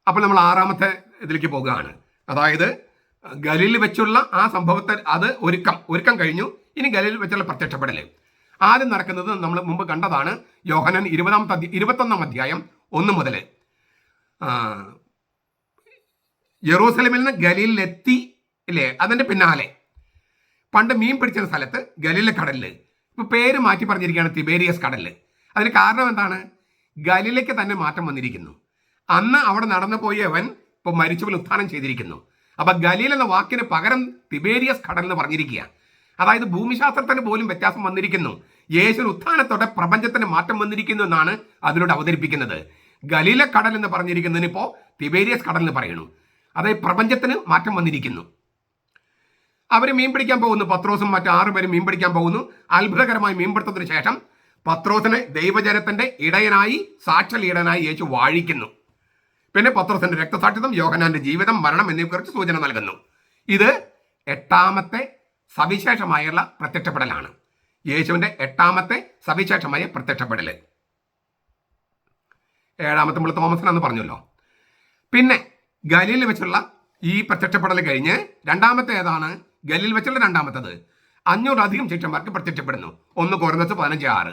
അപ്പോൾ നമ്മൾ 6ാമത്തെ ഇതിലേക്ക് പോകുകയാണ്. അതായത് ഗലീലിൽ വെച്ചുള്ള ആ സംഭവത്തെ അത് ഒരുക്കം കഴിഞ്ഞു. ഇനി ഗലീലിൽ വെച്ചുള്ള പ്രത്യക്ഷപ്പെടൽ ആദ്യം നടക്കുന്നത് നമ്മൾ മുമ്പ് കണ്ടതാണ്. യോഹന്നാൻ 21-ാം അധ്യായം 1 മുതൽ യെറൂസലേമിൽ നിന്ന് ഗലീലിലെത്തി ഇല്ലേ, അതിൻ്റെ പിന്നാലെ പണ്ട് മീൻ പിടിച്ച സ്ഥലത്ത് ഗലീല കടലിൽ ഇപ്പൊ പേര് മാറ്റി പറഞ്ഞിരിക്കുകയാണ് തിബേരിയസ് കടലിൽ. അതിന് കാരണം എന്താണ്? ഗലീലയ്ക്ക് തന്നെ മാറ്റം വന്നിരിക്കുന്നു. അന്ന് അവിടെ നടന്നു പോയവൻ ഇപ്പോൾ മരിച്ചവൻ ഉത്ഥാനം ചെയ്തിരിക്കുന്നു. അപ്പൊ ഗലീൽ എന്ന വാക്കിന് പകരം തിബേരിയസ് കടൽ എന്ന് പറഞ്ഞിരിക്കുക. അതായത് ഭൂമിശാസ്ത്രത്തിന് പോലും വ്യത്യാസം വന്നിരിക്കുന്നു. യേശു ഉത്ഥാനത്തോടെ പ്രപഞ്ചത്തിന് മാറ്റം വന്നിരിക്കുന്നു എന്നാണ് അതിലൂടെ അവതരിപ്പിക്കുന്നത്. ഗലീല കടൽ എന്ന് പറഞ്ഞിരിക്കുന്നതിന് ഇപ്പോൾ തിബേരിയസ് കടൽ എന്ന് പറയുന്നു. അതായത് പ്രപഞ്ചത്തിന് മാറ്റം വന്നിരിക്കുന്നു. അവർ മീൻ പിടിക്കാൻ പോകുന്നു. പത്രോസും മറ്റു 6 പേരും മീൻ പിടിക്കാൻ പോകുന്നു. അത്ഭുതകരമായി മീൻപിടുത്തത്തിന് ശേഷം പത്രോസിനെ ദൈവജനത്തിന്റെ ഇടയനായി സാക്ഷൽ ഇടയനായി യേശു വാഴിക്കുന്നു. പിന്നെ പത്രോസിന്റെ രക്തസാക്ഷിത്വം, യോഹന്നാന്റെ ജീവിതം, മരണം എന്നിവയെക്കുറിച്ച് സൂചന നൽകുന്നു. ഇത് 8ാമത്തെ സവിശേഷമായുള്ള പ്രത്യക്ഷപ്പെടലാണ്. യേശുവിന്റെ 8ാമത്തെ സവിശേഷമായ പ്രത്യക്ഷപ്പെടൽ. 7ാമത്തെ നമ്മൾ തോമസിനാന്ന് പറഞ്ഞല്ലോ. പിന്നെ ഗലീലിൽ വെച്ചുള്ള ഈ പ്രത്യക്ഷപ്പെടൽ കഴിഞ്ഞ് 2ാമത്തെ ഏതാണ്? ഗലീലിൽ വെച്ചുള്ള 2ാമത്തേത് 500-അധികം ശിഷ്യന്മാർക്ക് പ്രത്യക്ഷപ്പെടുന്നു. 1 കൊരിന്ത്യർ 15:6.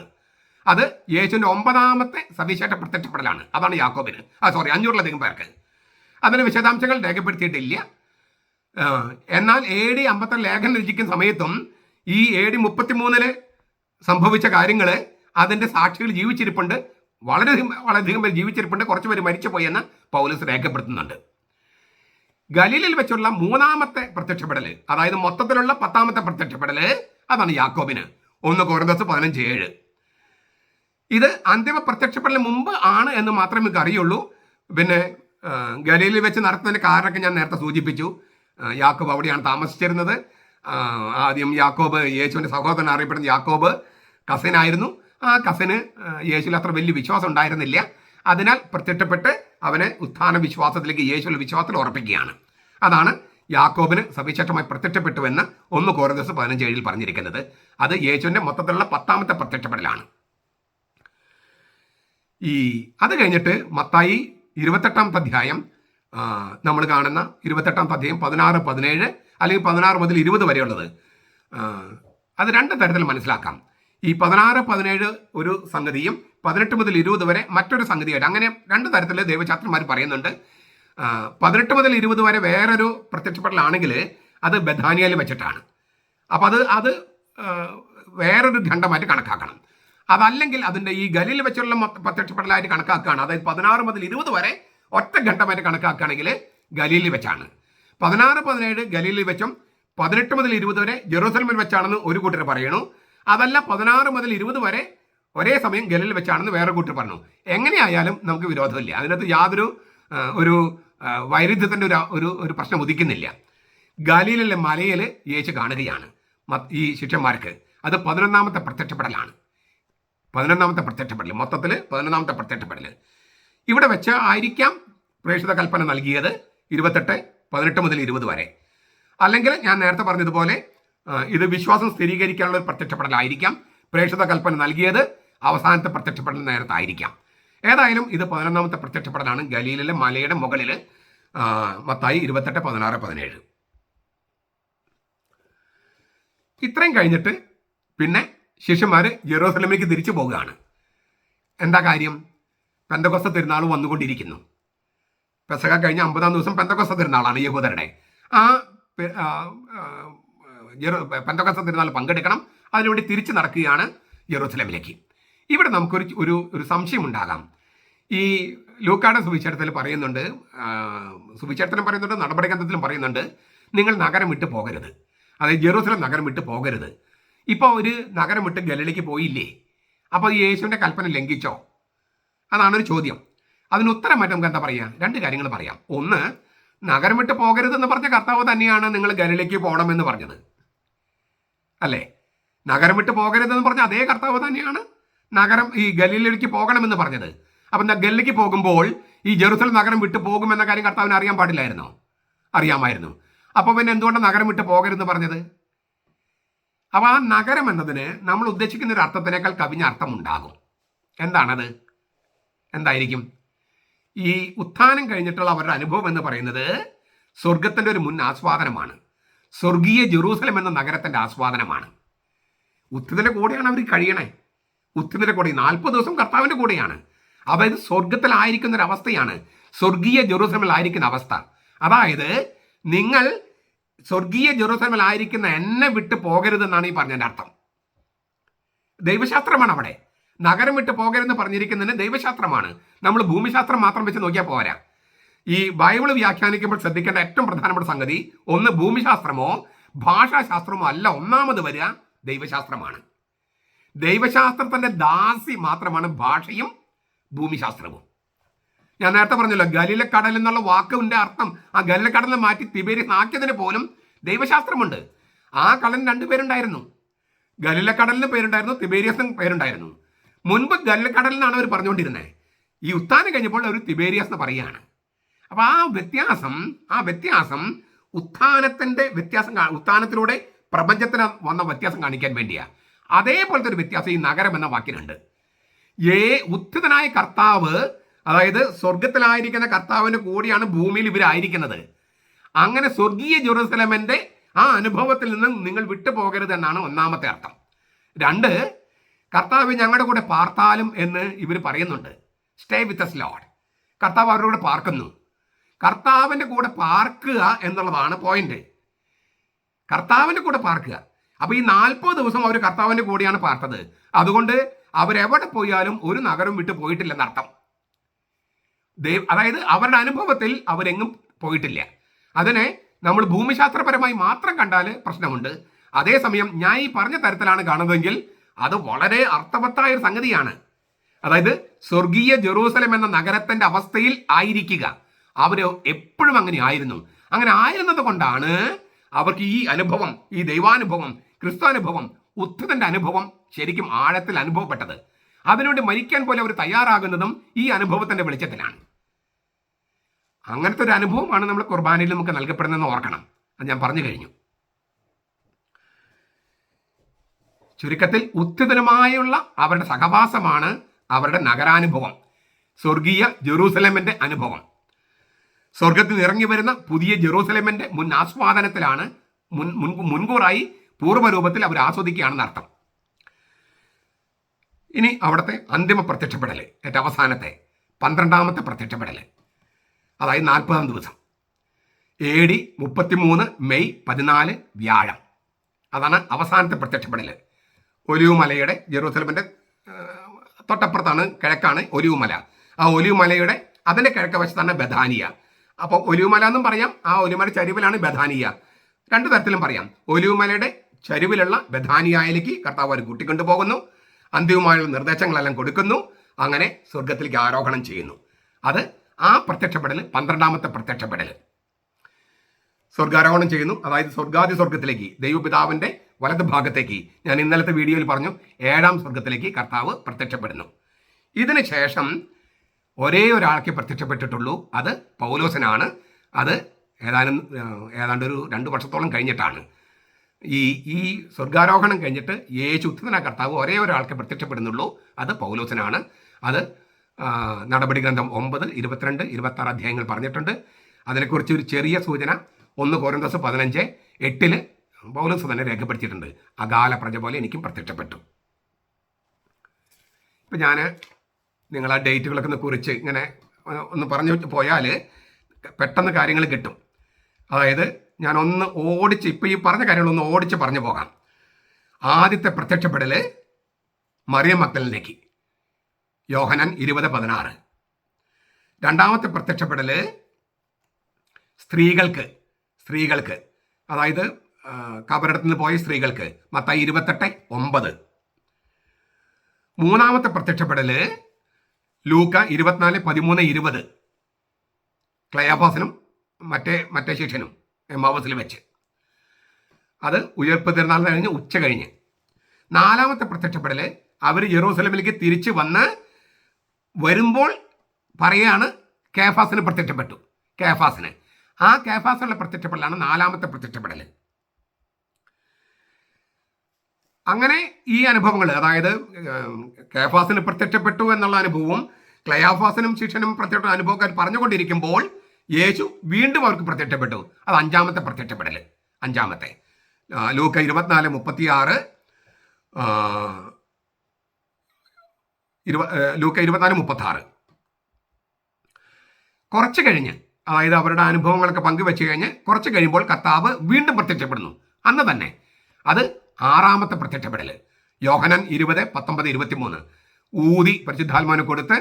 അത് യേശുവിന്റെ 9ാമത്തെ സവിശേഷ പ്രത്യക്ഷപ്പെടലാണ്. അതാണ് യാക്കോബിന് 500-ലധികം പേർക്ക്. അതിന് വിശദാംശങ്ങൾ രേഖപ്പെടുത്തിയിട്ടില്ല. എന്നാൽ AD 52 ലേഖനം രചിക്കുന്ന സമയത്തും ഈ AD 33 സംഭവിച്ച കാര്യങ്ങൾ അതിൻ്റെ സാക്ഷികൾ ജീവിച്ചിരിപ്പുണ്ട്, വളരെയധികം പേര് ജീവിച്ചിരിപ്പുണ്ട്, കുറച്ച് പേര് മരിച്ചുപോയി എന്ന് പൗലോസ് രേഖപ്പെടുത്തുന്നുണ്ട്. ഗലീലയിൽ വെച്ചുള്ള മൂന്നാമത്തെ പ്രത്യക്ഷപ്പെടൽ, അതായത് മൊത്തത്തിലുള്ള 10ാമത്തെ പ്രത്യക്ഷപ്പെടൽ, അതാണ് യാക്കോബിന് 1 കൊരിന്ത്യർ 15:7. ഇത് അന്തിമ പ്രത്യക്ഷപ്പെടലിന് മുമ്പ് ആണ് എന്ന് മാത്രമേ നമുക്ക് അറിയുള്ളൂ. പിന്നെ ഗലീലയിൽ വെച്ച് നടത്തുന്നതിൻ്റെ കാരണമൊക്കെ ഞാൻ നേരത്തെ സൂചിപ്പിച്ചു. യാക്കോബ് അവിടെയാണ് താമസിച്ചിരുന്നത്. ആദ്യം യാക്കോബ്, യേശുവിൻ്റെ സഹോദരൻ അറിയപ്പെടുന്ന യാക്കോബ് കസിനായിരുന്നു. ആ കസിന് യേശുവിൽ അത്ര വലിയ വിശ്വാസം ഉണ്ടായിരുന്നില്ല. അതിനാൽ പ്രത്യക്ഷപ്പെട്ട് അവനെ ഉത്ഥാന വിശ്വാസത്തിലേക്ക്, യേശുവിൻ്റെ വിശ്വാസത്തിൽ ഉറപ്പിക്കുകയാണ്. അതാണ് യാക്കോബിന് സവിശേഷമായി പ്രത്യക്ഷപ്പെട്ടുവെന്ന് 1 കൊരിന്ത്യർ 15:7 പറഞ്ഞിരിക്കുന്നത്. അത് യേശുവിൻ്റെ മൊത്തത്തിലുള്ള 10ാമത്തെ പ്രത്യക്ഷപ്പെടലാണ്. അത് കഴിഞ്ഞിട്ട് മത്തായി 28-ാമത്തെ അധ്യായം നമ്മൾ കാണുന്ന 28-ാമത്തെ അധ്യായം 16, 17 അല്ലെങ്കിൽ 16 മുതൽ 20 വരെയുള്ളത്, അത് 2 തരത്തിൽ മനസ്സിലാക്കാം. ഈ 16, 17 ഒരു സംഗതിയും 18 മുതൽ 20 വരെ മറ്റൊരു സംഗതിയായിട്ട്, അങ്ങനെ 2 തരത്തിൽ ദൈവശാസ്ത്രന്മാർ പറയുന്നുണ്ട്. 18 മുതൽ 20 വരെ വേറൊരു പ്രത്യക്ഷപ്പെടലാണെങ്കിൽ അത് ബഥാനിയയിൽ വെച്ചിട്ടാണ്. അപ്പം അത് വേറൊരു ഖണ്ഡമായിട്ട് കണക്കാക്കണം. അതല്ലെങ്കിൽ അതിൻ്റെ ഈ ഗലീൽ വെച്ചുള്ള പ്രത്യക്ഷപ്പെടലായിട്ട് കണക്കാക്കുകയാണ്. അതായത് 16 മുതൽ 20 വരെ ഒറ്റ ഘട്ടമായിട്ട് കണക്കാക്കുകയാണെങ്കിൽ ഗലീലിൽ വെച്ചാണ്. 16, 17 ഗലീലിൽ വെച്ചും 18 മുതൽ 20 വരെ ജെറൂസലമിൽ വെച്ചാണെന്ന് ഒരു കൂട്ടർ പറയണു. അതല്ല 16 മുതൽ 20 വരെ ഒരേ സമയം ഗലീലിൽ വെച്ചാണെന്ന് വേറെ കൂട്ടർ പറഞ്ഞു. എങ്ങനെയായാലും നമുക്ക് വിരോധമില്ല, അതിനകത്ത് യാതൊരു ഒരു വൈരുദ്ധ്യത്തിൻ്റെ ഒരു പ്രശ്നം ഉദിക്കുന്നില്ല. ഗലീലിലെ മലയിൽ യേശു കാണുകയാണ് ഈ ശിഷ്യന്മാർക്ക്. അത് 11ാമത്തെ പ്രത്യക്ഷപ്പെടലാണ്. 11ാമത്തെ പ്രത്യക്ഷപ്പെടൽ, മൊത്തത്തിൽ 11ാമത്തെ പ്രത്യക്ഷപ്പെടൽ. ഇവിടെ വെച്ച് ആയിരിക്കാം പ്രേക്ഷിത കൽപ്പന നൽകിയത് 28, 18 മുതൽ 20 വരെ. അല്ലെങ്കിൽ ഞാൻ നേരത്തെ പറഞ്ഞതുപോലെ ഇത് വിശ്വാസം സ്ഥിരീകരിക്കാനുള്ള ഒരു പ്രത്യക്ഷപ്പെടലായിരിക്കാം. പ്രേക്ഷിത കൽപ്പന നൽകിയത് അവസാനത്തെ പ്രത്യക്ഷപ്പെടൽ നേരത്തായിരിക്കാം. ഏതായാലും ഇത് 11ാമത്തെ പ്രത്യക്ഷപ്പെടലാണ് ഗലീലിലെ മലയുടെ മുകളിൽ, മത്തായി 28, 16, 17. ഇത്രയും കഴിഞ്ഞിട്ട് പിന്നെ ശിഷ്യന്മാർ ജെറൂസലമിലേക്ക് തിരിച്ചു പോകുകയാണ്. എന്താ കാര്യം? പെന്തക്കോസ്ത തിരുനാൾ വന്നുകൊണ്ടിരിക്കുന്നു. പെസഹ കഴിഞ്ഞ 50ാം ദിവസം പെന്തക്കോസ്ത തിരുനാളാണ് യഹൂദരുടെ. ആ പെന്തക്കോസ്ത തിരുനാൾ പങ്കെടുക്കണം. അതിനുവേണ്ടി തിരിച്ചു നടക്കുകയാണ് ജെറൂസലമിലേക്ക്. ഇവിടെ നമുക്കൊരു സംശയം ഉണ്ടാകാം. ഈ ലൂക്കായുടെ സുവിശേഷത്തിൽ പറയുന്നുണ്ട്, നടപടി ഗ്രന്ഥത്തിലും പറയുന്നുണ്ട്, നിങ്ങൾ നഗരം വിട്ട് പോകരുത്, അതായത് ജെറൂസലം നഗരം വിട്ട് പോകരുത്. ഇപ്പോൾ ഒരു നഗരം വിട്ട് ഗലീലയ്ക്ക് പോയില്ലേ, അപ്പോൾ യേശുവിൻ്റെ കൽപ്പന ലംഘിച്ചോ? അതാണൊരു ചോദ്യം. അതിന് ഉത്തരമായിട്ട് നമുക്ക് എന്താ പറയുക? 2 കാര്യങ്ങൾ പറയാം. ഒന്ന്, നഗരം വിട്ട് പോകരുതെന്ന് പറഞ്ഞ കർത്താവ് തന്നെയാണ് നിങ്ങൾ ഗലീലയ്ക്ക് പോകണമെന്ന് പറഞ്ഞത്, അല്ലേ? നഗരം വിട്ട് പോകരുതെന്ന് പറഞ്ഞ അതേ കർത്താവ് തന്നെയാണ് ഈ ഗലീലയ്ക്ക് പോകണമെന്ന് പറഞ്ഞത്. അപ്പം ഗലീലയ്ക്ക് പോകുമ്പോൾ ഈ ജെറൂസലം നഗരം വിട്ട് പോകുമെന്ന കാര്യം കർത്താവിന് അറിയാൻ പാടില്ലായിരുന്നോ? അറിയാമായിരുന്നു. അപ്പോൾ പിന്നെ എന്തുകൊണ്ടാണ് നഗരം വിട്ട് പോകരുതെന്ന് പറഞ്ഞത്? അപ്പോൾ ആ നഗരം എന്നതിന് നമ്മൾ ഉദ്ദേശിക്കുന്ന ഒരു അർത്ഥത്തിനേക്കാൾ കവിഞ്ഞ അർത്ഥമുണ്ടാകും. എന്താണത്? എന്തായിരിക്കും? ഈ ഉത്ഥാനം കഴിഞ്ഞിട്ടുള്ള അവരുടെ അനുഭവം എന്ന് പറയുന്നത് സ്വർഗത്തിൻ്റെ ഒരു മുൻ ആസ്വാദനമാണ്. സ്വർഗീയ ജെറൂസലം എന്ന നഗരത്തിൻ്റെ ആസ്വാദനമാണ്. ഉത്ഥിതൻ്റെ കൂടെയാണ് അവർ കഴിയണേ. ഉത്ഥിതൻ്റെ കൂടെ 40 ദിവസം കർത്താവിൻ്റെ കൂടെയാണ്. അതായത് സ്വർഗത്തിലായിരിക്കുന്ന ഒരു അവസ്ഥയാണ്, സ്വർഗീയ ജെറൂസലമിലായിരിക്കുന്ന അവസ്ഥ. അതായത് നിങ്ങൾ സ്വർഗീയ ജെറൂസലമിലായിരിക്കുന്ന എന്നെ വിട്ട് പോകരുതെന്നാണ് ഈ പറഞ്ഞതിൻ്റെ അർത്ഥം. ദൈവശാസ്ത്രമാണ് അവിടെ. നഗരം വിട്ട് പോകരുതെന്ന് പറഞ്ഞിരിക്കുന്നതിന് ദൈവശാസ്ത്രമാണ്. നമ്മൾ ഭൂമിശാസ്ത്രം മാത്രം വെച്ച് നോക്കിയാൽ പോരാ. ഈ ബൈബിൾ വ്യാഖ്യാനിക്കുമ്പോൾ ശ്രദ്ധിക്കേണ്ട ഏറ്റവും പ്രധാനപ്പെട്ട സംഗതി, ഒന്ന് ഭൂമിശാസ്ത്രമോ ഭാഷാശാസ്ത്രമോ അല്ല ഒന്നാമത് വരിക, ദൈവശാസ്ത്രമാണ്. ദൈവശാസ്ത്രത്തിൻ്റെ ദാസി മാത്രമാണ് ഭാഷയും ഭൂമിശാസ്ത്രവും. ഞാൻ നേരത്തെ പറഞ്ഞല്ലോ, ഗലീലക്കടൽ എന്നുള്ള വാക്കിൻ്റെ അർത്ഥം ആ ഗലീലക്കടലിനെ മാറ്റി തിബേരിയസ് ആക്കിയതിന് പോലും ദൈവശാസ്ത്രമുണ്ട്. ആ കടലിന് 2 പേരുണ്ടായിരുന്നു. ഗലീലക്കടലിന് പേരുണ്ടായിരുന്നു, തിബേരിയസിന് പേരുണ്ടായിരുന്നു. മുൻപ് ഗലീലക്കടലിനാണ് അവർ പറഞ്ഞുകൊണ്ടിരുന്നത്. ഈ ഉത്ഥാനം കഴിഞ്ഞപ്പോൾ അവർ തിബേരിയസ് എന്ന് പറയുകയാണ്. അപ്പോൾ ആ വ്യത്യാസം ഉത്ഥാനത്തിൻ്റെ വ്യത്യാസം, ഉത്ഥാനത്തിലൂടെ പ്രപഞ്ചത്തിന് വന്ന വ്യത്യാസം കാണിക്കാൻ വേണ്ടിയാണ്. അതേപോലത്തെ ഒരു വ്യത്യാസം ഈ നഗരം എന്ന വാക്കിനുണ്ട്. ഉത്ഥിതനായ കർത്താവ്, അതായത് സ്വർഗത്തിലായിരിക്കുന്ന കർത്താവിൻ്റെ കൂടിയാണ് ഭൂമിയിൽ ഇവരായിരിക്കുന്നത്. അങ്ങനെ സ്വർഗീയ ജെറൂസലമിൻ്റെ ആ അനുഭവത്തിൽ നിന്നും നിങ്ങൾ വിട്ടുപോകരുത് എന്നാണ് ഒന്നാമത്തെ അർത്ഥം. 2, കർത്താവ് ഞങ്ങളുടെ കൂടെ പാർത്താലും എന്ന് ഇവർ പറയുന്നുണ്ട്. Stay with us Lord. കർത്താവ് അവരുടെ കൂടെ പാർക്കുന്നു. കർത്താവിൻ്റെ കൂടെ പാർക്കുക എന്നുള്ളതാണ് പോയിന്റ്. കർത്താവിൻ്റെ കൂടെ പാർക്കുക. അപ്പോൾ ഈ 40 ദിവസം അവർ കർത്താവിൻ്റെ കൂടെയാണ് പാർത്തത്. അതുകൊണ്ട് അവരെവിടെ പോയാലും ഒരു നഗരം വിട്ട് പോയിട്ടില്ലെന്നർത്ഥം. അതായത് അവരുടെ അനുഭവത്തിൽ അവരെങ്ങും പോയിട്ടില്ല. അതിനെ നമ്മൾ ഭൂമിശാസ്ത്രപരമായി മാത്രം കണ്ടാൽ പ്രശ്നമുണ്ട്. അതേസമയം ഞാൻ ഈ പറഞ്ഞ തരത്തിലാണ് കാണുന്നതെങ്കിൽ അത് വളരെ അർത്ഥവത്തായ ഒരു സംഗതിയാണ്. അതായത് സ്വർഗീയ ജെറൂസലം എന്ന നഗരത്തിന്റെ അവസ്ഥയിൽ ആയിരിക്കുക. അവർ എപ്പോഴും അങ്ങനെ ആയിരുന്നു. അങ്ങനെ ആയിരുന്നത് കൊണ്ടാണ് അവർക്ക് ഈ അനുഭവം, ഈ ദൈവാനുഭവം, ക്രിസ്തുനുഭവം, ഉത്ഥിതന്റെ അനുഭവം ശരിക്കും ആഴത്തിൽ അനുഭവപ്പെട്ടത്. അതിനുവേണ്ടി മരിക്കാൻ പോലെ അവർ തയ്യാറാകുന്നതും ഈ അനുഭവത്തിന്റെ വെളിച്ചത്തിലാണ്. അങ്ങനത്തെ ഒരു അനുഭവമാണ് നമ്മൾ കുർബാനയിൽ നമുക്ക് നൽകപ്പെടുന്നതെന്ന് ഓർക്കണം. അത് ഞാൻ പറഞ്ഞു കഴിഞ്ഞു. ചുരുക്കത്തിൽ ഉത്ഥിതനുമായുള്ള അവരുടെ സഹവാസമാണ് അവരുടെ നഗരാനുഭവം, സ്വർഗീയ ജെറൂസലേമിന്റെ അനുഭവം. സ്വർഗത്തിൽ ഇറങ്ങി വരുന്ന പുതിയ ജെറൂസലേമിന്റെ മുൻ ആസ്വാദനത്തിലാണ്, മുൻകൂറായി പൂർവ്വരൂപത്തിൽ അവർ ആസ്വദിക്കുകയാണെന്ന് അർത്ഥം. ഇനി അവിടുത്തെ അന്തിമ പ്രത്യക്ഷപ്പെടൽ, ഏറ്റവും അവസാനത്തെ 12ാമത്തെ പ്രത്യക്ഷപ്പെടൽ, അതായത് 40ാം ദിവസം, AD 33 മെയ് 14 വ്യാഴം. അതാണ് അവസാനത്തെ പ്രത്യക്ഷപ്പെടൽ. ഒലിവ് മലയുടെ, ജെറൂസലമിൻ്റെ തൊട്ടപ്പുറത്താണ്, കിഴക്കാണ് ഒലിവ് മല. ആ ഒലിവ് മലയുടെ അതിൻ്റെ കിഴക്ക് വശത്താണ് ബഥാനിയ. അപ്പോൾ ഒലിവ് മല എന്നും പറയാം, ആ ഒലിവ് മല ചരിവിലാണ് ബഥാനിയ. രണ്ടു തരത്തിലും പറയാം. ഒലിവ് മലയുടെ ചരിവിലുള്ള ബഥാനിയയിലേക്ക് കർത്താവ് അവർ കൂട്ടിക്കൊണ്ടുപോകുന്നു, അന്തിമമായുള്ള നിർദ്ദേശങ്ങളെല്ലാം കൊടുക്കുന്നു, അങ്ങനെ സ്വർഗത്തിലേക്ക് ആരോഹണം ചെയ്യുന്നു. അത് ആ പ്രത്യക്ഷപ്പെടൽ 12ാമത്തെ പ്രത്യക്ഷപ്പെടൽ. സ്വർഗാരോഹണം ചെയ്യുന്നു, അതായത് സ്വർഗാദി സ്വർഗത്തിലേക്ക്, ദൈവപിതാവിൻ്റെ വലത് ഭാഗത്തേക്ക്. ഞാൻ ഇന്നലത്തെ വീഡിയോയിൽ പറഞ്ഞു, 7ാം സ്വർഗത്തിലേക്ക് കർത്താവ് പ്രത്യക്ഷപ്പെടുന്നു. ഇതിന് ശേഷം ഒരേ ഒരാൾക്ക് പ്രത്യക്ഷപ്പെട്ടിട്ടുള്ളൂ, അത് പൗലോസിനാണ്. അത് ഏതാണ്ട് ഒരു 2 വർഷത്തോളം കഴിഞ്ഞിട്ടാണ്. ഈ സ്വർഗാരോഹണം കഴിഞ്ഞിട്ട് യേശു ഉത്ഥിതനായ കർത്താവ് ഒരേ ഒരാൾക്ക് പ്രത്യക്ഷപ്പെടുന്നുള്ളൂ, അത് പൗലോസിനാണ്. അത് നടപടി ഗ്രന്ഥം 9, 22, 26 അധ്യായങ്ങൾ പറഞ്ഞിട്ടുണ്ട്. അതിനെക്കുറിച്ച് ഒരു ചെറിയ സൂചന 1 കൊരിന്തോസ് 15:8 പൗലോസ് തന്നെ രേഖപ്പെടുത്തിയിട്ടുണ്ട്. അകാല പ്രജ പോലെ എനിക്കും പ്രത്യക്ഷപ്പെട്ടു. ഇപ്പം ഞാൻ നിങ്ങൾ ആ ഡേറ്റുകളൊക്കെ കുറിച്ച് ഇങ്ങനെ ഒന്ന് പറഞ്ഞു പോയാൽ പെട്ടെന്ന് കാര്യങ്ങൾ കിട്ടും. അതായത് ഞാനൊന്ന് ഓടിച്ച്, ഇപ്പോൾ ഈ പറഞ്ഞ കാര്യങ്ങളൊന്ന് ഓടിച്ച് പറഞ്ഞു പോകാം. ആദ്യത്തെ പ്രത്യക്ഷപ്പെടൽ മറിയം മഗ്ദലനയ്ക്ക്, യോഹന്നാൻ 20:16. രണ്ടാമത്തെ പ്രത്യക്ഷപ്പെടൽ സ്ത്രീകൾക്ക്, അതായത് കബറിടത്തിൽ നിന്ന് പോയ സ്ത്രീകൾക്ക്, മത്തായി 28:9. മൂന്നാമത്തെ പ്രത്യക്ഷപ്പെടൽ ലൂക്ക 24:13-20, ക്ലയാഫാസിനും മറ്റേ ശിഷ്യനും എമ്മാവസിൽ വെച്ച്. അത് ഉയർപ്പ് തിരുനാൾ കഴിഞ്ഞ് ഉച്ച കഴിഞ്ഞ്. നാലാമത്തെ പ്രത്യക്ഷപ്പെടൽ അവർ ജെറൂസലമിലേക്ക് തിരിച്ച് വരുമ്പോൾ പറയുകയാണ് കേഫാസിന് പ്രത്യക്ഷപ്പെട്ടു. ആ കേഫാസിനുള്ള പ്രത്യക്ഷപ്പെടലാണ് 4ാമത്തെ പ്രത്യക്ഷപ്പെടൽ. അങ്ങനെ ഈ അനുഭവങ്ങൾ, അതായത് കേഫാസിന് പ്രത്യക്ഷപ്പെട്ടു എന്നുള്ള അനുഭവവും ക്ലയാഫാസിനും ശിഷ്യനും പ്രത്യക്ഷ അനുഭവക്കാർ പറഞ്ഞുകൊണ്ടിരിക്കുമ്പോൾ യേശു വീണ്ടും അവർക്ക് പ്രത്യക്ഷപ്പെട്ടു. അത് 5ാമത്തെ പ്രത്യക്ഷപ്പെടൽ. ലൂക്ക 24:36, ലൂക്ക 24:36. കുറച്ച് കഴിഞ്ഞ്, അതായത് അവരുടെ അനുഭവങ്ങളൊക്കെ പങ്കുവെച്ച് കഴിഞ്ഞ് കുറച്ച് കഴിയുമ്പോൾ കർത്താവ് വീണ്ടും പ്രത്യക്ഷപ്പെടുന്നു. അന്ന് തന്നെ. അത് 6ാമത്തെ പ്രത്യക്ഷപ്പെടൽ. യോഹന്നാൻ 20:19-23. ഊതി പരിശുദ്ധാത്മാവിനെ കൊടുത്ത്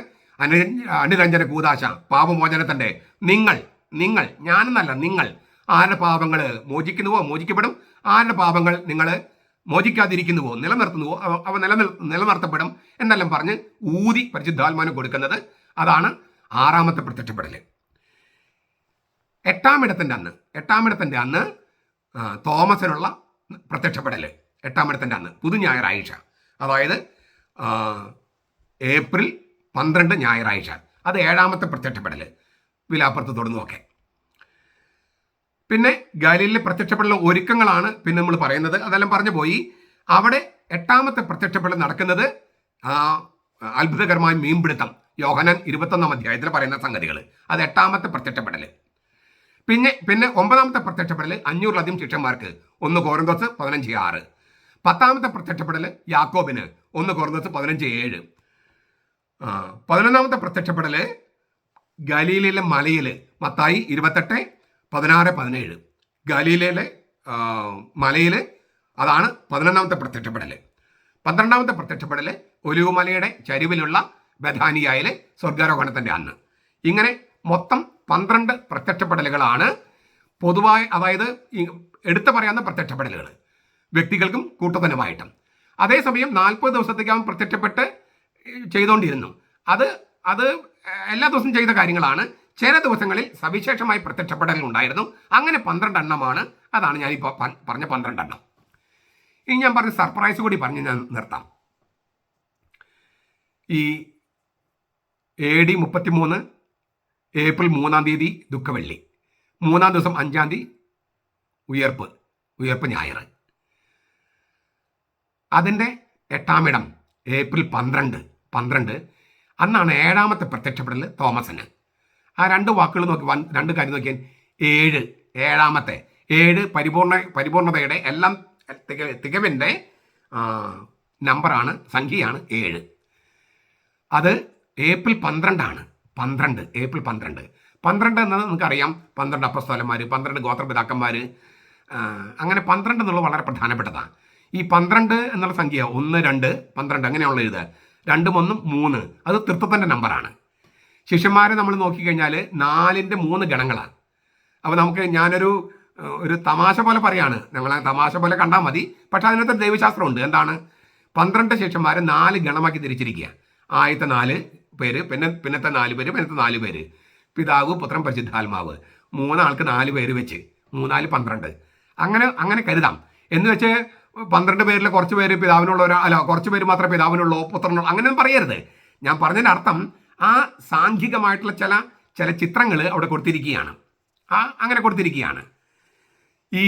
അനുരഞ്ജന കൂദാശ, പാപമോചനത്തിൻ്റെ നിങ്ങൾ ഞാനെന്നല്ല, നിങ്ങൾ ആരുടെ പാപങ്ങൾ മോചിക്കുന്നുവോ മോചിക്കപ്പെടും, ആരുടെ പാപങ്ങൾ നിങ്ങൾ മോചിക്കാതിരിക്കുന്നുവോ നിലനിർത്തുന്നുവോ അവ നിലനിർത്തപ്പെടും എന്നെല്ലാം പറഞ്ഞ് ഊതി പരിശുദ്ധാത്മാവിനെ കൊടുക്കുന്നത്. അതാണ് 6ാമത്തെ പ്രത്യക്ഷപ്പെടൽ. എട്ടാമിടത്തിൻ്റെ അന്ന് തോമസിനുള്ള പ്രത്യക്ഷപ്പെടൽ. 8ാമിടത്തിൻ്റെ അന്ന് പുതു ഞായറാഴ്ച, അതായത് ഏപ്രിൽ 12 ഞായറാഴ്ച. അത് 7ാമത്തെ പ്രത്യക്ഷപ്പെടൽ. വിലാപ്പുറത്ത് തൊടുന്നതൊക്കെ. പിന്നെ ഗലീലിലെ പ്രത്യക്ഷപ്പെടൽ ഒരുക്കങ്ങളാണ് പിന്നെ നമ്മൾ പറയുന്നത്. അതെല്ലാം പറഞ്ഞു പോയി. അവിടെ 8ാമത്തെ പ്രത്യക്ഷപ്പെടൽ നടക്കുന്നത് അത്ഭുതകരമായ മീൻപിടുത്തം, യോഹന്നാൻ 21-ാം അധ്യായത്തിൽ പറയുന്ന സംഗതികൾ. അത് 8ാമത്തെ പ്രത്യക്ഷപ്പെടൽ. പിന്നെ 9ാമത്തെ പ്രത്യക്ഷപ്പെടൽ 500-ലധികം ശിഷ്യന്മാർക്ക്, 1 കൊരിന്തോസ് 15:6. 10ാമത്തെ പ്രത്യക്ഷപ്പെടൽ യാക്കോബിന്, 1 കൊരിന്തോസ് 15:7. 11ാമത്തെ പ്രത്യക്ഷപ്പെടൽ ഗലീലയിലെ മലയിൽ മത്തായി 28:16-17. ഗലീലയിലെ മലയിൽ അതാണ് 11ാമത്തെ പ്രത്യക്ഷപ്പെടൽ. 12ാമത്തെ പ്രത്യക്ഷപ്പെടൽ ഒലിവുമലയുടെ ചരിവിലുള്ള ബഥാനിയായിലെ സ്വർഗാരോഹണത്തിൻ്റെ അന്ന്. ഇങ്ങനെ മൊത്തം 12 പ്രത്യക്ഷപ്പെടലുകളാണ് പൊതുവായി, അതായത് എടുത്തു പറയാവുന്ന പ്രത്യക്ഷപ്പെടലുകൾ, വ്യക്തികൾക്കും കൂട്ടത്തിനുമായിട്ടും. അതേസമയം 40 ദിവസത്തേക്ക് പ്രത്യക്ഷപ്പെട്ട് ചെയ്തുകൊണ്ടിരുന്നു. അത് എല്ലാ ദിവസവും ചെയ്ത കാര്യങ്ങളാണ്. ചില ദിവസങ്ങളിൽ സവിശേഷമായി പ്രത്യക്ഷപ്പെടൽ ഉണ്ടായിരുന്നു. അങ്ങനെ 12 എണ്ണമാണ്. അതാണ് ഞാനിപ്പോൾ പറഞ്ഞ 12 എണ്ണം. ഇനി ഞാൻ പറഞ്ഞ സർപ്രൈസ് കൂടി പറഞ്ഞ് ഞാൻ നിർത്താം. ഈ AD 33 ഏപ്രിൽ 3-ാം തീയതി ദുഃഖവെള്ളി, 3-ാം ദിവസം 5-ാം തീയതി ഉയർപ്പ് ഞായർ. അതിൻ്റെ 8-ാം ഇടം ഏപ്രിൽ 12 അന്നാണ് 7ാമത്തെ പ്രത്യക്ഷപ്പെടൽ തോമസിന്. ആ 2 വാക്കുകൾ നോക്കി, 2 കാര്യം നോക്കിയാൽ 7ാമത്തെ 7 പരിപൂർണതയുടെ എല്ലാം തികവിൻ്റെ നമ്പറാണ്, സംഖ്യയാണ് 7. അത് ഏപ്രിൽ 12 ഏപ്രിൽ 12 എന്നത് നമുക്കറിയാം. 12 അപ്പസ്തോലന്മാർ, 12 ഗോത്രപിതാക്കന്മാർ, അങ്ങനെ 12 എന്നുള്ളത് വളരെ പ്രധാനപ്പെട്ടതാണ്. ഈ 12 എന്നുള്ള സംഖ്യ 1, 2, 12 അങ്ങനെയുള്ള ഇത് 2, 1, 3 അത് തൃത്വത്തിൻ്റെ നമ്പറാണ്. ശിഷ്യന്മാരെ നമ്മൾ നോക്കിക്കഴിഞ്ഞാൽ 4ൻ്റെ 3 ഗണങ്ങളാണ്. അപ്പോൾ ഞാനൊരു തമാശ പോലെ പറയാണ്, ഞങ്ങളെ തമാശ പോലെ കണ്ടാൽ മതി. പക്ഷെ അതിനകത്ത് ദൈവശാസ്ത്രമുണ്ട്. എന്താണ്? 12 ശിഷ്യന്മാരെ 4 ഗണമാക്കി തിരിച്ചിരിക്കുക. ആദ്യത്തെ 4 പേര്, പിന്നത്തെ 4 പേര്, പിന്നത്തെ 4 പേര്, പിതാവ്, പുത്രൻ, പരിശുദ്ധാത്മാവ്. 3 ആൾക്ക് 4 പേര് വെച്ച് 3, 4, 12 അങ്ങനെ കരുതാം. എന്ന് വെച്ച് 12 പേരിൽ കുറച്ച് പേര് കുറച്ച് പേര് മാത്രമേ പിതാവിനുള്ളൂ, പുത്രനുള്ളൂ, അങ്ങനെയൊന്നും പറയരുത്. ഞാൻ പറഞ്ഞതിൻ്റെ അർത്ഥം ആ സാംഘികമായിട്ടുള്ള ചില ചിത്രങ്ങൾ അവിടെ കൊടുത്തിരിക്കുകയാണ്. അങ്ങനെ കൊടുത്തിരിക്കുകയാണ്. ഈ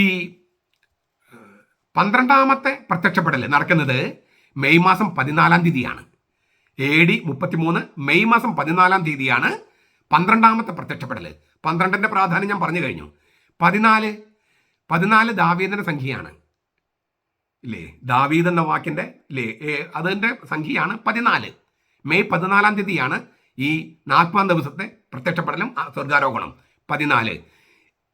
12ാമത്തെ പ്രത്യക്ഷപ്പെടൽ നടക്കുന്നത് മെയ് മാസം 14-ാം തീയതിയാണ്. AD 33 മെയ് മാസം 14-ാം തീയതിയാണ് 12ാമത്തെ പ്രത്യക്ഷപ്പെടൽ. 12ന്റെ പ്രാധാന്യം ഞാൻ പറഞ്ഞു കഴിഞ്ഞു. 14 ദാവീദിന്റെ സംഖ്യയാണ്, ഇല്ലേ? ദാവീദ് എന്ന വാക്കിൻ്റെ അതിൻ്റെ സംഖ്യയാണ് 14. മെയ് 14-ാം തീയതിയാണ് ഈ 40-ാം ദിവസത്തെ പ്രത്യക്ഷപ്പെടലും സ്വർഗാരോഹണം. 14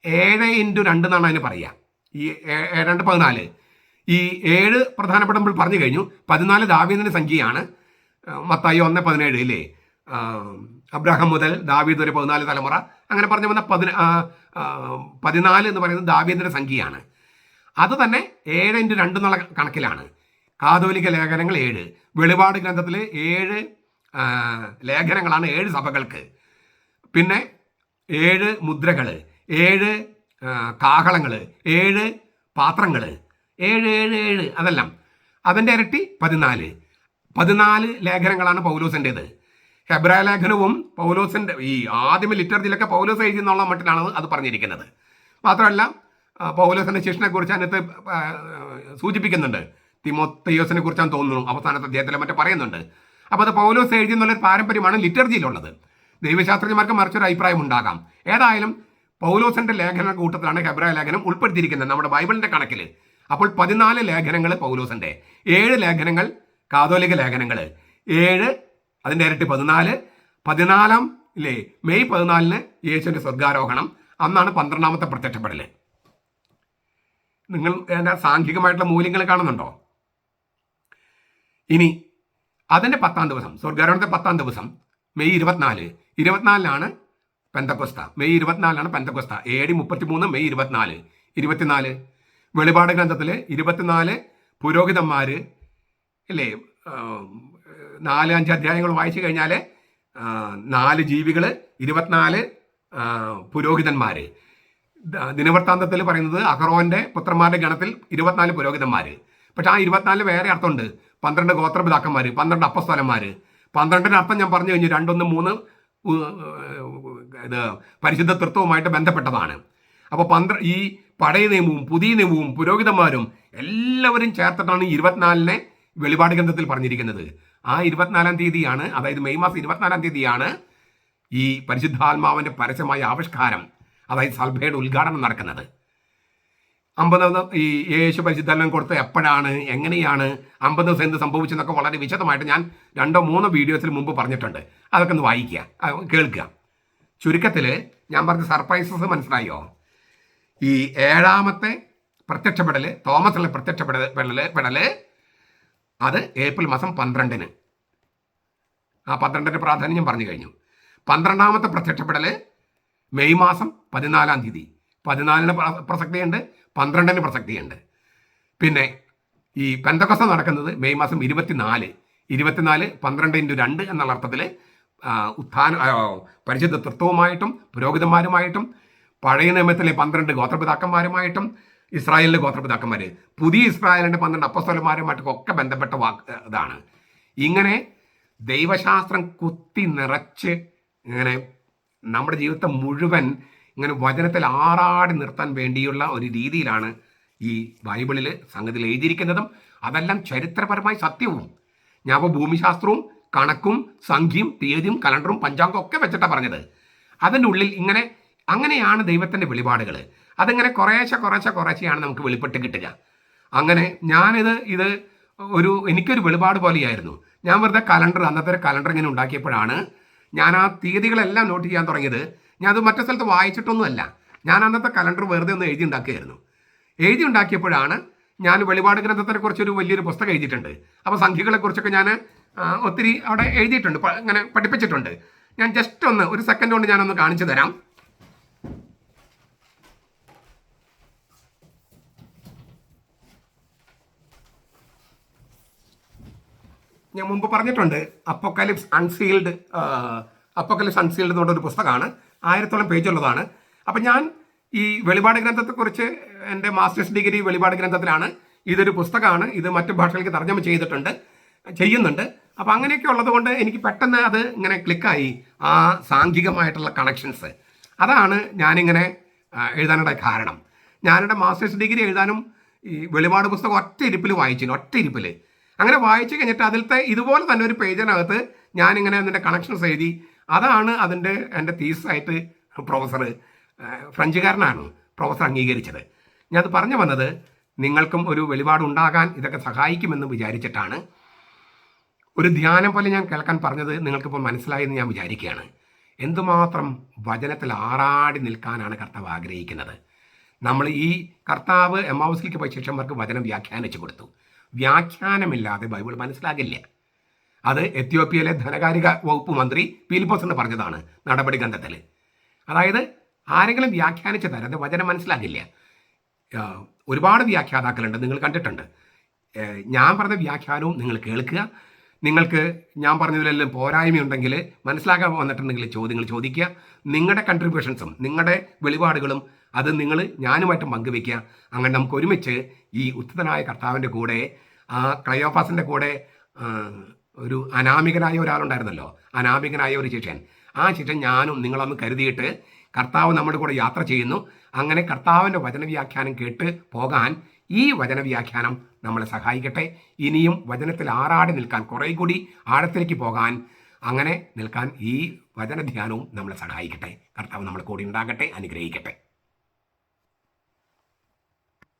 7 × 2 എന്നാണ് അതിന് പറയുക. ഈ 7 × 14. ഈ 7 പ്രധാനപ്പെട്ട പറഞ്ഞു കഴിഞ്ഞു. 14 ദാവീദിന്റെ സംഖ്യയാണ്. മത്തായി 1:17 ഇല്ലേ? അബ്രഹാം മുതൽ ദാവീദ് വരെ 14 തലമുറ, അങ്ങനെ പറഞ്ഞു വന്ന 14 എന്ന് പറയുന്നത് ദാവീദിന്റെ സംഖ്യയാണ്. അത് തന്നെ 7 × 2 എന്നുള്ള കണക്കിലാണ്. കാതോലിക്ക ലേഖനങ്ങൾ 7, വെളിപാട് ഗ്രന്ഥത്തിൽ 7 ലേഖനങ്ങളാണ് 7 സഭകൾക്ക്. പിന്നെ 7 മുദ്രകൾ, 7 കാഹളങ്ങൾ, 7 പാത്രങ്ങൾ, 7 അതെല്ലാം അതിൻ്റെ ഇരട്ടി 14 ലേഖനങ്ങളാണ് പൗലോസിൻ്റേത്. ഹെബ്രായ ലേഖനവും പൗലോസിൻ്റെ ഈ ആദ്യമേ ലിറ്റർജിയിലൊക്കെ പൗലോസ് എഴുതി എന്നുള്ള മട്ടിലാണ് അത് പറഞ്ഞിരിക്കുന്നത്. മാത്രമല്ല പൗലോസിൻ്റെ ശിഷ്യനെ കുറിച്ച് അതിനകത്ത് സൂചിപ്പിക്കുന്നുണ്ട്. തിമോത്തയോസിനെ കുറിച്ചാണ് തോന്നുന്നു അവസാനത്തെ അധ്യായത്തിൽ മറ്റേ പറയുന്നുണ്ട്. അപ്പോൾ അത് പൗലോസ് എഴുതി എന്നുള്ളൊരു പാരമ്പര്യമാണ് ലിറ്റർജിയിലുള്ളത്. ദൈവശാസ്ത്രജ്ഞന്മാർക്ക് മറിച്ചൊരു അഭിപ്രായം ഉണ്ടാകാം. ഏതായാലും പൗലോസിൻ്റെ ലേഖന കൂട്ടത്തിലാണ് ഹെബ്രായ ലേഖനം ഉൾപ്പെടുത്തിയിരിക്കുന്നത് നമ്മുടെ ബൈബിളിൻ്റെ കണക്കിൽ. അപ്പോൾ 14 ലേഖനങ്ങൾ പൗലോസിൻ്റെ, 7 ലേഖനങ്ങൾ കാതോലിക ലേഖനങ്ങൾ, 7 അതിൻ്റെ ഇരട്ടി 14 ഇല്ലേ? മെയ് 14 യേശുവിൻ്റെ സ്വർഗാരോഹണം. അന്നാണ് 12ാമത്തെ പ്രത്യക്ഷപ്പെടൽ. നിങ്ങൾ എൻ്റെ സാംഘികമായിട്ടുള്ള മൂല്യങ്ങൾ കാണുന്നുണ്ടോ? ഇനി അതിൻ്റെ 10-ാം ദിവസം, സ്വർഗാരോഹണത്തെ 10-ാം ദിവസം മെയ് 24 പെന്തക്കൊസ്ത. മെയ് 24 പെന്തക്കൊസ്ത. AD 33 മെയ് 24 വെളിപാട് ഗ്രന്ഥത്തിൽ 24 പുരോഹിതന്മാർ ഇല്ലേ? 4-5 അധ്യായങ്ങൾ വായിച്ചു കഴിഞ്ഞാൽ 4 ജീവികൾ, 24 പുരോഹിതന്മാർ. ദിനവൃത്താന്തത്തിൽ പറയുന്നത് അഹറോന്റെ പുത്രന്മാരുടെ ഗണത്തിൽ 24 പുരോഹിതന്മാർ. പക്ഷെ ആ 24 വേറെ അർത്ഥമുണ്ട്. 12 ഗോത്രപിതാക്കന്മാർ, 12 അപ്പസ്തോലന്മാർ. 12ന്റെ അർത്ഥം ഞാൻ പറഞ്ഞു കഴിഞ്ഞു. 2, 1, 3 ഇത് പരിശുദ്ധ തൃത്വവുമായിട്ട് ബന്ധപ്പെട്ടതാണ്. അപ്പോൾ ഈ പഴയ നിയമവും പുതിയ നിയമവും പുരോഹിതന്മാരും എല്ലാവരും ചേർത്തിട്ടാണ് 24-നെ വെളിപാട് ഗ്രന്ഥത്തിൽ പറഞ്ഞിരിക്കുന്നത്. ആ 24-ാം തീയതിയാണ്, അതായത് മെയ് മാസം 24-ാം തീയതിയാണ് ഈ പരിശുദ്ധാത്മാവിൻ്റെ പരസ്യമായ ആവിഷ്കാരം, അതായത് സൽഭയുടെ ഉദ്ഘാടനം നടക്കുന്നത്. 50 ഈ യേശു പരിശുദ്ധാത്മാവ് കൊടുത്ത് എപ്പോഴാണ്, എങ്ങനെയാണ്, 50 ദിവസം എന്ത് സംഭവിച്ചെന്നൊക്കെ വളരെ വിശദമായിട്ട് ഞാൻ 2-3 വീഡിയോസിന് മുമ്പ് പറഞ്ഞിട്ടുണ്ട്. അതൊക്കെ ഒന്ന് വായിക്കുക, കേൾക്കുക. ചുരുക്കത്തിൽ ഞാൻ പറഞ്ഞ സർപ്രൈസസ് മനസ്സിലായോ? ഈ 7ാമത്തെ പ്രത്യക്ഷപ്പെടൽ, തോമസിലെ പ്രത്യക്ഷപ്പെടൽ അത് ഏപ്രിൽ മാസം 12-ന്. ആ 12-ന്റെ പ്രാധാന്യം ഞാൻ പറഞ്ഞു കഴിഞ്ഞു. 12ാമത്തെ പ്രത്യക്ഷപ്പെടൽ മെയ് മാസം 14-ാം തീയതി. 14-ന് പ്രസക്തിയുണ്ട്, 12-ന് പ്രസക്തിയുണ്ട്. പിന്നെ ഈ പെന്തക്കോസ്ത നടക്കുന്നത് മെയ് മാസം 24, 12 എന്നുള്ള അർത്ഥത്തിൽ പരിശുദ്ധ തൃത്വവുമായിട്ടും പുരോഹിതന്മാരുമായിട്ടും പഴയ നിയമത്തിലെ 12 ഗോത്രപിതാക്കന്മാരുമായിട്ടും ഇസ്രായേലിലെ ഗോത്രപിതാക്കന്മാർ, പുതിയ ഇസ്രായേലിൻ്റെ 12 അപ്പസ്തലന്മാരുമായിട്ടൊക്കെ ഒക്കെ ബന്ധപ്പെട്ട ഇതാണ്. ഇങ്ങനെ ദൈവശാസ്ത്രം കുത്തി നിറച്ച് ഇങ്ങനെ നമ്മുടെ ജീവിതത്തെ മുഴുവൻ ഇങ്ങനെ വചനത്തിൽ ആറാടി നിർത്താൻ വേണ്ടിയുള്ള ഒരു രീതിയിലാണ് ഈ ബൈബിളിൽ സംഗതിയിൽ എഴുതിയിരിക്കുന്നതും അതെല്ലാം ചരിത്രപരമായി സത്യവും. ഞാൻ ഇപ്പോൾ ഭൂമിശാസ്ത്രവും കണക്കും സംഖ്യയും തീയതിയും കലണ്ടറും പഞ്ചാംഗവും ഒക്കെ വെച്ചിട്ടാണ് പറഞ്ഞത്. അതിൻ്റെ ഉള്ളിൽ അങ്ങനെയാണ് ദൈവത്തിൻ്റെ വെളിപാടുകൾ. അതിങ്ങനെ കുറേശ്ശെയാണ് നമുക്ക് വെളിപ്പെട്ട് കിട്ടുക. അങ്ങനെ ഇത് എനിക്കൊരു വെളിപാട് പോലെയായിരുന്നു. ഞാൻ വെറുതെ അന്നത്തെ കലണ്ടർ ഇങ്ങനെ ഉണ്ടാക്കിയപ്പോഴാണ് ഞാൻ ആ തീയതികളെല്ലാം നോട്ട് ചെയ്യാൻ തുടങ്ങിയത്. ഞാൻ അത് മറ്റു സ്ഥലത്ത് വായിച്ചിട്ടൊന്നുമല്ല. ഞാൻ അന്നത്തെ കലണ്ടർ വെറുതെ ഒന്ന് എഴുതി ഉണ്ടാക്കിയപ്പോഴാണ് ഞാൻ വെളിപാട് ഗ്രന്ഥത്തെക്കുറിച്ചൊരു വലിയൊരു പുസ്തകം എഴുതിയിട്ടുണ്ട്. അപ്പോൾ സംഖ്യകളെക്കുറിച്ചൊക്കെ ഞാൻ ഒത്തിരി അവിടെ എഴുതിയിട്ടുണ്ട്, അങ്ങനെ പഠിപ്പിച്ചിട്ടുണ്ട്. ഞാൻ ജസ്റ്റ് ഒരു സെക്കൻഡ് കൊണ്ട് ഞാനൊന്ന് കാണിച്ചു തരാം. ഞാൻ മുമ്പ് പറഞ്ഞിട്ടുണ്ട്, അപ്പോക്കലിപ്സ് അൺസീൽഡ് എന്ന് പറഞ്ഞൊരു പുസ്തകമാണ്. 1000-ഓളം പേജുള്ളതാണ്. അപ്പം ഞാൻ ഈ വെളിപാട് ഗ്രന്ഥത്തെക്കുറിച്ച് എൻ്റെ മാസ്റ്റേഴ്സ് ഡിഗ്രി വെളിപാട് ഗ്രന്ഥത്തിലാണ്. ഇതൊരു പുസ്തകമാണ്. ഇത് മറ്റു ഭാഷകളിലേക്ക് തർജ്ജമ ചെയ്യുന്നുണ്ട്. അപ്പം അങ്ങനെയൊക്കെ ഉള്ളത് കൊണ്ട് എനിക്ക് പെട്ടെന്ന് അത് ഇങ്ങനെ ക്ലിക്കായി, ആ സാംഘികമായിട്ടുള്ള കണക്ഷൻസ്. അതാണ് ഞാനിങ്ങനെ എഴുതാനുള്ള കാരണം. ഞാനെൻ്റെ മാസ്റ്റേഴ്സ് ഡിഗ്രി എഴുതാനും ഈ വെളിപാട് പുസ്തകം ഒറ്റ ഇരിപ്പിൽ അങ്ങനെ വായിച്ചു കഴിഞ്ഞിട്ട് അതിലത്തെ ഇതുപോലെ തന്നെ ഒരു പേജിനകത്ത് ഞാനിങ്ങനെ അതിൻ്റെ കണക്ഷൻസ് എഴുതി. അതാണ് എൻ്റെ തീസായിട്ട് ഫ്രഞ്ചുകാരനാണ് പ്രൊഫസർ അംഗീകരിച്ചത്. ഞാനത് പറഞ്ഞു വന്നത് നിങ്ങൾക്കും ഒരു വെളിപാടുണ്ടാകാൻ ഇതൊക്കെ സഹായിക്കുമെന്ന് വിചാരിച്ചിട്ടാണ്. ഒരു ധ്യാനം പോലെ ഞാൻ കേൾക്കാൻ പറഞ്ഞത് നിങ്ങൾക്കിപ്പോൾ മനസ്സിലായെന്ന് ഞാൻ വിചാരിക്കുകയാണ്. എന്തുമാത്രം വചനത്തിൽ ആറാടി നിൽക്കാനാണ് കർത്താവ് ആഗ്രഹിക്കുന്നത്. നമ്മൾ ഈ കർത്താവ് എമ്മാവുസിലേക്ക് പോയ ശിഷ്യന്മാർക്ക് വചനം വ്യാഖ്യാനിച്ചു കൊടുത്തു. വ്യാഖ്യാനമില്ലാതെ ബൈബിൾ മനസ്സിലാകില്ല. അത് എത്യോപ്യയിലെ ധനകാര്യ വകുപ്പ് മന്ത്രി ഫിലിപ്പോസ് പറഞ്ഞതാണ് നടപടി ഗ്രന്ഥത്തിൽ. അതായത് ആരെങ്കിലും വ്യാഖ്യാനിച്ച് തരാതെ വചനം മനസ്സിലാകില്ല. ഒരുപാട് വ്യാഖ്യാതാക്കളുണ്ട്, നിങ്ങൾ കണ്ടിട്ടുണ്ട്. ഞാൻ പറഞ്ഞ വ്യാഖ്യാനവും നിങ്ങൾ കേൾക്കുക. നിങ്ങൾക്ക് ഞാൻ പറഞ്ഞതിലെല്ലാം പോരായ്മയുണ്ടെങ്കിൽ മനസ്സിലാക്കാൻ വന്നിട്ടുണ്ടെങ്കിൽ ചോദ്യങ്ങൾ ചോദിക്കുക. നിങ്ങളുടെ കൺട്രിബ്യൂഷൻസും നിങ്ങളുടെ വെളിപാടുകളും അത് ഞാനുമായിട്ടും പങ്കുവയ്ക്കുക. അങ്ങനെ നമുക്ക് ഒരുമിച്ച് ഈ ഉത്തമനായ കർത്താവിൻ്റെ കൂടെ, ആ ക്ലയോഫാസിൻ്റെ കൂടെ ഒരു അനാമികനായ ഒരാളുണ്ടായിരുന്നല്ലോ, അനാമികനായ ഒരു ശിഷ്യൻ. ആ ശിഷ്യൻ ഞാനും നിങ്ങളൊന്ന് കരുതിയിട്ട് കർത്താവ് നമ്മുടെ കൂടെ യാത്ര ചെയ്യുന്നു. അങ്ങനെ കർത്താവിൻ്റെ വചനവ്യാഖ്യാനം കേട്ട് പോകാൻ ഈ വചനവ്യാഖ്യാനം നമ്മളെ സഹായിക്കട്ടെ. ഇനിയും വചനത്തിൽ ആറാടി നിൽക്കാൻ, കുറേ കൂടി ആഴത്തിലേക്ക് പോകാൻ, അങ്ങനെ നിൽക്കാൻ ഈ വചനധ്യാനവും നമ്മളെ സഹായിക്കട്ടെ. കർത്താവ് നമ്മളെ കൂടി ഉണ്ടാകട്ടെ, അനുഗ്രഹിക്കട്ടെ.